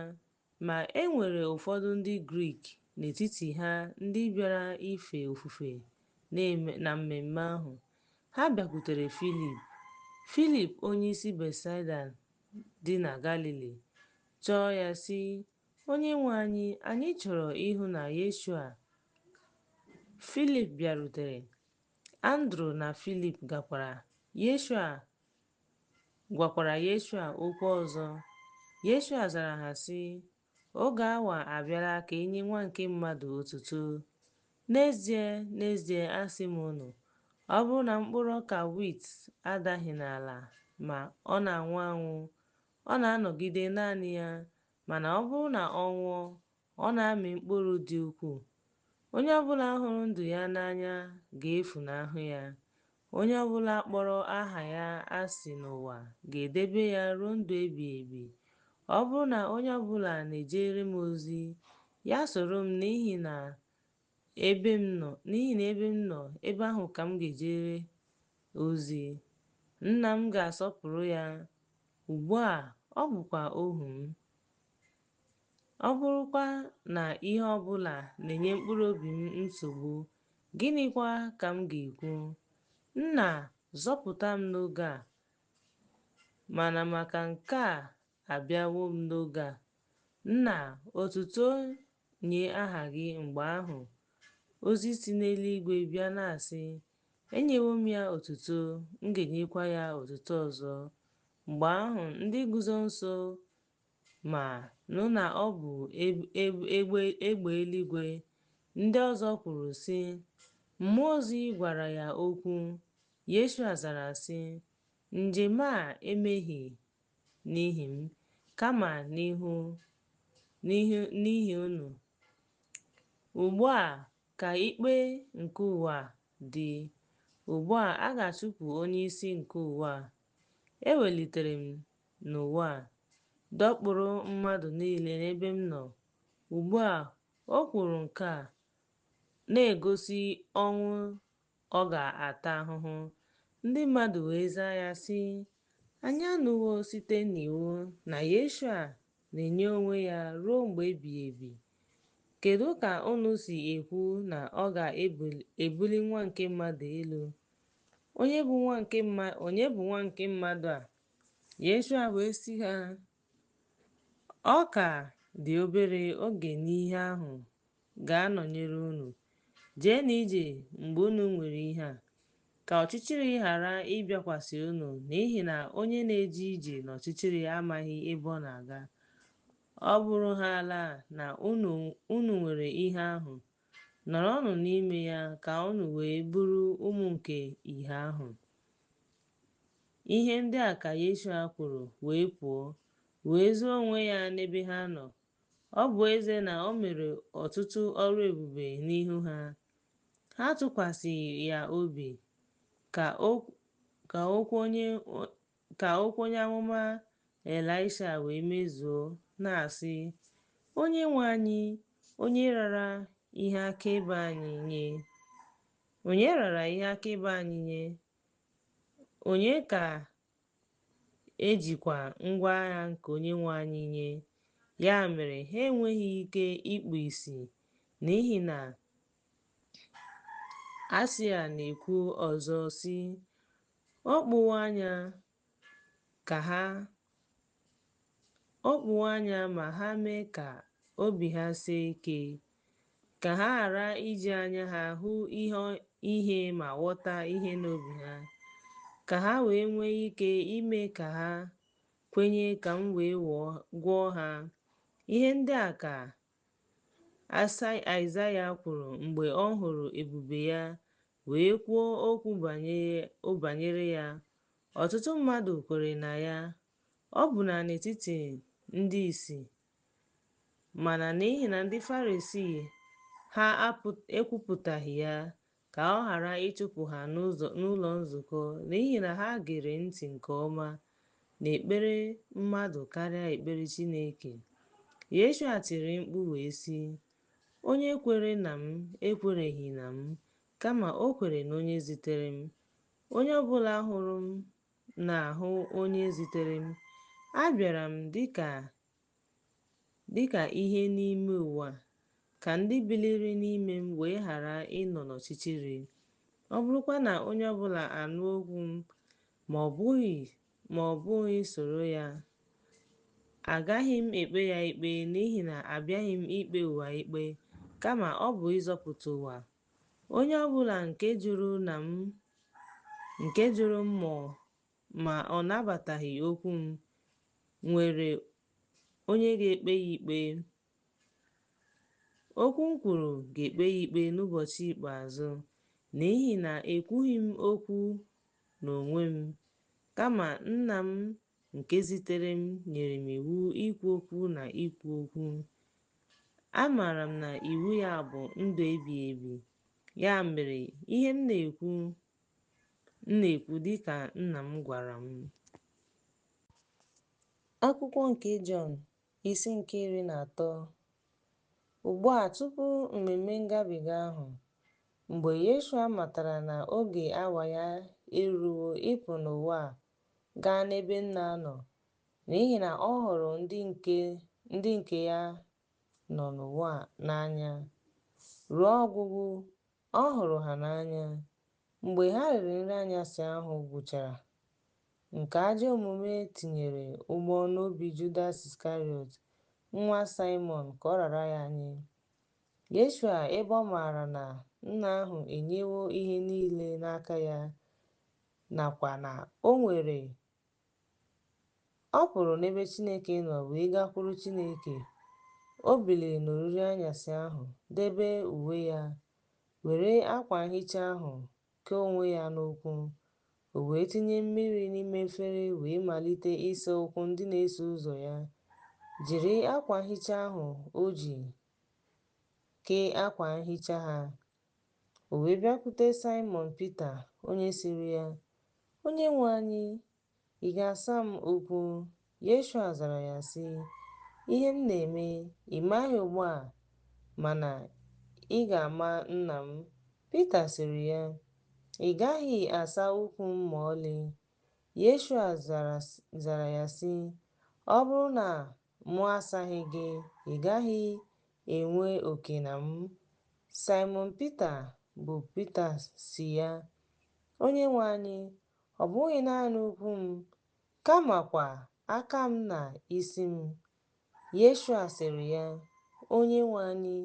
Ma e nwere ụfọdụ ndị Grik n'etiti ha ndị bịara ife ofufe na mmemme ahụ. Ha bịakwutere Filip onyeisi Betsaida dị na Galili, chọọ ya sị, Onyenwe anyị, anyị chọrọ ịhụ na Yeshua. Filip bịarutere. Andru na Filip gwakwara Yeshua okwu ọzọ. Yeshua zara ha sị, oge awa abịala ka enye nwa nke mmadụ otuto. N'ezie, n'ezie asị m unu, ọ bụrụ na mkpụrụ ọka wit adaghị n'ala ma ọ na-anwụ anwụ, ọ na-anọgide naanị ya, mana ọ bụrụ na ọ nwụọ, ọ na-amị mkpụrụ dị ukwuu. Onye ọbụla hụrụ ndụ ya n'anya ga-efunahụ ya. Onye ọbụla kpọrọ aha ya asị n'ụwa ga-edebe ya ruo ndụ ebighị ebi. Ọ bụrụ na onye ọbụla na-ejere m ozi, ya soro m, n'ihi na ebe m nọ, ebe ahụ ka m ga-ejere ozi. Nna m ga-asọpụrụ ya. Ugbu a, ọ bụkwa ohu m. Ọ bụrụkwa na ihe ọbụla na-enye mkpụrụ obi m nsogbu, gịnịkwa ka m ga-ekwu? Nna, zọpụta m n'oge a. Mana maka nke a abịawo m n'oge a. Nna, otuto nye aha gị. Mgbe ahụ ozi si n'eluigwe bịa na-asị, enyewo m ya otuto, m ga-enyekwa ya otuto ọzọ. Mgbe ahụ ndị guzo nso ma nụ na ọ bụ egbe eluigwe. Ndị ọzọ kwuru sị, mmụọ ozi gwara ya okwu. Yeshua zara sị, njem a emeghị n'ihi m, kama n'ihi unu. Ugbu a ka ikpe nke ụwa dị. Ugbu a ga-achụpụ onyeisi nke ụwa. Ewelitere m n'ụwa, dọkpụrụ mmadụ niile n'ebe m nọ. Ugbu a o kwuru nke a, na-egosi ọnwụ ọ ga-ata ahụhụ. Ndị mmadụ wee zaa ya sị, anyị anụwo site n'iwu na Yeshua na-enye onwe ya ruo mgbe ebighị ebi. Kedu ka unu si ekwu na ọ ga-ebuli nwa nke mmadụ elu? Onye bụ nwa nke mmadụ a? Yeshua wee sị ha, ọ ka dị obere oge n'ihe ahụ. ga-anọnyere unu. Jeenụ ije mgbe unu nwere ihe a, ka ọchịchịrị ghara ịbịakwasị unu, n'ihi na onye na-eje ije n'ọchịchịrị amaghị ebe ọ na-aga. Ọ bụrụ haala na unu nwere ihe ahụ, nọrọnụ n'ime ya ka unu wee bụrụ ụmụ nke ìhè ahụ. Ihe ndị a ka Yeshua kwuru wee pụọ, wee zoo onwe ya n'ebe ha nọ. Ọ bụ ezie na o mere ọtụtụ ọrụ ebube n'ihu ha, ha tụkwasịghị ya obi, ka okwu onye amụma Elisha wee mezuo, na-asị, Onyenwe anyị, onye raara ihe akaebe anyị nye? Onye ka ejikwa ngwa agha nke Onyenwe anyị nye? Ya mere, ha enweghị ike ikpu ìsì, n'ihi na Aịzaya na-ekwu ọzọ sị, O kpuwo anya ma ha mee ka obi ha sie ike, ka ha ghara iji anya ha hụ ihe ma ghọta ihe n'obi ha, ka ha wee nwee ike ime ka ha kwenye ka m wee gwọọ ha. Ihe ndị a ka Aịzaya kwuru mgbe ọ hụrụ ebube ya, wee kwuo okwu banyere ya. Ọtụtụ mmadụ kwere na ya, ọbụna n'etiti ndị ìsì. Mana n'ihi na ndị Farisii ha ekwupụtaghị ya, ka ọ ghara ịchụpụ ha n'ụlọ nzukọ, n'ihi na ha gere ntị nke ọma n'ekpere mmadụ karịa ekpere Chineke. Yeshua tiri mkpu wee sị, Onye kwere na m ekwereghị na m, kama o kwere na onye zitere m. Onye ọbụla hụrụ m na-ahụ onye zitere m. Abịara m dịka ihe n'ime ụwa, ka ndị biliri n'ime m wee ghara ịnọ n'ọchịchịrị. Ọ bụrụkwa na onye ọbụla anụ okwu m ma ọ bụghị soro ya, agaghị m ekpe ya ikpe, n'ihi na abịaghị m ikpe ụwa ikpe, kama ọ bụ ịzọpụta ụwa. Onye ọbụla nke jụrụ m ma ọ nabataghị okwu m, nwere onye ga-ekpe ya ikpe. Okwu m kwuru ga-ekpe ya ikpe n'ụbọchị ikpeazụ, n'ihi na ekwughị m okwu n'onwe m, kama Nna m nke zitere m nyere m iwu ikwu okwu na ikwu okwu. Amaara m na iwu ya bụ ndụ ebighị ebi. Ya mere, ihe m na-ekwu dịka Nna m gwara m. Akwụkwọ nke Jọn, isi nke 13. Ugbu a, tupu mmemme ngabiga ahụ, mgbe Yeshua matara na oge awa ya eruwo ịpụ n'ụwa gaa n'ebe Nna nọ, n'ihi na ọ hụrụ ndị nke ya nọ n'ụwa n'anya ruo ọgwụgwụ, ọ hụrụ ha n'anya. Mgbe ha riri nri anyasị ahụ gwụchara, nke ajọ omume tinyere ụgbọ n'obi Judas Iskarịọt, nwa Saimọn, ka ọ rara ya nye. Yeshua, ebe ọ maara na Nna ahụ enyewo ihe niile n'aka ya, nakwa na ọ pụrụ n'ebe Chineke nọ wee gakwuru Chineke, o biliri n'oriri anyasị ahụ, debe uwe ya, were akwa nhicha ahụ kee onwe ya n'ụkwụ. O wee tinye mmiri n'ime efere, wee malite ịsa ụkwụ ndị na-eso ụzọ ya, jiri akwa nhicha ahụ o ji kee akwa nhicha ha. O wee bịakwute Saimọn Pita, onye sịrị ya, Onyenwe anyị, ị ga-asa m ụkwụ? Yeshua zara ya sị, Ihe m na-eme ị maghị ugbu a, mana ị ga-ama Nna m. Pita sịrị ya, Ị gaghị asa ụkwụ m ma ọlị. Yeshua zara ya sị, Ọ bụrụ na mụ asaghị gị, ị gaghị enwe oke na m. Saimọn Pita bụ Pita sị ya, Onyenwe anyị, ọ bụghị naanị ụkwụ m, kamakwa aka m na isi m. Yeshua sịrị ya, Onyenwe anyị,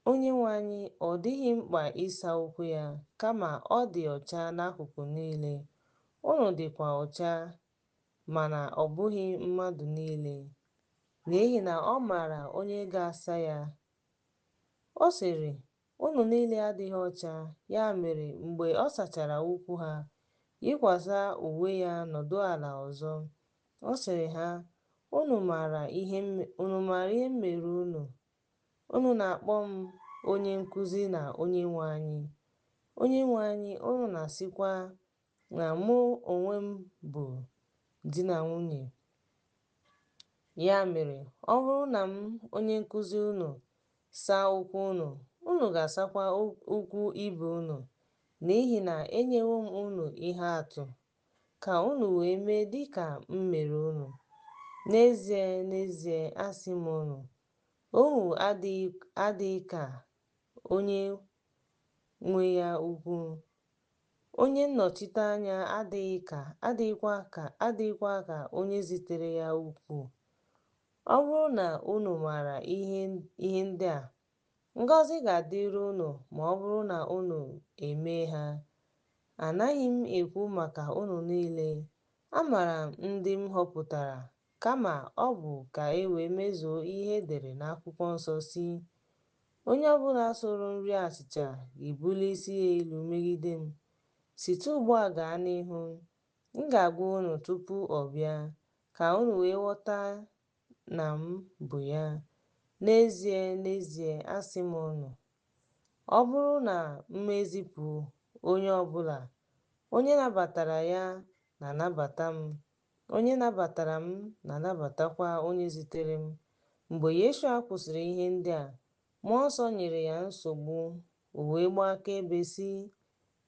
Onyenwe anyị, ọ dịghị mkpa ịsa ụkwụ ya, kama ọ dị ọcha n'akụkụ niile. Unu dịkwa ọcha, mana ọ bụghị mmadụ niile, n'ihi na ọ maara onye ga-asa ya. Ọ sịrị, unu niile adịghị ọcha. Ya mere, mgbe ọ sachara ụkwụ ha, yikwasị uwe ya, nọdụ ala ọzọ. Ọ sịrị ha, unu maara ihe m mere unu. Unu na-akpọ m onye nkuzi na Onyenwe anyị. Onyenwe anyị, unu na-asịkwa na mụ onwe m bụ di na nwunye. Ya mere, ọ bụrụ na m, onye nkuzi unu, saa ụkwụ unu, unu ga-asakwa ụkwụ ibe unu, n'ihi na enyewo m unu ihe atụ, ka unu wee mee dịka m mere unu. N'ezie, n'ezie, asị m unu, ohu adịghị ka onye nwe ya ukwu, onye nnọchiteanya adịghịkwa ka onye zitere ya ukwu. Ọ bụrụ na unu maara ihe ndị a, ngọzi ga-adịrị unu ma ọ bụrụ na unu emee ha. Anaghị m ekwu maka unu niile, amaara m ndị m họpụtara, kama ọ bụ ka e wee mezuo ihe e dere n'akwụkwọ nsọ si, onye ọbụla soro nri achịcha ga-ebuli isi ya elu megide m. Site ugbu a gaa n'ihu, m ga-agwa unu tupu ọ bịa, ka unu wee ghọta na m bụ ya. N'ezie, n'ezie, asị m unu, ọ bụrụ na m ezipụ onye ọbụla, onye nabatara ya na-anabata m. Onye nabatara m na-anabatakwa onye zitere m. Mgbe Yeshua kwụsịrị ihe ndị a, Mmụọ Nsọ nyere ya nsogbu. O wee gbaa akaebe sị,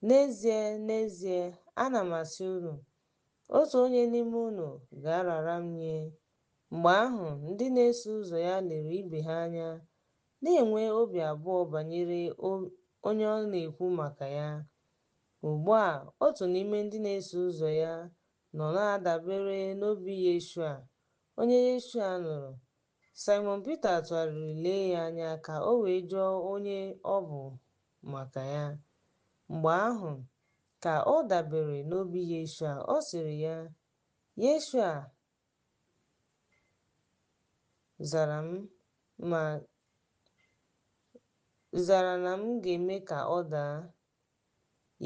n'ezie, n'ezie, ana m asị unu, otu onye n'ime unu ga-arara m nye. Mgbe ahụ, ndị na-eso ụzọ ya lere ibe ha anya, na-enwe obi abụọ banyere onye ọ na-ekwu maka ya. Ugbu a, otu n'ime ndị na-eso ụzọ ya nọ na-adabere n'obi Yeshua, onye Yeshua nụrụ. Simon Peter tụgharịrị lee ya anya ka o wee jụọ onye ọ bụ maka ya. Mgbe ahụ ka ọ dabere n'obi Yeshua, ọ sịrị ya, Yeshua zara na m ga-eme ka ọ daa.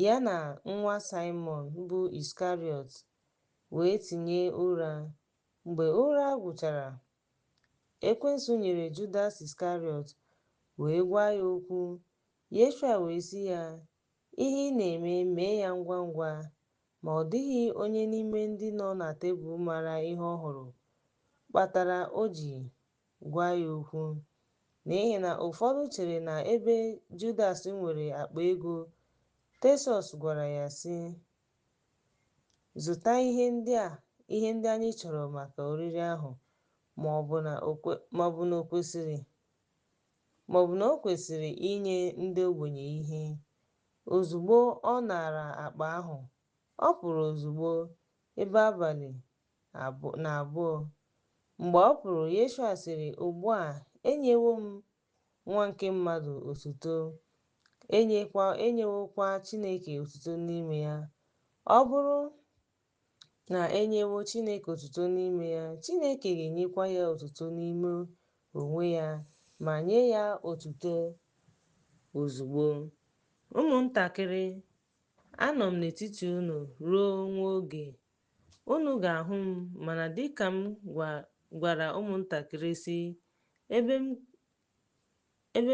Ya na nwa Simon bụ Iskariot wee tinye ụra. Mgbe ụra gwụchara, Ekwensu nyere Judas Iskariot wee gwa ya okwu. Yeshua wee sị ya, ihe ị na-eme, mee ya ngwa ngwa. Ma ọ dịghị onye n'ime ndị nọ na tebụl mara ihe ọ hụrụ kpatara o ji gwa ya okwu, n'ihi na ụfọdụ chere na ebe Judas nwere akpa ego, Tesọs gwara ya sị, zụta ihe ndị anyị chọrọ maka oriri ahụ, ma ọ bụ na o kwesịrị inye ndị ogbenye ihe. Ozugbo ọ nara akpa ahụ, ọ pụrụ ozugbo ebe abalị na-abụ. Mgbe ọ pụrụ, Yeshua sịrị, ugbu a enyewo m nwa nke mmadụ otuto, enyewokwa Chineke otuto n'ime ya. Ọ bụrụ na enyewo Chineke otuto n'ime ya, Chineke ga-enyekwa ya otuto n'ime onwe ya, ma nye ya otuto ozugbo. Ụmụntakịrị, anọ m n'etiti unu ruo nwa oge. Unu ga-ahụ m, mana dịka m gwara ụmụntakịrị sị, ebe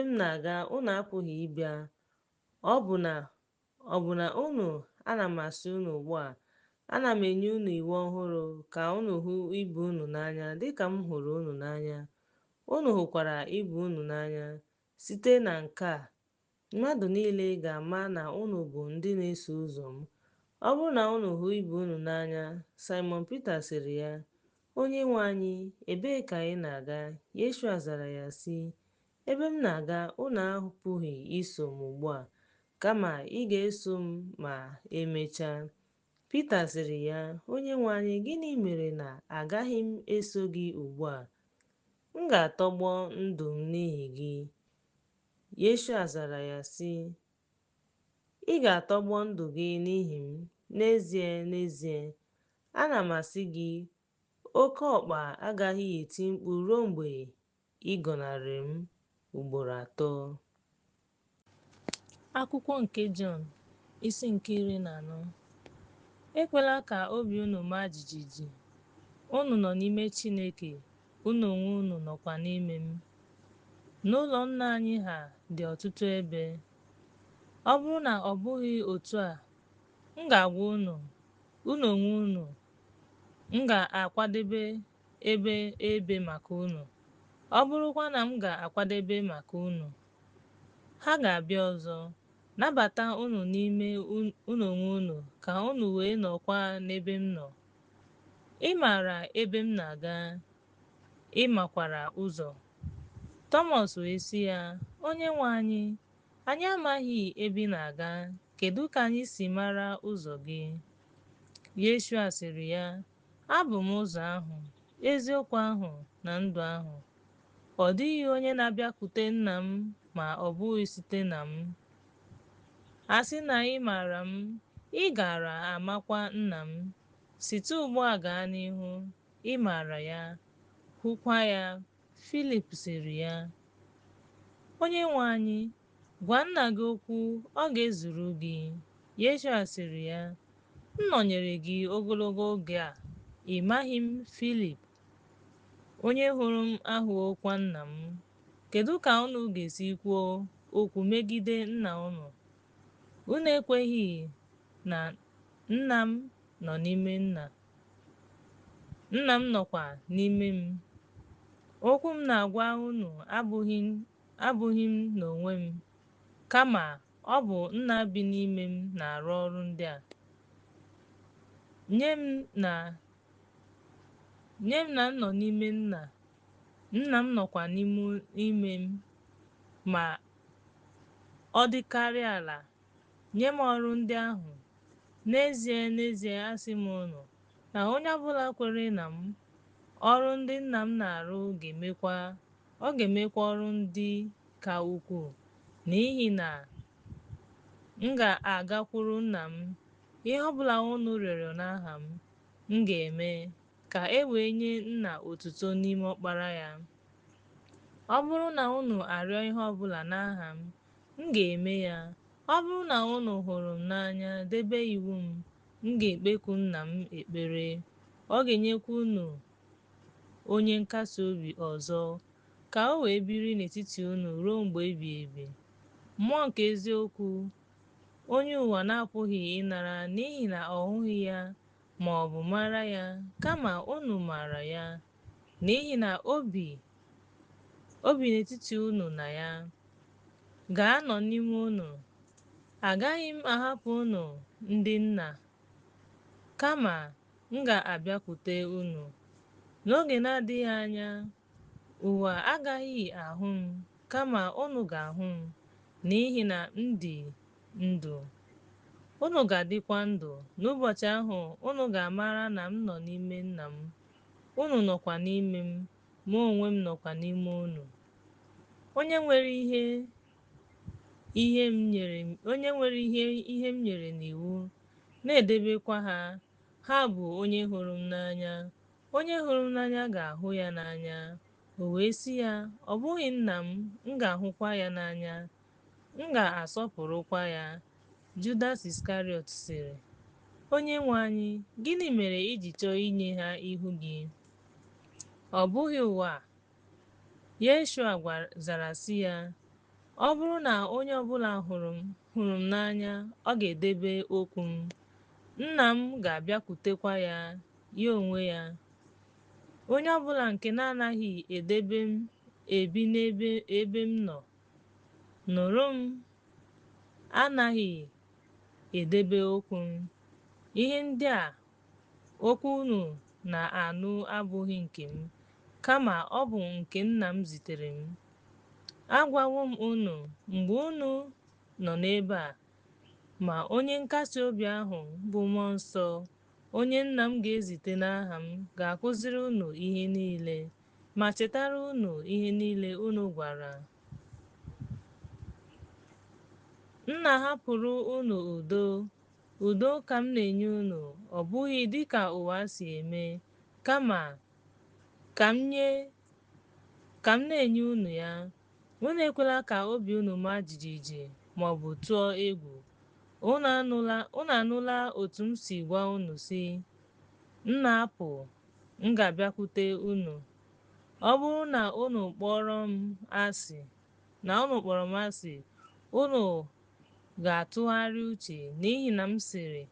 m na-aga, unu apụghị ịbịa. Ọ bụ na unu, ana m asị unu ugbu a, ana m enye unu iwu ọhụrụ, ka unu hụ ibe unu n'anya dịka m hụrụ unu n'anya. Unu hụkwara ibe unu n'anya. Site na nke a, mmadụ niile ga-ama na unu bụ ndị na-eso ụzọ m. Ọ bụrụ na unu hụ ibe unu n'anya. Simon Peter sịrị ya, Onyenwe anyị, ebee ka anyị na-aga? Yeshua zara ya sị, ebe m na-aga, unu apụghị iso m ugbu a, kama ị ga-eso m ma emechaa. Pita sịrị ya, Onyenwe anyị, gịnị mere na agaghị m eso gị ugbu a? M ga-atọgbọ ndụ m n'ihi gị. Yeshua zara ya sị, ị ga-atọgbọ ndụ gị n'ihi m. N'ezie, n'ezie, ana m asị gị, oke ọkpa agaghị eti mkpu ruo mgbe ị gọnarịrị m ugboro 3. Akwụkwọ nke Jọn, isi nke 14. Ekwela ka obi unu maa jijiji. Unu nọ n'ime Chineke, unu onwe unu nọkwa n'ime m. N'ụlọ Nna anyị ha dị ọtụtụ ebe. Ọ bụrụ na ọ bụghị otu a, m ga-agwa unu onwe unu, m ga-akwadebe ebe maka unu. Ọ bụrụkwa na m ga-akwadebe maka unu, ha ga-abịa ọzọ nabata unu n'ime unu onwe unu, ka unu wee nọkwa n'ebe m nọ. Ị maara ebe m na-aga, ị makwara ụzọ. Tọmọs wee sị ya, Onyenwe anyị, anyị amaghị ebe ị na-aga, kedu ka anyị si mara ụzọ gị? Yeshua sịrị ya, abụ m ụzọ ahụ, eziokwu ahụ na ndụ ahụ. Ọ dịghị onye na-abịakwute Nna m ma ọ bụghị site na m. A sị na ị maara m, ị gaara amakwa Nna m. Site ugbu a gaa n'ihu, ị maara ya, hụkwa ya. Filip sịrị ya, Onyenwe anyị, gwa nna gị okwu, ọ ga-ezuru gị. Yeshua sịrị ya, m nọnyere gị ogologo oge a, ị maghị m, Filip? Onye hụrụ m ahụghịkwa Nna m. Kedu ka unu ga-esi kwuo okwu megide nna unu? Unu ekweghị na Nna m nọ n'ime Nna, Nna m nọkwa n'ime m. Okwu m na-agwa unu abụghị m n'onwe m, kama ọ bụ Nna bi n'ime m na-arụ ọrụ ndị a. Nye m na m nọ n'ime Nna, Nna m nọkwa n'ime m, ma ọ dịkarịa ala, nye m ọrụ ndị ahụ. N'ezie, n'ezie, asị m unu, na onye ọbụla kwere na m, ọrụ ndị Nna m na-arụ ọ ga-emekwa ọrụ ndị ka ukwuu, n'ihi na m ga-agakwuru Nna m. Ihe ọbụla unu rịọrọ n'aha m, m ga-eme, ka e wee nye Nna otuto n'ime Ọkpara ya. Ọ bụrụ na unu arịọ ihe ọbụla n'aha m, m ga-eme ya. Ọ bụrụ na unu hụrụ m n'anya, debe iwu m, m ga-ekpeku Nna m ekpere. Ọ ga-enyekwa unu onye nkasi obi ọzọ, ka o wee biri n'etiti unu ruo mgbe ebighị ebi. Mmụọ nke eziokwu, onye ụwa na-apụghị ịnara n'ihi na ọ hụghị ya ma ọ bụ mara ya, kama unu maara ya, n'ihi na obi n'etiti unu na ya ga-anọ n'ime unu. Agaghị m ahapụ unu ndị nna, kama m ga-abịakwute unu. N'oge na-adịghị anya, ụwa agaghị ahụ m, kama unu ga-ahụ m, n'ihi na m dị ndụ. Unu ga-adịkwa ndụ. N'ụbọchị ahụ, unu ga-amara na m nọ n'ime Nna m, unu nọkwa n'ime m, mụ onwe m nọkwa n'ime unu. Onye nwere ihe m nyere n'iwu, na-edebekwa ha bụ onye hụrụ m n'anya. Onye hụrụ m n'anya ga-ahụ ya n'anya. O wee sị ya, ọ bụghị Nna m, m ga-ahụkwa ya n'anya, m ga-asọpụrụkwa ya. Judas Iskariot sịrị, Onyenwe anyị, gịnị mere iji chọọ inye ha ihu gị? Ọ bụghị ụwa? Yeshua zara sị ya, ọ bụrụ na onye ọbụla hụrụ m n'anya, ọ ga-edebe okwu m. Nna m ga-abịakwutekwa ya, ya onwe ya. Onye ọbụla nke na-anaghị ebi n'ebe m nọ, nụrụ m, anaghị edebe okwu m. Ihe ndị a okwu unu na-anụ abụghị nke m, kama ọ bụ nke Nna m zitere m. Agwawo m unu mgbe unu nọ n'ebe a. Ma onye nkasi obi ahụ bụ Mmụọ Nsọ, onye Nna m ga-ezite n'aha m, ga-akụziri unu ihe niile, ma chetara unu ihe niile unu gwara m na-ahapụrụ unu udo, udo ka m na-enye unu, ọ bụghị dịka ụwa si eme, kama ka m na-enye unu ya. Unu ekwela ka obi unu maa jijiji maọbụ tụọ egwu. Unu anụla otu m si gwa unu si, m na-apụ, m ga-abịakwute unu. Ọ bụrụ na unu kpọrọ m asị, unu ga-atụgharị uche n'ihi na m sịrị,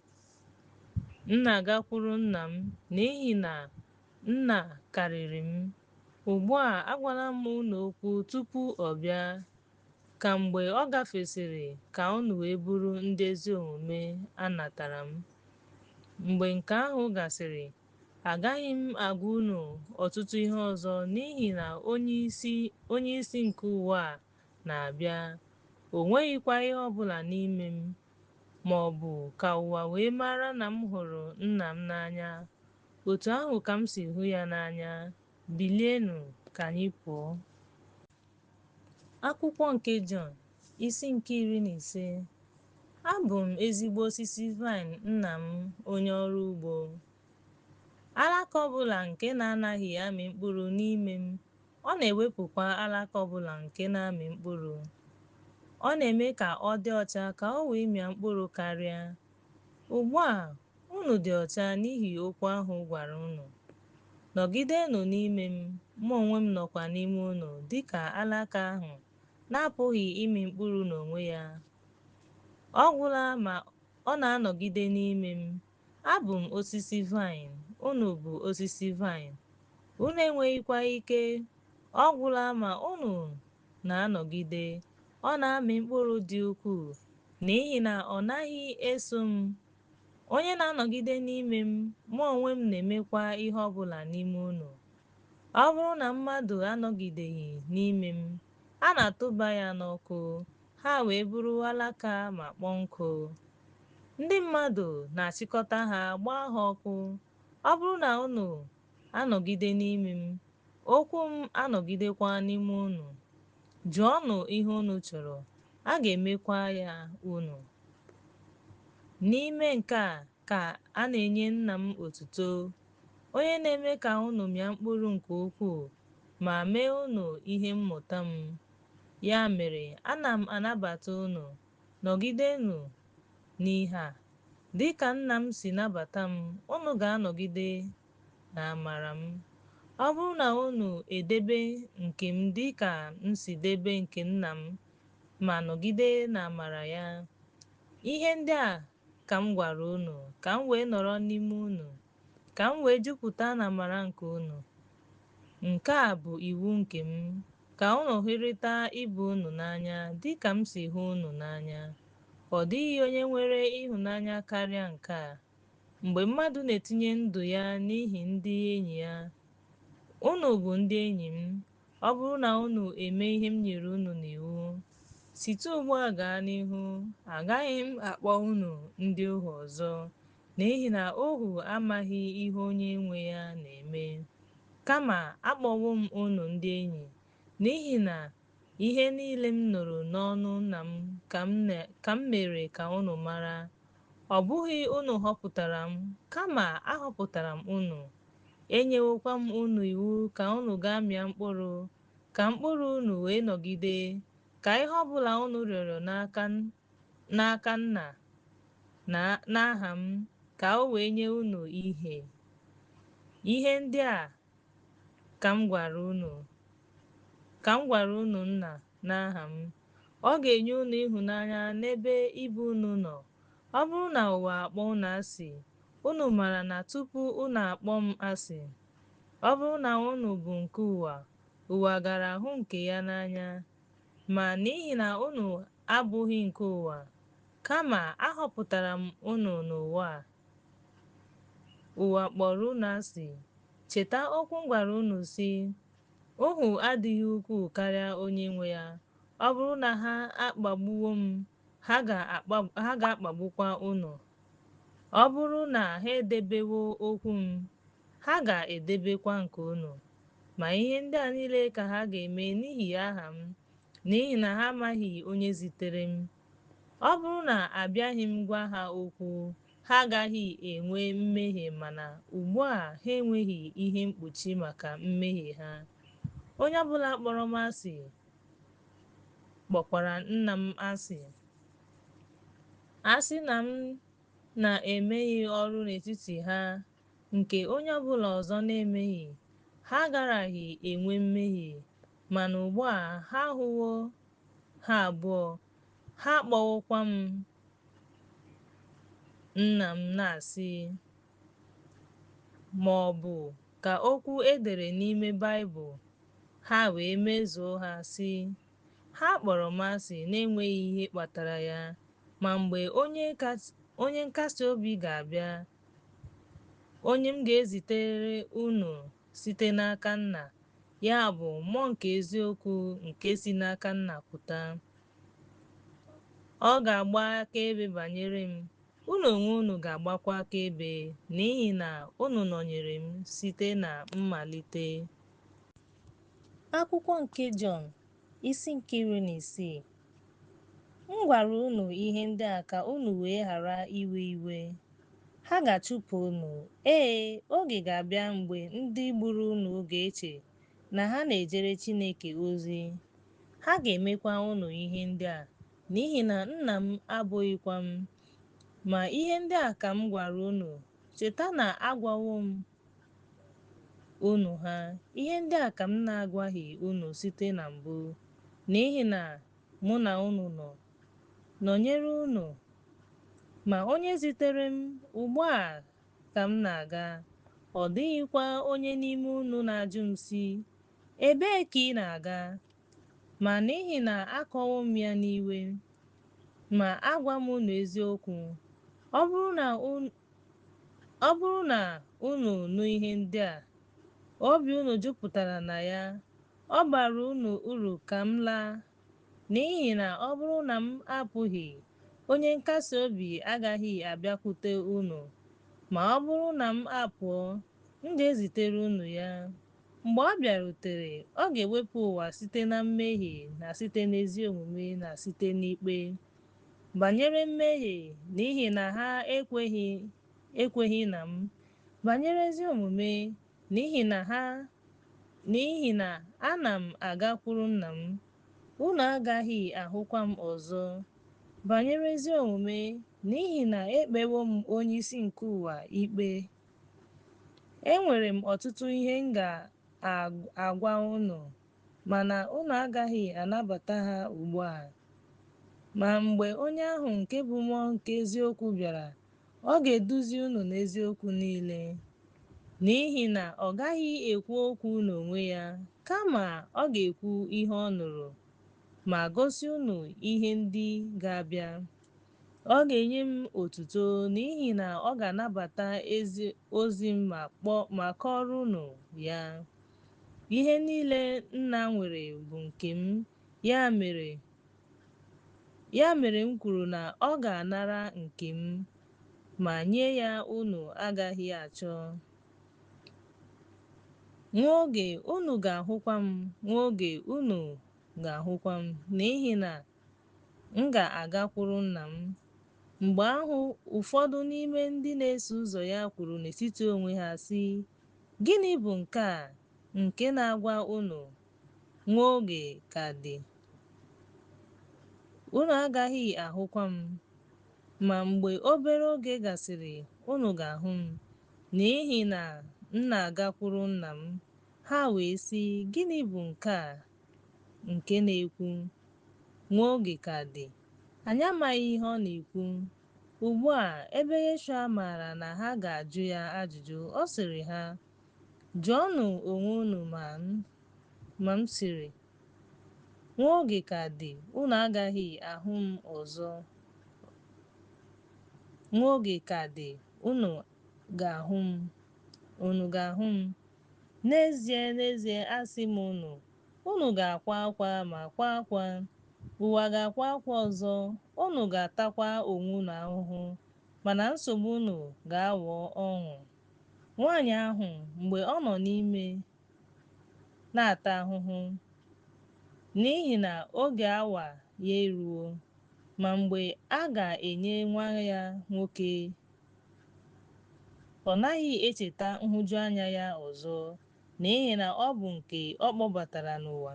m na-agakwuru nna m n'ihi na nna karịrị m. Ugbu a agwala m unu okwu tupu ọ bịa, ka mgbe ọ gafesịrị ka unu wee bụrụ ndị ezi omume anatara m. Mgbe nke ahụ gasịrị, agaghị m agwa unu ọtụtụ ihe ọzọ n'ihi na onye isi nke ụwa a na-abịa. O nweghịkwa ihe ọbụla n'ime m, ma ọ bụ ka ụwa wee mara na m hụrụ nna m n'anya otu ahụ ka m si hụ ya n'anya. Bilienụ ka anyị pụọ. Akwụkwọ nke Jọn, isi nke 15. Abụ m ezigbo osisi vaịn nna m onye ọrụ ugbo. Alaka ọbụla nke na-anaghị amị mkpụrụ n'ime m, ọ na-ewepụkwa alaka ọbụla nke na-amị mkpụrụ. Ọ na-eme ka ọ dị ọcha ka o wee mịa mkpụrụ karịa. Ugbu a unu dị ọcha n'ihi okwu ahụ gwara unu. Nọgidenụ n'ime m, mụ onwe m nọkwa n'ime unu, dịka alaka ahụ na-apụghị ịmị mkpụrụ n'onwe ya. Ọ gwụla ma ọ na-anọgide n'ime m. Abụ m osisi vaịn, unu bụ osisi vaịn. Unu enweghịkwa ike. Ọ gwụla ma unu na-anọgide. Ọ na-amị mkpụrụ dị ukwuu, n'ihi na ọ naghị eso m. Onye na-anọgide n'ime m, mụ onwe m na-emekwa ihe ọbụla n'ime unu. Ọ bụrụ na mmadụ anọgideghị n'ime m, a na-atụba ya n'ọkụ, ha wee bụrụ alaka ma kpọọ nkụ. Ndị mmadụ na-achịkọta ha gbaa ha ọkụ. Ọ bụrụ na unu anọgide n'ime m, okwu m anọgidekwa n'ime unu, jụọnụ ihe unu chọrọ, a ga-emekwa ya unu. N'ime nke a ka a na-enye nna m otuto, onye na-eme ka unu mịa mkpụrụ nke ukwuu ma mee unu ihe mmụta m. Ya mere, ana m anabata unu. Nọgidenụ n'ihe a. Dịka nna m si nabata m, unu ga-anọgide n'amara m. Ọ bụrụ na unu edebe nke m dịka m si debe nke nna m, ma nọgide n'amara ya. Ihe ndị a ka m gwara unu, ka m wee nọrọ n'ime unu, ka m wee jupụta n'amara nke unu. Nke a bụ iwu nke m, ka unu hụrịta ibe unu n'anya dịka m si hụ unu n'anya. Ọ dịghị onye nwere ịhụnanya karịa nke a, mgbe mmadụ na-etinye ndụ ya n'ihi ndị enyi ya. Unu bụ ndị enyi m, ọ bụrụ na unu eme ihe m nyere unu n'iwu. Site ugbu a gaa n'ihu, agaghị m akpọ unu ndị ohu ọzọ, n'ihi na ohu amaghị ihe onye nwe ya na-eme. Kama akpọwo m unu ndị enyi, n'ihi na ihe niile m nụrụ n'ọnụ nna m ka m mere ka unu mara. Ọ bụghị unu họpụtara m, kama ahọpụtara m unu. Enyewokwa m unu iwu ka unu gaa mịa mkpụrụ, ka mkpụrụ unu wee nọgide, ka ihe ọbụla unu rịọrọ n'aka nna n'aha m, ka o wee nye unu ihe. Ihe ndị a ka m gwara unu nna n'aha m. Ọ ga-enye unu ịhụnanya n'ebe ibe unu nọ. Ọ bụrụ na ụwa akpọ unu asị, unu mara na tupu unu akpọ m asị, ọ bụrụ na unu bụ nke ụwa, ụwa gara hụ nke ya n'anya. Ma n'ihi na unu abụghị nke ụwa, kama ahọpụtara m unu n'ụwa a, ụwa kpọrọ unu asị. Cheta okwu m gwara unu si, ohu adịghị ukwuu karịa onye nwe ya. Ọ bụrụ na ha akpagbuwo m, ha ga-akpagbukwa unu. Ọ bụrụ na ha edebewo okwu m, ha ga-edebekwa nke unu. Ma ihe ndị a niile ka ha ga-eme n'ihi aha m, n'ihi na ha amaghị onye zitere m. Ọ bụrụ na abịaghị m gwa ha okwu, ha agaghị enwe mmehie, mana ugbu a ha enweghị ihe mkpuchi maka mmehie ha. Onye ọbụla kpọrọ m asị kpọkwara nna m asị. A sị na m na-emeghị ọrụ n'etiti ha nke onye ọbụla ọzọ na-emeghị, ha agaraghị enwe mmehie. Mana ugbu a ha ahụwo ha abụọ, ha akpọwokwa m nna m na-asị. Ma ọ bụ ka okwu edere n'ime Baịbụl ha wee mezuo ha, sị, ha kpọrọ m asị na-enweghị ihe kpatara ya. Ma mgbe onye nkasi obi ga-abịa, onye m ga-ezitere unu site n'aka Nna, ya bụ Mmụọ nke eziokwu nke si n'aka Nna pụta, ọ ga-agba akaebe banyere m. Unu onwe unu ga-agbakwa akaebe, n'ihi na unu nọnyere m site na mmalite. Akwụkwọ nke Jọn, isi nke 16. M gwara unu ihe ndị a ka unu wee ghara iwe iwe. Ha ga-achụpụ unu. Oge ga-abịa mgbe ndị gburu unu ga-eche na ha na-ejere Chineke ozi. Ha ga-emekwa unu ihe ndị a, n'ihi na Nna m abụghịkwa m. Ma ihe ndị a ka m gwara unu, cheta na agwawo m unu ha. Ihe ndị a ka m na-agwaghị unu site na mbụ, n'ihi na mụ na unu nọnyere unu. Ma onye zitere m ugbu a ka m na-aga. Ọ dịghịkwa onye n'ime unu na-ajụ m sị, ebee ka ị na-aga? Ma n'ihi na akọwo m ya n'iwe, ma agwa m unu eziokwu, ọ bụrụ na unu nụ ihe ndị a, obi unu jupụtara na ya, ọ bara unu uru ka m laa. N'ihi na ọ bụrụ na m apụghị, onye nkasi obi agaghị abịakwute unu. Ma ọ bụrụ na m apụọ, m ga-ezitere unu ya. Mgbe ọ bịarutere, ọ ga-ewepụ ụwa site na mmehie na site n'ezi omume na site n'ikpe. Banyere mmehie, n'ihi na ha ekweghị na m. Banyere ezi omume, n'ihi na ana m agakwuru Nna m, unu agaghị ahụkwa m ọzọ. Banyere ezi omume, n'ihi na ekpewo m onyeisi nke ụwa ikpe. Enwere m ọtụtụ ihe m ga-agwa unu, mana unu agaghị anabata ha ugbu a. Ma mgbe onye ahụ nke bụ Mmụọ nke eziokwu bịara, ọ ga-eduzi unu n'eziokwu niile. N'ihi na ọ gaghị ekwu okwu n'onwe ya, kama ọ ga-ekwu ihe ọ nụrụ, ma gosi unu ihe ndị ga-abịa. Ọ ga-enye m otuto, n'ihi na ọ ga-anabata ozi m ma kọọrọ unu ya. Ihe niile Nna nwere bụ nke m, ya mere m kwuru na ọ ga-anara nke m, ma nye ya unu agaghị achọ. Nwa oge unu ga-ahụkwa m, nwa oge unu ga-ahụkwa m, n'ihi na m ga-agakwuru Nna m. Mgbe ahụ ụfọdụ n'ime ndị na-eso ụzọ ya kwuru n'etiti onwe ha sị, gịnị bụ nke a nke na-agwa unu, nwa oge ka dị? Unu agaghị ahụkwa m, ma mgbe obere oge gasịrị unu ga-ahụ m, n'ihi na m na-agakwuru Nna m. Ha wee sị, gịnị bụ nke a nke na-ekwu, nwa oge ka dị? Anyị amaghị ihe ọ na-ekwu. Ugbu a, ebe Yeshua maara na ha ga-ajụ ya ajụjụ, ọ sịrị ha, jụọnụ onwe unu. Ma m sịrị, nwa oge ka dị, unu agaghị ahụ m ọzọ. Nwa oge ka dị, unu ga-ahụ m. N'ezie, n'ezie, asị m unu ga-akwa akwa ma kwa akwa. Ụwa ga-akwa akwa ọzọ, unu ga-atakwa onwe unu ahụhụ, mana nsogbu unu ga-aghọ ọṅụ. Nwaanyị ahụ, mgbe ọ nọ n'ime na-ata ahụhụ, n'ihi na oge awa ya eruo, ma mgbe a ga-enye nwa ya nwoke, ọ naghị echeta nhụjuanya ya ọzọ n'ihi na ọ bụ nke ọ kpọbatara n'ụwa.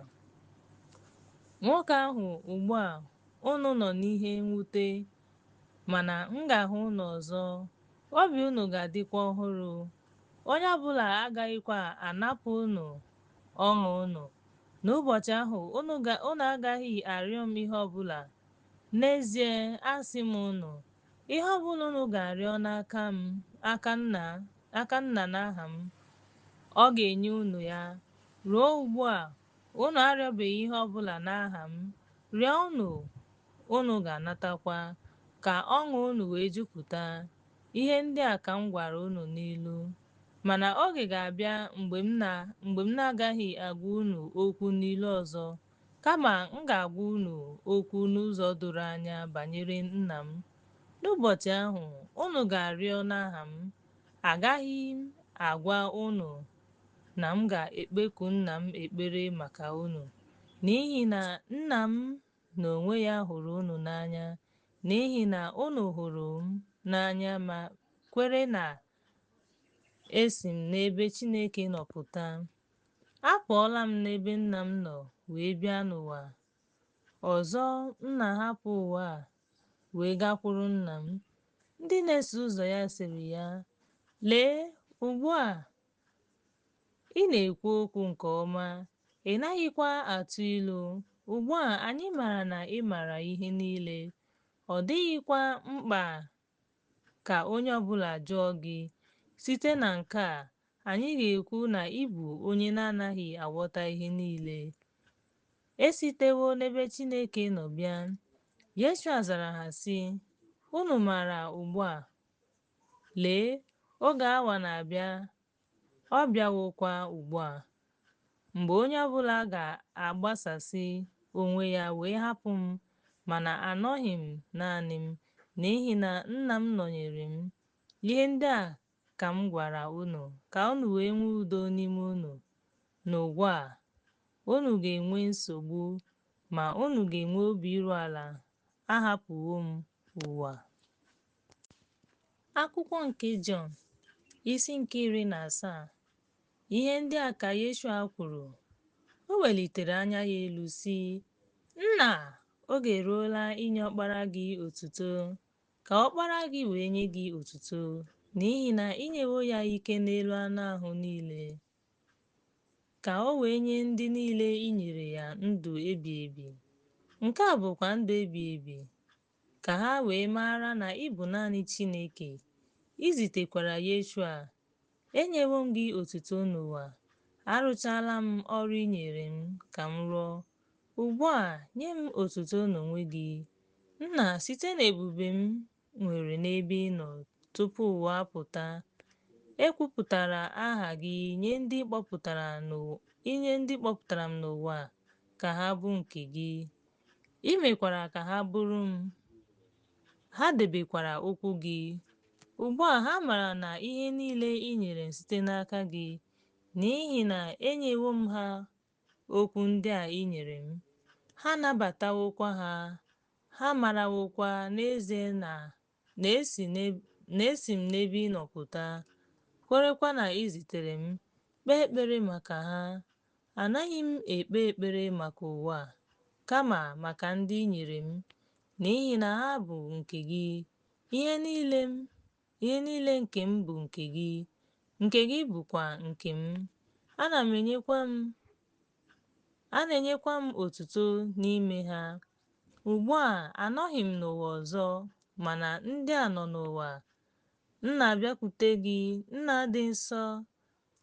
Nwoke ahụ ugbu a unu nọ n'ihe mwute, mana m ga-ahụ unu ọzọ, obi unu ga-adịkwa ọhụrụ. Onye ọbụla agaghịkwa anapụ unu ọṅụ unu. N'ụbọchị ahụ unu agaghị arịọ m ihe ọbụla. N'ezie, asị m unu, ihe ọbụla unu ga-arịọ n'aka m, aka nna n'aha m, ọ ga-enye unu ya. Ruo ugbu a, unu arịọbeghị ihe ọbụla n'aha m. Rịọnụ, unu ga-anatakwa, ka ọṅụ unu wee jupụta. Ihe ndị a ka m gwara unu n'ilu. Mana oge ga-abịa mgbe m na-agaghị agwa unu okwu n'ilu ọzọ, kama m ga-agwa unu okwu n'ụzọ doro anya banyere Nna m. N'ụbọchị ahụ, unu ga-arịọ n'aha m. Agaghị m agwa unu na m ga-ekpeku Nna m ekpere maka unu, n'ihi na Nna m n'onwe ya hụrụ unu n'anya, n'ihi na unu hụrụ m n'anya ma kwere na esi m n'ebe Chineke nọ pụta. Apụọla m n'ebe Nna m nọ wee bịa n'ụwa. Ọzọ m na-ahapụ ụwa a wee gakwuru Nna m. Ndị na-eso ụzọ ya sịrị ya, "Lee, ugbu a ị na-ekwu okwu nke ọma, ị naghịkwa atụ ilu. Ugbu a anyị maara na ị maara ihe niile. Ọ dịghịkwa mkpa ka onye ọbụla jụọ gị. Site na nke a, anyị ga-ekwu na ị bụ onye na-anaghị aghọta ihe niile. Esitewo n'ebe Chineke nọ bịa." Yeshua zara ha sị, "Unu maara ugbu a. Lee, oge awa na-abịa, ọ bịawokwa ugbu a, mgbe onye ọbụla ga-agbasasị onwe ya wee hapụ m, mana anọghị m naanị m, n'ihi na Nna m nọnyere m. Ihe ndị a ka m gwara unu, ka unu wee nwee udo n'ime unu. N'ụwa a, unu ga-enwe nsogbu, ma unu ga-enwe obi iru ala. Ahapụwo m ụwa." Akwụkwọ nke Jọn, isi nke 17. Ihe ndị a ka Yeshua kwuru. O welitere anya ya elu sị, "Nna, oge eruola inye ọkpara gị otuto. Ka ọkpara gị wee nye gị otuto, n'ihi na i nyewo ya ike n'elu anụ ahụ niile, ka o wee nye ndị niile i nyere ya ndụ ebi ebi. Nke a bụkwa ndụ ebi ebi, ka ha wee mara na ị bụ naanị Chineke. I zitekwara Yeshua. Enyewo m gị otuto n'ụwa. Arụchala m ọrụ i nyere m ka m rụọ. Ugbu a, nye m otuto n'onwe gị. Nna, site n'ebube m nwere n'ebe ị nọ tupu ụwa apụta, ekwupụtara aha gị nye ndị kpọpụtara m n'ụwa, ka ha bụ nke gị. I mekwara ka ha bụrụ m. Ha debekwara okwu gị. Ugbu a ha maara na ihe niile i nyere m site n'aka gị, n'ihi na enyewo m ha okwu ndị a i nyere m. Ha nabatawokwa ha. Ha marawokwa n'ezie na esi m n'ebe ị nọ pụta, kwerekwa na i zitere m. Kpee ekpere maka ha. Anaghị m ekpe ekpere maka ụwa a, kama maka ndị i nyere m, n'ihi na ha bụ nke gị. Ihe niile nke m bụ nke gị, nke gị bụkwa nke m. A na-enyekwa m otuto n'ime ha. Ugbu a, anọghị m n'ụwa ọzọ, mana ndị a nọ n'ụwa. M na-abịakwute gị, Nna dị nsọ,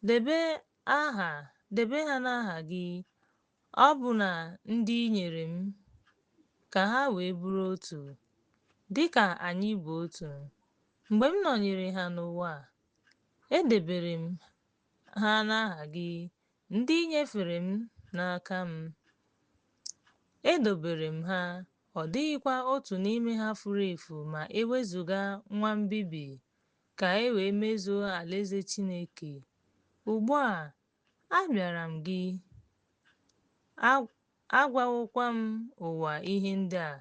debe ha n'aha gị, ọ bụ na ndị i nyere m, ka ha wee bụrụ otu, dịka anyị bụ otu. Mgbe m nọnyere ha n'ụwa, edebere m ha n'aha gị, ndị i nyefere m n'aka m. Edobere m ha. Ọ dịghịkwa otu n'ime ha furu efu ma ewezuga nwa mbibi, ka e wee mezuo alaeze Chineke. Ugbu a, abịara m gị. Agwawokwa m ụwa ihe ndị a,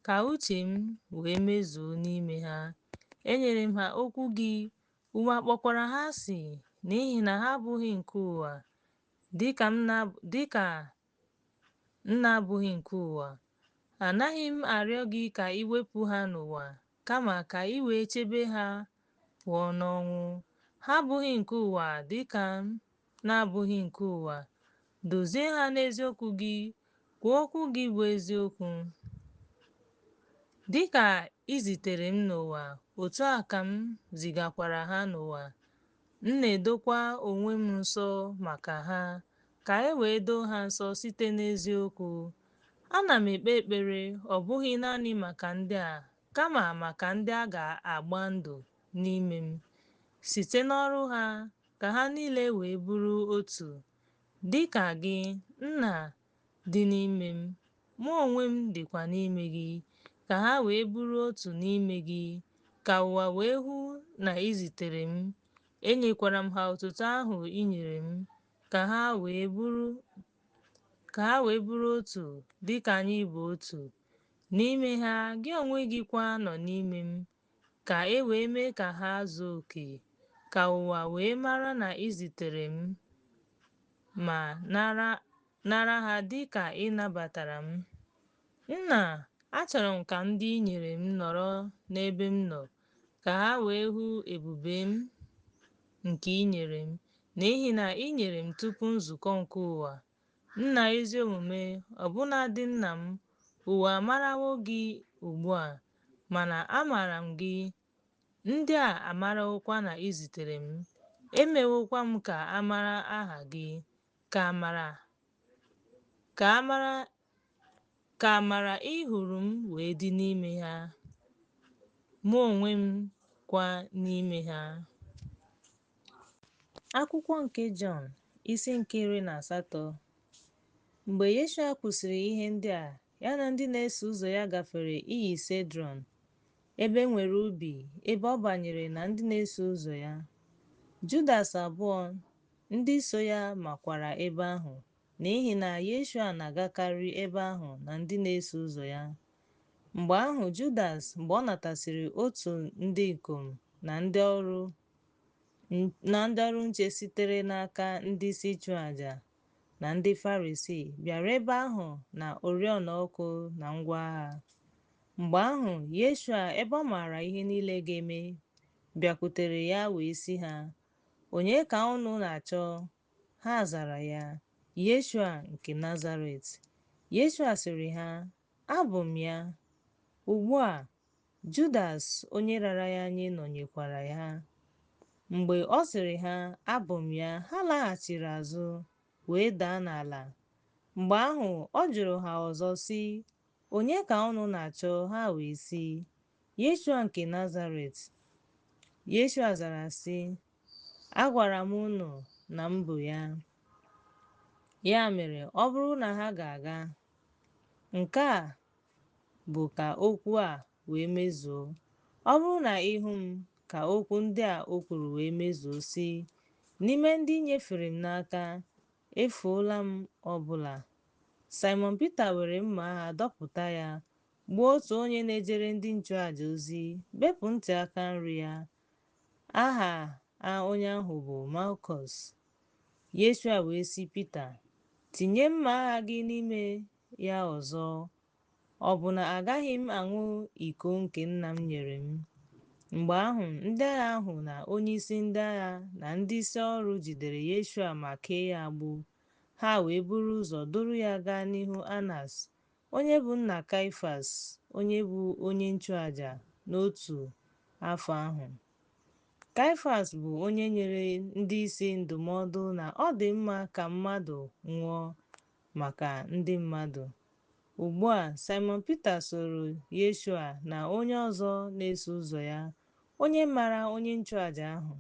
ka uche m wee mezuo n'ime ha. Enyere m ha okwu gị, ụwa kpọkwara ha asị n'ihi na ha abụghị nke ụwa, dịka m na-abụghị nke ụwa. Anaghị m arịọ gị ka ị wepụ ha n'ụwa, kama ka ị wee chebe ha pụọ n'ọnwụ. Ha abụghị nke ụwa dịka m na-abụghị nke ụwa. Dozie ha n'eziokwu gị, kwuo okwu gị bụ eziokwu. Dịka ị zitere m n'ụwa, otu a ka m zigakwara ha n'ụwa. M na-edokwa onwe m nsọ maka ha, ka e wee doo ha nsọ site n'eziokwu. Ana m ekpe ekpere ọ bụghị naanị maka ndị a, kama maka ndị a ga-agba ndụ n'ime m site n'ọrụ ha, ka ha niile wee bụrụ otu. Dịka gị, Nna, dị n'ime m, mụ onwe m dịkwa n'ime gị, ka ha wee bụrụ otu n'ime gị, ka ụwa wee hụ na ị zitere m. Enyekwara m ha otuto ahụ i nyere m, ka ha wee bụrụ otu dịka anyị bụ otu. N'ime ha, gị onwe gị kwa nọ n'ime m, ka e wee mee ka ha zuo oke, ka ụwa wee mara na ị zitere m, ma nara ha dịka ị nabatara m. Nna, achọrọ m ka ndị i nyere m nọrọ n'ebe m nọ, ka ha wee hụ ebube m nke i nyere m, n'ihi na i nyere m tupu nzukọ nke ụwa. Nna ezi omume, ọbụnadị nna m, ụwa amarawo gị ugbu a, mana amaara m gị. Ndị a amarawokwa na ị zitere m. Emewokwa m ka a mara aha gị, ka amara ị hụrụ m wee dị n'ime ha, mụ onwe m kwa n'ime ha. Akwụkwọ nke Jọn, isi nke 18. Mgbe Yeshua kwusịrị ihe ndị a, ya na ndị na-eso ụzọ ya gafere iyi Sedrọn, ebe nwere ubi, ebe ọ banyere na ndị na-eso ụzọ ya. Judas abụọ ndị so ya makwara ebe ahụ, n'ihi na Yeshua na-agakarị ebe ahụ na ndị na-eso ụzọ ya. Mgbe ahụ Judas, mgbe ọ natasịrị otu ndị ikom na ndị ọrụ nche sitere n'aka ndị isi nchụaja na ndị Farisii, bịara ebe ahụ na oriọna ọkụ na ngwa agha. Mgbe ahụ Yeshua, ebe ọ maara ihe niile ga-eme, bịakwutere ya wee sị ha, "Onye ka unu na-achọ?" Ha zara ya, "Yeshua nke Nazaret." Yeshua sịrị ha, "Abụ m ya." Ugbu a, Judas onye rara ya nye nọnyekwara ya. Mgbe ọ sịrị ha, "Abụ m ya," ha laghachiri azụ wee daa n'ala. Mgbe ahụ ọ jụrụ ha ọzọ sị, "Onye ka unu na-achọ?" Ha wee sị, "Yeshua nke Nazaret." Yeshua zara sị, "Agwara m unu na m bụ ya." Ya mere, ọ bụrụ na ha ga-aga, nke a bụ ka okwu a wee mezuo. Ọ bụrụ na ị hụ m, ka okwu ndị a o kwuru wee mezuo sị, "N'ime ndị nyefere m n'aka, efuola m ọbụla." Simon Peter were mma agha dọpụta ya, gbuo otu onye na-ejere ndị nchụaja ozi, bepụ ntị aka nri ya. Aha onye ahụ bụ Malkus. Yeshua wee sị Pita, "Tinye mma agha gị n'ime ya ọzọ. Ọ bụ na agaghị m aṅụ iko nke nna m nyere m?" Mgbe ahụ ndị agha ahụ na onyeisi ndị agha na ndị isi ọrụ jidere Yeshua ma kee ya agbụ. Ha wee buru ụzọ duru ya gaa n'ihu Anas, onye bụ nna Kaịfas, onye bụ onye nchụaja n'otu afọ ahụ. Kaịfas bụ onye nyere ndị isi ndụmọdụ na ọ dị mma ka mmadụ nwụọ maka ndị mmadụ. Ugbu a, Simon Peter soro Yeshua na onye ọzọ na-eso ụzọ ya, onye mara onye nchụaja ahụ.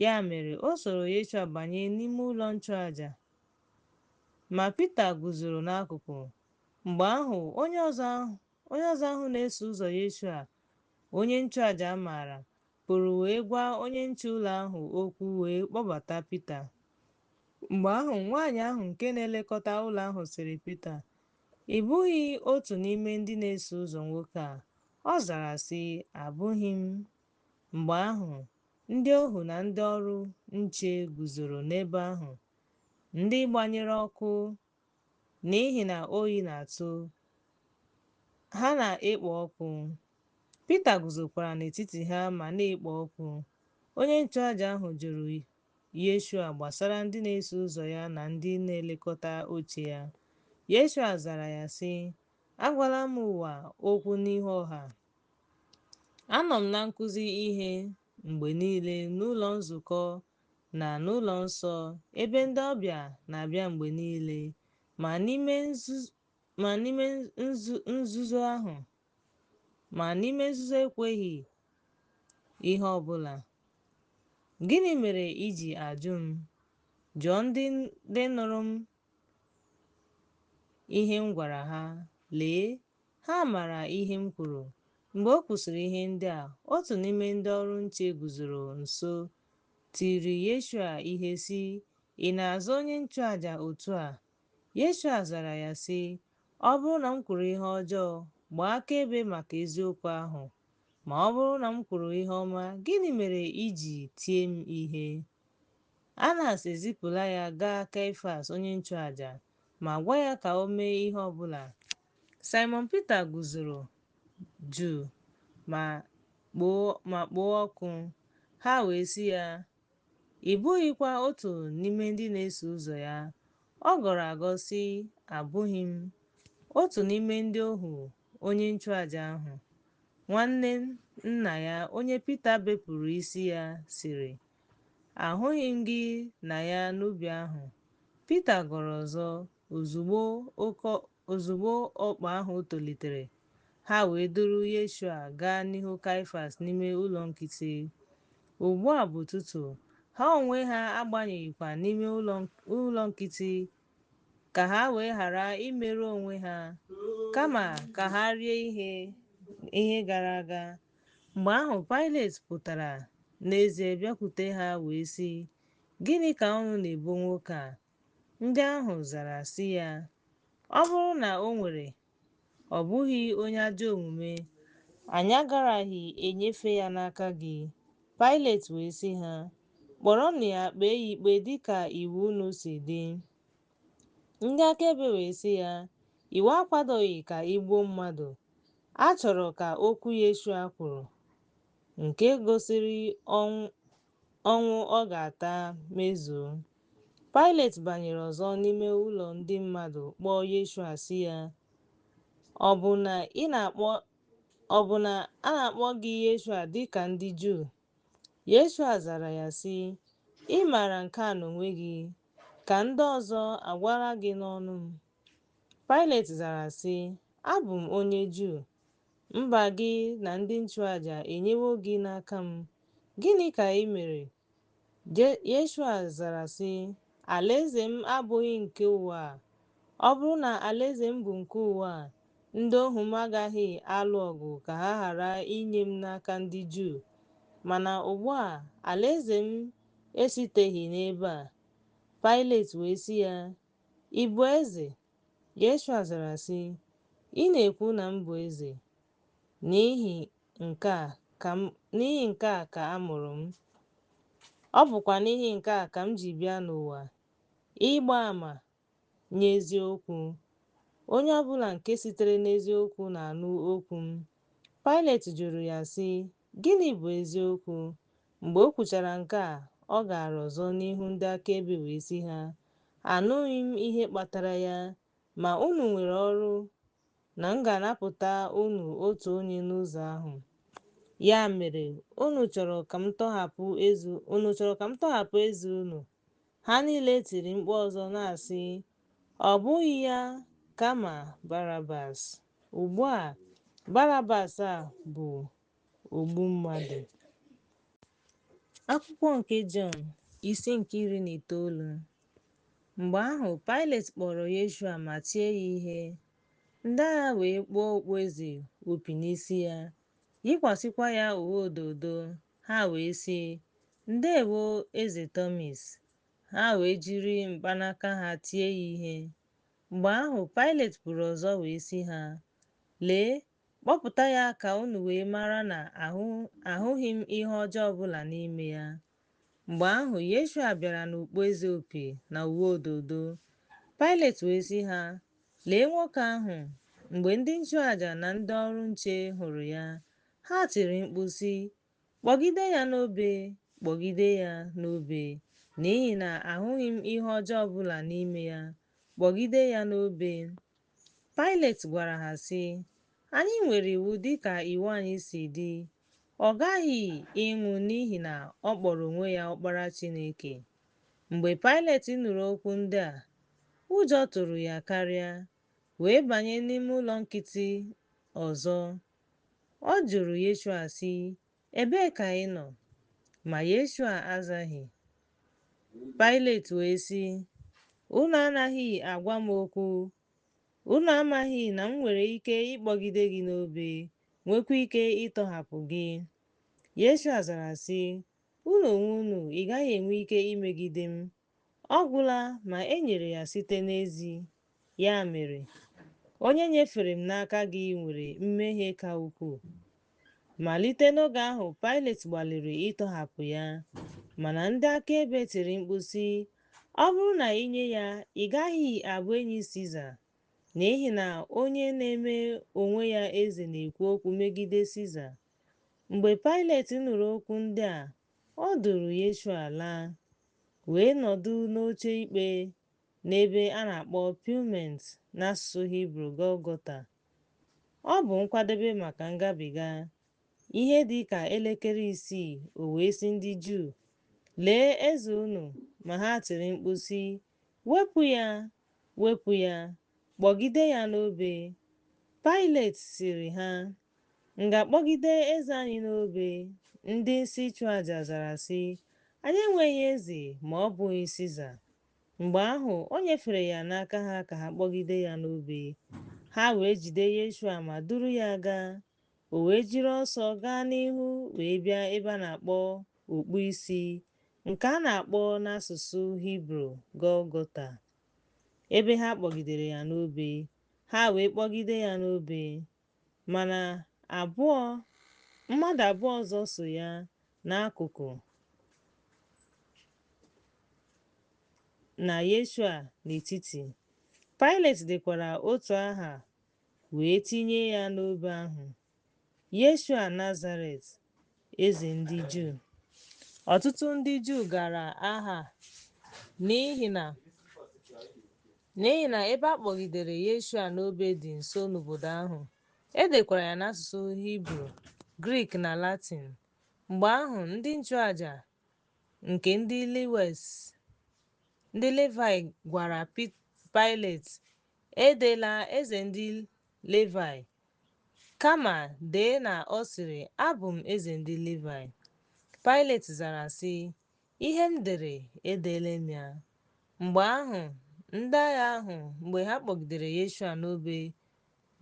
Ya mere, o soro Yeshua banye n'ime ụlọ nchụaja, ma Pita guzoro n'akụkụ. Mgbe ahụ onye ọzọ ahụ na-eso ụzọ Yeshua, onye nchụaja maara, pụrụ wee gwa onye nche ụlọ ahụ okwu wee kpọbata Pita. Mgbe ahụ nwaanyị ahụ nke na-elekọta ụlọ ahụ sịrị Pita, ị bụghị otu n'ime ndị na-eso ụzọ nwoke a? Ọ zara sị, abụghị m. Mgbe ahụ ndị ohu na ndị ọrụ nche guzoro n'ebe ahụ, ndị gbanyere ọkụ n'ihi na oyi na-atụ ha na-ekpo ọkụ. Pita guzokwara n'etiti ha ma na-ekpo ọkụ. Onye nchụaja ahụ jụrụ Yeshua gbasara ndị na-eso ụzọ ya na ndị na-elekọta oche ya. Yeshua zara ya sị, agwala m ụwa okwu n'ihu ọha. Anọ m na nkuzi ihe mgbe niile n'ụlọ nzukọ na n'ụlọ nsọ ebe ndị ọbịa na-abịa mgbe niile, ma n'ime nzuzo ekweghị ihe ọ bụla. Gịnị mere i ji ajụ m? Jụọ ndị nụrụ m ihe m gwara ha. Lee, ha maara ihe m kwuru. Mgbe o kwusịrị ihe ndị a, otu n'ime ndị ọrụ nche guzoro nso tiri Yeshua ihe sị, ị na-aza onye nchụaja otu a? Yeshua zara ya sị, ọ bụrụ na m kwuru ihe ọjọọ, gbaa akaebe maka eziokwu ahụ. Ma ọ bụrụ na m kwuru ihe ọma, gịnị mere i ji tie m ihe? Anas ezipụla ya gaa Kaịfas onye nchụaja ma gwa ya ka o mee ihe ọbụla. Simon Peter guzoro jụụ ma kpoo ọkụ. Ha wee sị ya, ị bụghịkwa otu n'ime ndị na-eso ụzọ ya? Ọ gọrọ agọ sị, abụghị m. Otu n'ime ndị ohu onye nchụaja ahụ, nwanne nna ya onye Pita bepụrụ isi ya, sịrị, ahụghị m gị na ya n'ubi ahụ. Pita gọrọ ọzọ. Ozugbo ọkpa ahụ tolitere, ha wee duru Yeshua gaa n'ihu Kaịfas n'ime ụlọ nkịtị. Ugbu a bụ ụtụtụ, ha onwe ha abanyeghịkwa n'ime ụlọ nkịtị ka ha wee ghara imerụ onwe ha, kama ka ha rie ihe gara aga. Mgbe ahụ Pailet pụtara n'eze bịakwute ha wee sị, gịnị ka unu na-ebo nwoke a? Ndị ahụ zara sị ya, ọ bụrụ na o nwere, ọ bụghị onye ajọ omume, anyị agaraghị enyefe ya n'aka gị. Pailet wee sị ha, kpọrọnụ ya kpee ya ikpe dịka iwu unu si dị. Ndị akaebe wee sị ya, iwu akwadoghị ka igbuo mmadụ. A chọrọ ka okwu Yeshua kwuru, nke gosiri ọnwụ ọ ga-ata, mezuo. Pailet banyere ọzọ n'ime ụlọ ndị mmadụ kpọọ Yeshua sị ya, ọ bụ na a na-akpọ gị Yeshua dịka ndị Juu? Yeshua zara ya sị, ị maara nke a n'onwe gị, ka ndị ọzọ agwara gị n'ọnụ m? Pailet zara sị, abụ m onye Juu. Mba gị na ndị nchụaja enyewo gị n'aka m. Gịnị ka ị mere? Yeshua zara sị, alaeze m abụghị nke ụwa a. Ọ bụrụ na alaeze m bụ nke ụwa a, ndị ohu m agaghị alụ ọgụ ka ha ghara inye m n'aka ndị Juu. Mana ugbu a, alaeze m esiteghị n'ebe a. Pailet wee sị ya, ị bụ eze? Yeshua zara sị, ị na-ekwu na m bụ eze. N'ihi nke a ka a mụrụ m. Ọ bụkwa n'ihi nke a ka m ji bịa n'ụwa, ịgba àmà nye eziokwu. Onye ọbụla nke sitere n'eziokwu na-anụ okwu m. Pailet jụrụ ya sị, gịnị bụ eziokwu? Mgbe o kwuchara nke a, ọ gara ọzọ n'ihu ndị akaebe wee sị ha, anụghị m ihe kpatara ya, ma unu nwere ọrụ na m ga-anapụta unu otu onye n'ụzọ ahụ. Ya mere, unu chọrọ ka m tọhapụ eze unu? Ha niile tiri mkpu ọzọ na-asị, ọ bụghị ya, kama Barabas. Ugbu a, Barabas a bụ ogbu mmadụ. Akwụkwọ nke Jọn, isi nke 19. Mgbe ahụ Pailet kpọrọ Yeshua ma tie ya ihe. Ndị agha wee kpụọ okpueze opi n'isi ya, yikwasịkwa ya uwe odo odo. Ha wee sị, ndeewo eze Tọmis. Ha wee jiri mkpanaka ha tie ya ihe. Mgbe ahụ Pilet kwuru ọzọ wee sị ha, lee, kpọpụta ya ka unu wee mara na ahụghị m ihe ọjọọ ọbụla n'ime ya. Mgbe ahụ Yeshua bịara n'okpueze opi na uwe ododo. Pilet wee sị ha, lee nwoke ahụ. Mgbe ndị nchụaja na ndị ọrụ nche hụrụ ya, ha tiri mkpu sị, kpọgide ya n'obe, kpọgide ya n'obe, n'ihi na ahụghị m ihe ọjọọ ọbụla n'ime ya, kpọgide ya n'obe. Pilet gwara ha sị, anyị nwere iwu dịka iwu anyị si dị. Ọ gaghị ịnwụ n'ihi na ọ kpọrọ onwe ya ọkpara Chineke. Mgbe Pilet nụrụ okwu ndị a, ụjọ tụrụ ya karịa, wee banye n'ime ụlọ nkịtị ọzọ. Ọ jụrụ Yeshua sị, ebee ka ị nọ? Ma Yeshua azaghị. Pilet wee sị, unu anaghị agwa m okwu? Unu amaghị na m nwere ike ịkpọgide gị n'obe, nwekwa ike ịtọhapụ gị? Yeshua zara sị, unu onwe unu ị gaghị enwe ike imegide m. Ọ gwụla, ma e nyere ya site n'ezi. Ya mere, onye nyefere m n'aka gị nwere mmehie ka ukwuu. Malite n'oge ahụ Pilet gbalịrị ịtọhapụ ya, mana ndị akaebe tiri mkpu sị, ọ bụrụ na ị nye ya, ị gaghị abụ enyi Siza, n'ihi na onye na-eme onwe ya eze na-ekwu okwu megide Siza. Mgbe Pilet nụrụ okwu ndị a, ọ duru Yeshua laa, wee nọdụ n'oche ikpe n'ebe a na-akpọ Pilment n'asụsụ Hibru Gọlgọta. Ọ bụ nkwadebe maka ngabiga. Ihe dị ka elekere 6, o wee sị ndị Juu, lee eze unu. Ma ha tiri mkpu sị, wepụ ya, wepụ ya, kpọgide ya n'obe. Pilet sịrị ha, m ga-akpọgide eze anyị n'obe? Ndị isi nchụaja zara sị, anyị enweghị eze ma ọ bụghị Siza. Mgbe ahụ o nyefere ya n'aka ha ka ha kpọgide ya n'obe. Ha wee jide Yeshua ma duru ya gaa. O wee jiri ọsọ gaa n'ihu wee bịa ebe a na-akpọ okpu isi, nke a na-akpọ n'asụsụ Hibru Gọlgọta, ebe ha kpọgidere ya n'obe. Ha wee kpọgide ya n'obe, mana mmadụ abụọ ọzọ so ya n'akụkụ, na Yeshua n'etiti. Pilet dekwara otu aha wee tinye ya n'obe ahụ, Yeshua Nazaret, eze ndị Juu. Ọtụtụ ndị Juu gara aha n'ihi na ebe a kpọgidere Yeshua n'obe dị nso n'obodo ahụ. E dekwara ya n'asụsụ Hibru, Grik na Latin. Mgbe ahụ ndị nchụaja nke ndị Levi gwara Pilet, edela eze ndị Levi, kama dee na ọ sịrị, abụ m eze ndị Levi. Pilet zara sị, ihe m dere edeela m ya. Mgbe ahụ ndị agha ahụ, mgbe ha kpọgidere Yeshua n'obe,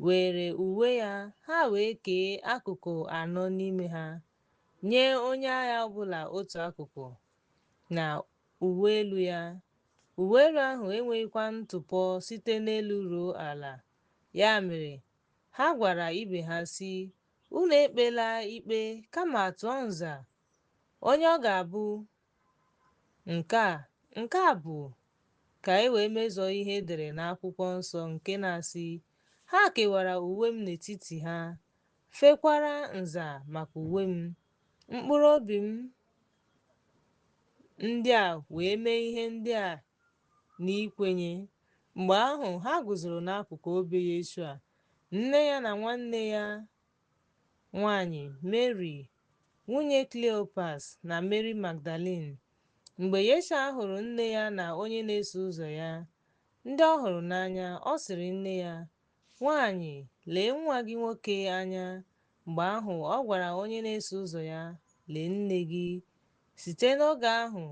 were uwe ya, ha wee kee akụkụ anọ n'ime ha, nye onye agha ọbụla otu akụkụ na uwe elu ya. Uwe elu ahụ enweghịkwa ntụpọ site n'elu ruo ala. Ya mere, ha gwara ibe ha sị, unu ekpela ikpe, kama tụọ nza onye ọ ga-abụ nke a bụ ka e wee mezuo ihe edere n'akwụkwọ nsọ nke na-asị, ha kewara uwe m n'etiti ha, fekwara nza maka uwe m. Mkpụrụ obi m ndị a wee mee ihe ndị a n'ikwenye. Mgbe ahụ ha guzoro n'akụkụ obe Yeshua, nne ya na nwanne ya nwanyị Mary, nwunye Kleopas, na Mary Magdalene. Mgbe Yeshua hụrụ nne ya na onye na-eso ụzọ ya ndị ọ hụrụ n'anya, ọ sịrị nne ya, nwanyị, lee nwa gị nwoke anya. Mgbe ahụ ọ gwara onye na-eso ụzọ ya, lee nne gị. Site n'oge ahụ,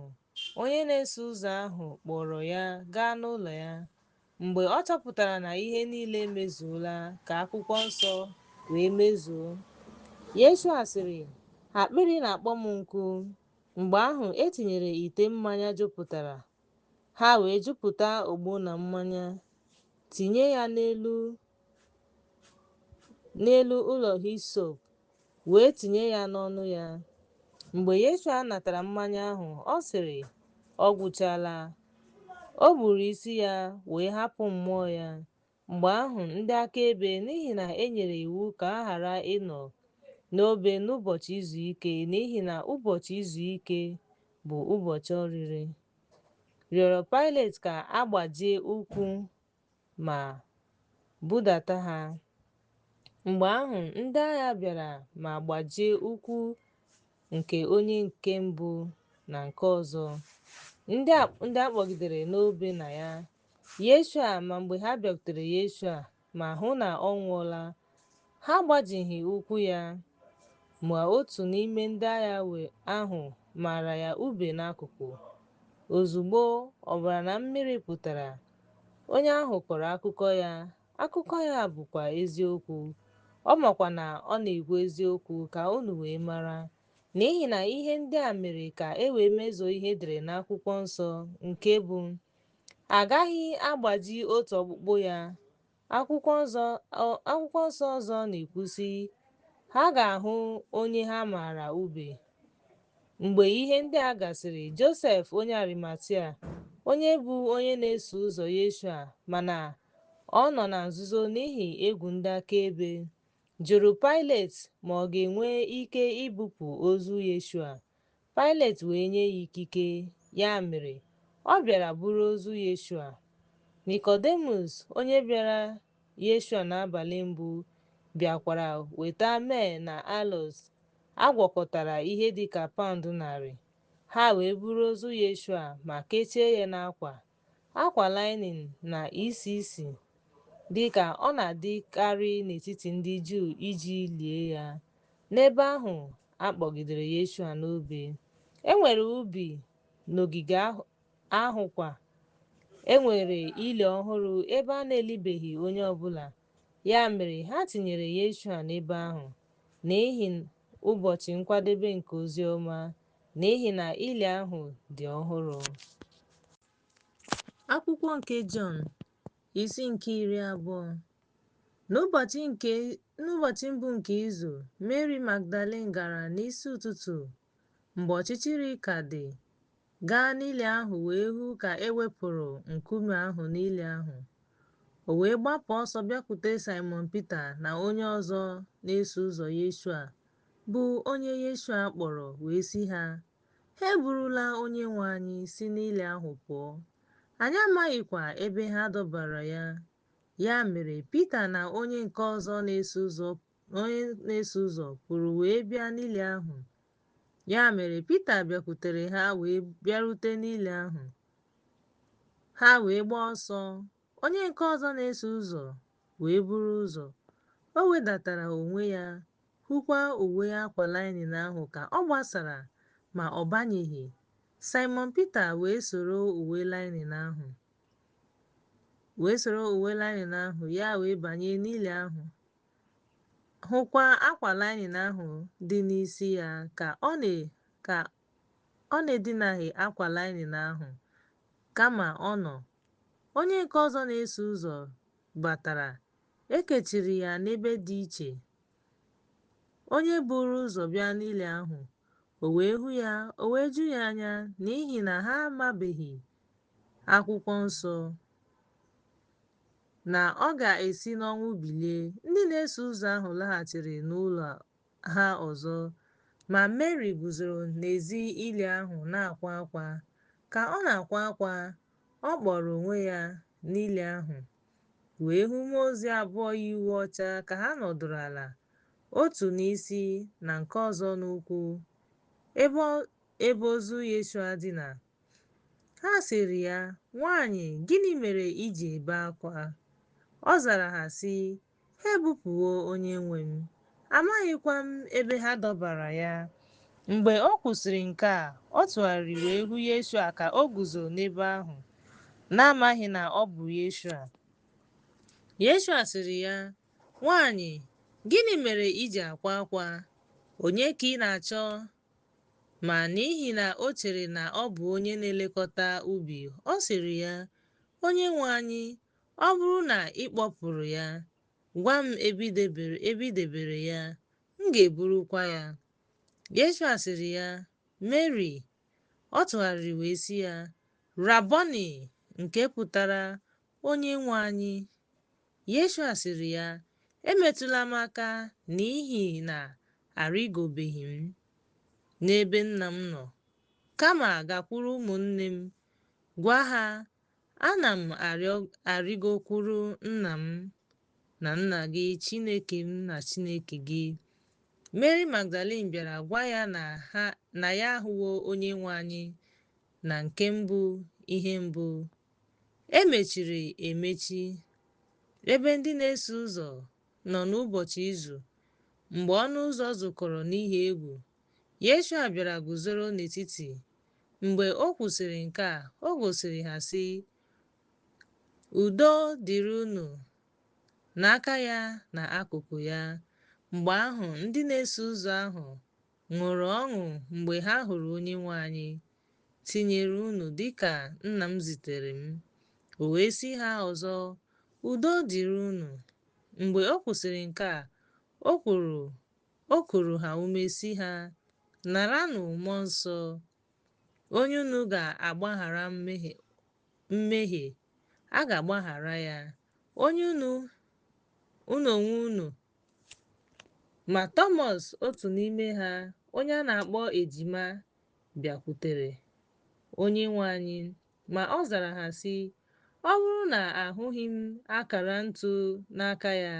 onye na-eso ụzọ ahụ kpọrọ ya gaa n'ụlọ ya. Mgbe ọ chọpụtara na ihe niile emezuola ka akwụkwọ nsọ wee mezuo, Yeshua sịrị, akpịrị na-akpọ m nkụ. Mgbe ahụ e tinyere ite mmanya jupụtara, ha wee jupụta ogbo na mmanya. tinye ya n'elu ụlọ hisop, wee tinye ya n'ọnụ ya. Mgbe Yeshua natara mmanya ahụ, ọ sịrị, "Ọ gwụchala." O buru isi ya wee hapụ mmụọ ya. Mgbe ahụ ndị akaebe, n'ihi na e nyere iwu ka a ghara ịnọ n'obe n'ụbọchị izu ike n'ihi na ụbọchị izu ike bụ ụbọchị oriri, rịọrọ Pilet ka a gbajie ụkwụ ma budata ha. Mgbe ahụ ndị agha bịara ma gbajie ụkwụ nke onye nke mbụ na nke ọzọ, ndị a kpọgidere n'obe na ya. Yeshua ma mgbe ha bịakwutere Yeshua ma hụ na ọ nwụọla, ha agbajighị ụkwụ ya. Ma otu n'ime ndị agha ahụ mara ya ube n'akụkụ. Ozugbo ọbara na mmiri pụtara, onye ahụ kọrọ akụkọ ya bụkwa eziokwu. Ọ makwa na ọ na-ekwu eziokwu ka unu wee mara, n'ihi na ihe ndị a mere ka e wee mezuo ihe edere n'akwụkwọ nsọ nke bụ, agaghị agbaji otu ọkpụkpụ ya. Akwụkwọ nsọ ọzọ na-ekwu sị, ha ga-ahụ onye ha mara ube. Mgbe ihe ndị a gasịrị, Josef onye Arimatia, onye bụ onye na-eso ụzọ Yeshua mana ọ nọ na nzuzo n'ihi egwu ndị akaebe, jụrụ Pilet ma ọ ga-enwe ike ibupụ ozu Yeshua. Pilet wee nye ya ikike. Ya mere ọ bịara buru ozu Yeshua. Nikodemus, onye bịara Yeshua n'abalị mbụ, bịakwara weta mee na aloes agwakọtara ihe dịka paụnd 100. Ha wee buru ozu Yeshua ma kechie ya akwa linin na isi isi, dịka ọ na-adịkarị n'etiti ndị Juu iji lie ya. N'ebe ahụ a kpọgidere Yeshua n'obe, e nwere ubi n'ogige ahụ kwa. E nwere ili ọhụrụ ebe a na-elibeghị onye ọbụla. Ya mere ha tinyere Yeshua n'ebe ahụ n'ihi ụbọchị nkwadebe nke ozi ọma, n'ihi na ili ahụ dị ọhụrụ. Akwụkwọ nke Jọn, isi nke 20. N'ụbọchị mbụ nke izu, Mary Magdalene gara n'isi ụtụtụ mgbe ọchịchịrị ka dị, gaa n'ili ahụ wee hụ ka e wepụrụ nkume ahụ n'ili ahụ. O wee gbapụ ọsọ bịakwute Simon Pita na onye ọzọ na-eso ụzọ Yeshua, bụ onye Yeshua kpọrọ, wee sị ha, "Ha eburula Onyenwe anyị si n'ili ahụ pụọ. Anyị amaghịkwa ebe ha dọbara ya." Ya mere Pita na onye nke ọzọ na-eso ụzọ pụrụ wee bịa n'ili ahụ. Ya mere Pita bịakwutere ha wee bịarute n'ili ahụ. Ha wee gbaa ọsọ. Onye nke ọzọ na-eso ụzọ wee buru ụzọ. O wedatara onwe ya, hụkwa uwe akwa linin ahụ ka ọ gbasara, ma ọ banyeghị. Simon Pita wee soro uwe linin ahụ, ya wee banye n'ili ahụ, hụkwa akwa linin ahụ dị n'isi ya ka ọ na-edinaghị akwa linin ahụ, kama ọ nọ. Onye nke ọzọ na-eso ụzọ batara, ekechiri ya n'ebe dị iche. Onye buru ụzọ bịa n'ili ahụ, o wee hụ ya, o wee ju ya anya, n'ihi na ha amabeghị akwụkwọ nsọ na ọ ga-esi n'ọnwụ bilie. Ndị na-eso ụzọ ahụ laghachiri n'ụlọ ha ọzọ, ma Mary guzoro n'ezi ili ahụ na-akwa akwa. Ka ọ na-akwa akwa, ọ kpọrọ onwe ya n'ili ahụ, wee hụ mmụọ ozi abụọ yi uwe ọcha ka ha nọdụrụ ala, otu n'isi na nke ọzọ n'ụkwụ ebe ozu Yeshua dina. Ha sịrị ya, "Nwaanyị, gịnị mere i ji ebe akwa?" Ọ zara ha sị, "Ha ebupụwo Onyenwe m. Amaghịkwa m ebe ha dọbara ya." Mgbe ọ kwụsịrị nke a, ọ tụgharịrị wee hụ Yeshua ka o guzo n'ebe ahụ, na-amaghị na ọ bụ Yeshua. Yeshua sịrị ya, "Nwaanyị, gịnị mere i ji akwa akwa? Onye ka ị na-achọ?" Ma n'ihi na o chere na ọ bụ onye na-elekọta ubi, ọ sịrị ya, "Onyenwe anyị, Ọ bụrụ na ị kpọpụrụ ya, gwa m ebe ị debere ya, m ga-eburukwa ya. Yeshua sịrị ya, Mary. Ọ tụgharịrị wee sị ya, Raboni, nke pụtara onye nwe anyị. Yeshua sịrị ya, emetụla m aka, n'ihi na arịgobeghị m n'ebe nna m nọ, kama gakwuru ụmụnne m, gwa ha, ana m arịgokwuru nna m na nna gị, Chineke m na Chineke gị. Mary Magdalene bịara gwa ya na ya ahụwo onye nwe anyị na nke mbụ ihe mbụ. E mechiri emechi ebe ndị na-eso ụzọ nọ n'ụbọchị izu. Mgbe ọnụ ụzọ zukọrọ n'ihi egwu, Yeshua bịara guzoro n'etiti. Mgbe o kwusịrị nke a, o gosiri ha sị, udo dịrị unu. N'aka ya na akụkụ ya. Mgbe ahụ ndị na-eso ụzọ ahụ ṅụrụ ọṅụ mgbe ha hụrụ onye nwe anyị. Tinyere unu dịka nna m zitere m. O wee sị ha ọzọ, udo dịrị unu. Mgbe o kwusịrị nke a, o kuru ha ume sị ha, naranụ mmụọ nsọ. Onye unu ga-agbaghara mmehie, a ga-agbaghara ya. Onye unu onwe unu. Ma Thomas, otu n'ime ha, onye a na-akpọ ejima, bịakwutere onye nwe anyị. Ma ọ zara ha sị, ọ bụrụ na ahụghị m akara ntụ n'aka ya,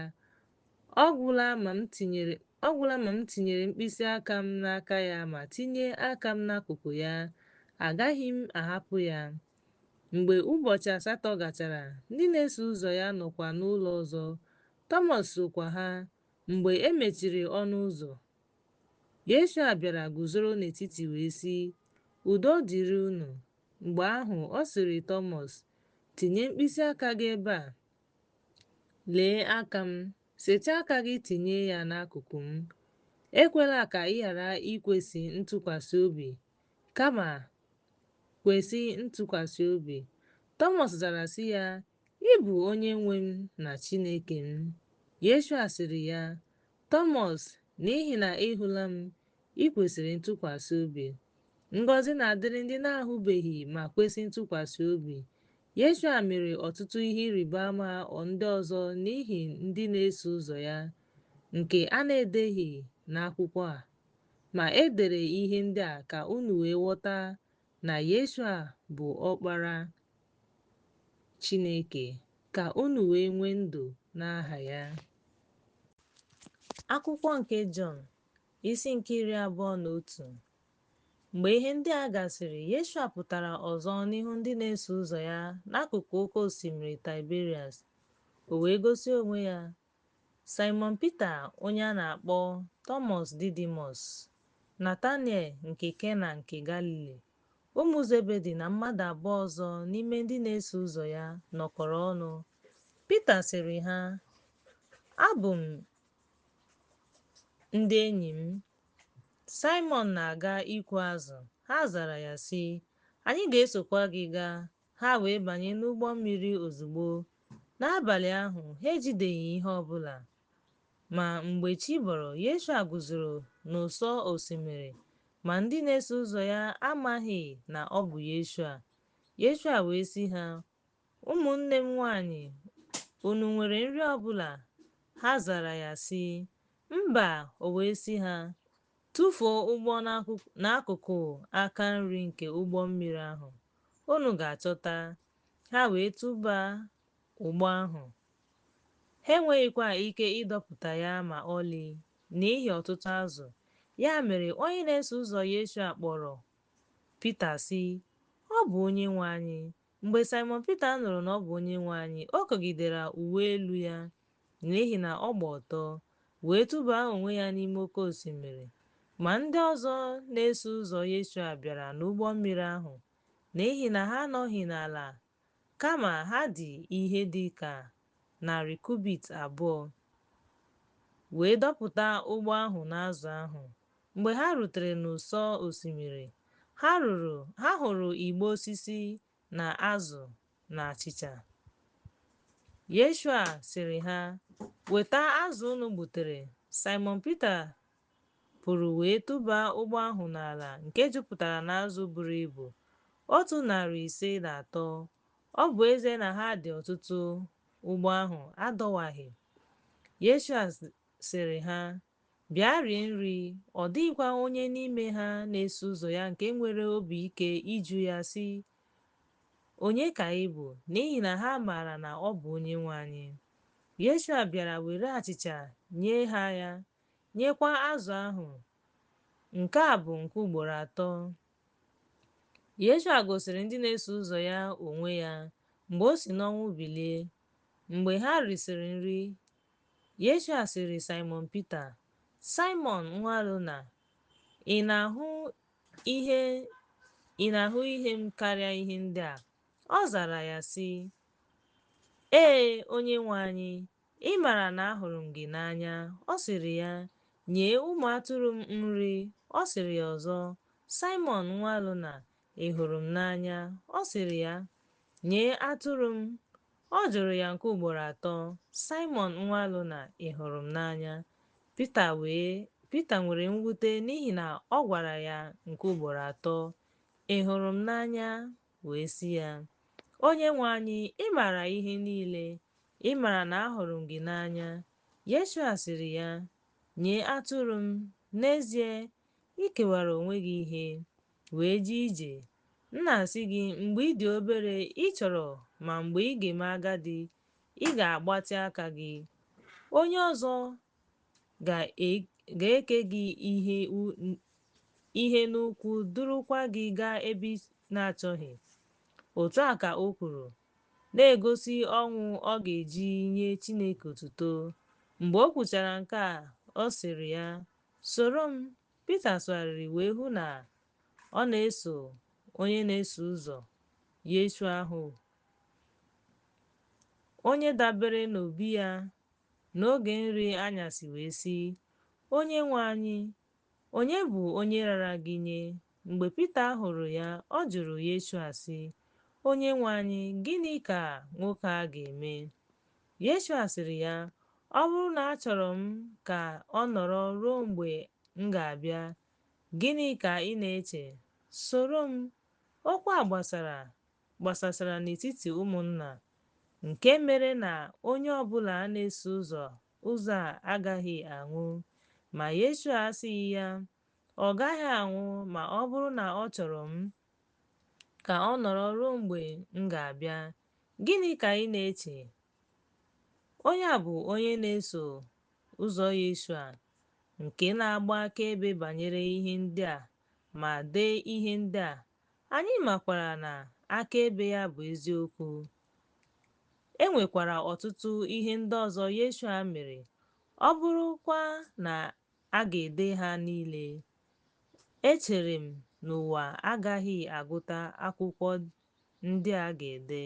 ọ gwụla ma m tinyere mkpịsị aka m n'aka ya ma tinye aka m n'akụkụ ya, agaghị m ahapụ ya. Mgbe ụbọchị 8 gachara, ndị na-eso ụzọ ya nọkwa n'ụlọ ọzọ. Thomas sokwa ha. Mgbe e mechiri ọnụ ụzọ, Yeshua bịara guzoro n'etiti wee sị, udo dịrị unu. Mgbe ahụ ọ sịrị Thomas, tinye mkpịsị aka gị ebe a. Lee aka m. Setị aka gị tinye ya n'akụkụ m. Ekwela ka ị ghara ikwesị ntụkwasị obi, kama kwesị ntụkwasị obi. Thomas zara sị ya, ị bụ onye nwe m na Chineke m. Yeshua sịrị ya, Thomas, n'ihi na ị hụla m, ị kwesịrị ntụkwasị obi. Ngọzi na-adịrị ndị na-ahụbeghị ma kwesị ntụkwasị obi. Yeshua mere ọtụtụ ihe ịrịba ama ndị ọzọ n'ihi ndị na-eso ụzọ ya, nke a na-edeghị n'akwụkwọ a. Ma e dere ihe ndị a ka unu wee ghọta na Yeshua bụ Ọkpara Chineke, ka unu wee nwee ndụ n'aha ya. Akwụkwọ nke Jọn, isi nke 21. Mgbe ihe ndị a gasịrị, Yeshua pụtara ọzọ n'ihu ndị na-eso ụzọ ya n'akụkụ oke osimiri Tiberias. O wee gosi onwe ya, Simon Pita onye a na-akpọ Thomas Didimus, Nathanael nke Kena nke Galili, ụmụ Zebedi na mmadụ abụọ ọzọ n'ime ndị na-eso ụzọ ya nọkọrọ ọnụ. Pita sịrị ha, abụ m ndị enyi m. Simon na-aga ịkụ azụ. Ha zara ya sị, anyị ga-esokwa gị gaa. Ha wee banye n'ụgbọ mmiri ozugbo. N'abalị ahụ ha ejideghị ihe ọbụla. Ma mgbe chi bọrọ, Yeshua guzoro n'ụsọ osimiri, ma ndị na-eso ụzọ ya amaghị na ọ bụ Yeshua. Yeshua wee sị ha, ụmụnne m nwanyị, unu nwere nri ọbụla? Ha zara ya sị, mba. O wee sị ha, tụfuo ụgbọ n'akụkụ aka nri nke ụgbọ mmiri ahụ, unu ga-achọta. Ha wee tụba ụgbọ ahụ. Ha enweghịkwa ike ịdọpụta ya ma ọlị n'ihi ọtụtụ azụ. Ya mere onye na-eso ụzọ Yeshua kpọrọ Pita sị, ọ bụ onye nwe anyị. Mgbe Simon Pita nụrụ na ọ bụ onye nwe anyị, o kogidere uwe elu ya n'ihi na ọ gba ọtọ, wee tụba onwe ya n'ime oke osimiri. Ma ndị ọzọ na-eso ụzọ Yeshua bịara n'ụgbọ mmiri ahụ n'ihi na ha anọghị n'ala, kama ha dị ihe dị ka 100 kubit abụọ, wee dọpụta ụgbọ ahụ n'azụ ahụ. Mgbe ha rutere n'ụsọ osimiri, ha hụrụ igbe osisi na azụ na achịcha. Yeshua sịrị ha, weta azụ unu gbutere. Simon Peter pụrụ wee tụba ụgbọ ahụ n'ala nke jupụtara n'azụ buru ibu, 153. Ọ bụ ezie na ha dị ọtụtụ, ụgbọ ahụ adọwaghị. Yeshua sịrị ha, bịa rie nri. Ọ dịghịkwa onye n'ime ha na-eso ụzọ ya nke nwere obi ike ịjụ ya sị, onye ka ị bụ? N'ihi na ha maara na ọ bụ Onyenwe anyị. Yeshua bịara were achịcha nye ha ya, nyekwa azụ ahụ. Nke a bụ nke ugboro atọ. Yeshua gosiri ndị na-eso ụzọ ya onwe ya mgbe o si n'ọnwụ bilie. Mgbe ha risịrị nri, Yeshua sịrị Simon Peter, Simon nwa Jona, ị na-ahụ ihe m karịa ihe ndị a? Ọ zara ya sị, ee, Onyenwe anyị, ị maara na ahụrụ m gị n'anya. Ọ sịrị ya, nye ụmụ atụrụ m nri. Ọ sịrị ya ọzọ, Simon nwa Jona, ị hụrụ m n'anya? Ọ sịrị ya, nye atụrụ m. Ọ jụrụ ya nke ugboro atọ, Simon nwa Jona, ị hụrụ m n'anya? Pita nwere mwute n'ihi na ọ gwara ya nke ugboro atọ, ị hụrụ m n'anya? Wee sị ya, Onyenwe anyị, ị maara ihe niile, ị maara na ahụrụ m gị n'anya. Yeshua sịrị ya, nye atụrụ m. N'ezie, ị kewara onwe gị ihe, wee jee ije. M na-asị gị, mgbe ị dị obere ị chọrọ, ma mgbe ị ga-eme agadi, ị ga-agbatị aka gị. Onye ọzọ ga-eke gị ihe n'ụkwụ, durukwa gị gaa ebe ị na-achọghị. Otu a ka o kwuru, na-egosi ọṅụ ọ ga-eji nye Chineke otuto. Mgbe o kwuchara nke a, ọ sịrị ya, soro m. Pita sụgharịrị wee hụ na ọ na-eso onye na-eso ụzọ Yeshua ahụ, onye dabere n'obi ya n'oge nri anyasị, wee sị, Onyenwe anyị, onye bụ onye rara gị nye? Mgbe Pita hụrụ ya, ọ jụrụ Yeshua sị, Onyenwe anyị, gịnị ka nwoke a ga-eme? Yeshua sịrị ya, ọ bụrụ na achọrọ m ka ọ nọrọ ruo mgbe m ga-abịa, gịnị ka ị na-eche? Soro m. Okwu a gbasasara n'etiti ụmụnna, nke mere na onye ọbụla na-eso ụzọ a agaghị anwụ. Ma Yeshua asịghị ya, ọ gaghị anwụ ma ọ bụrụ na ọ chọrọ m ka ọ nọrọ ruo mgbe m ga-abịa. Gịnị ka ị na-eche? Onye a bụ onye na-eso ụzọ Yeshua, nke na-agba akaebe banyere ihe ndị a ma dee ihe ndị a. Anyị makwara na akaebe ya bụ eziokwu. E nwekwara ọtụtụ ihe ndị ọzọ Yeshua mere. Ọ bụrụkwa na a ga-ede ha niile, echere m na ụwa agaghị agụta akwụkwọ ndị a ga-ede.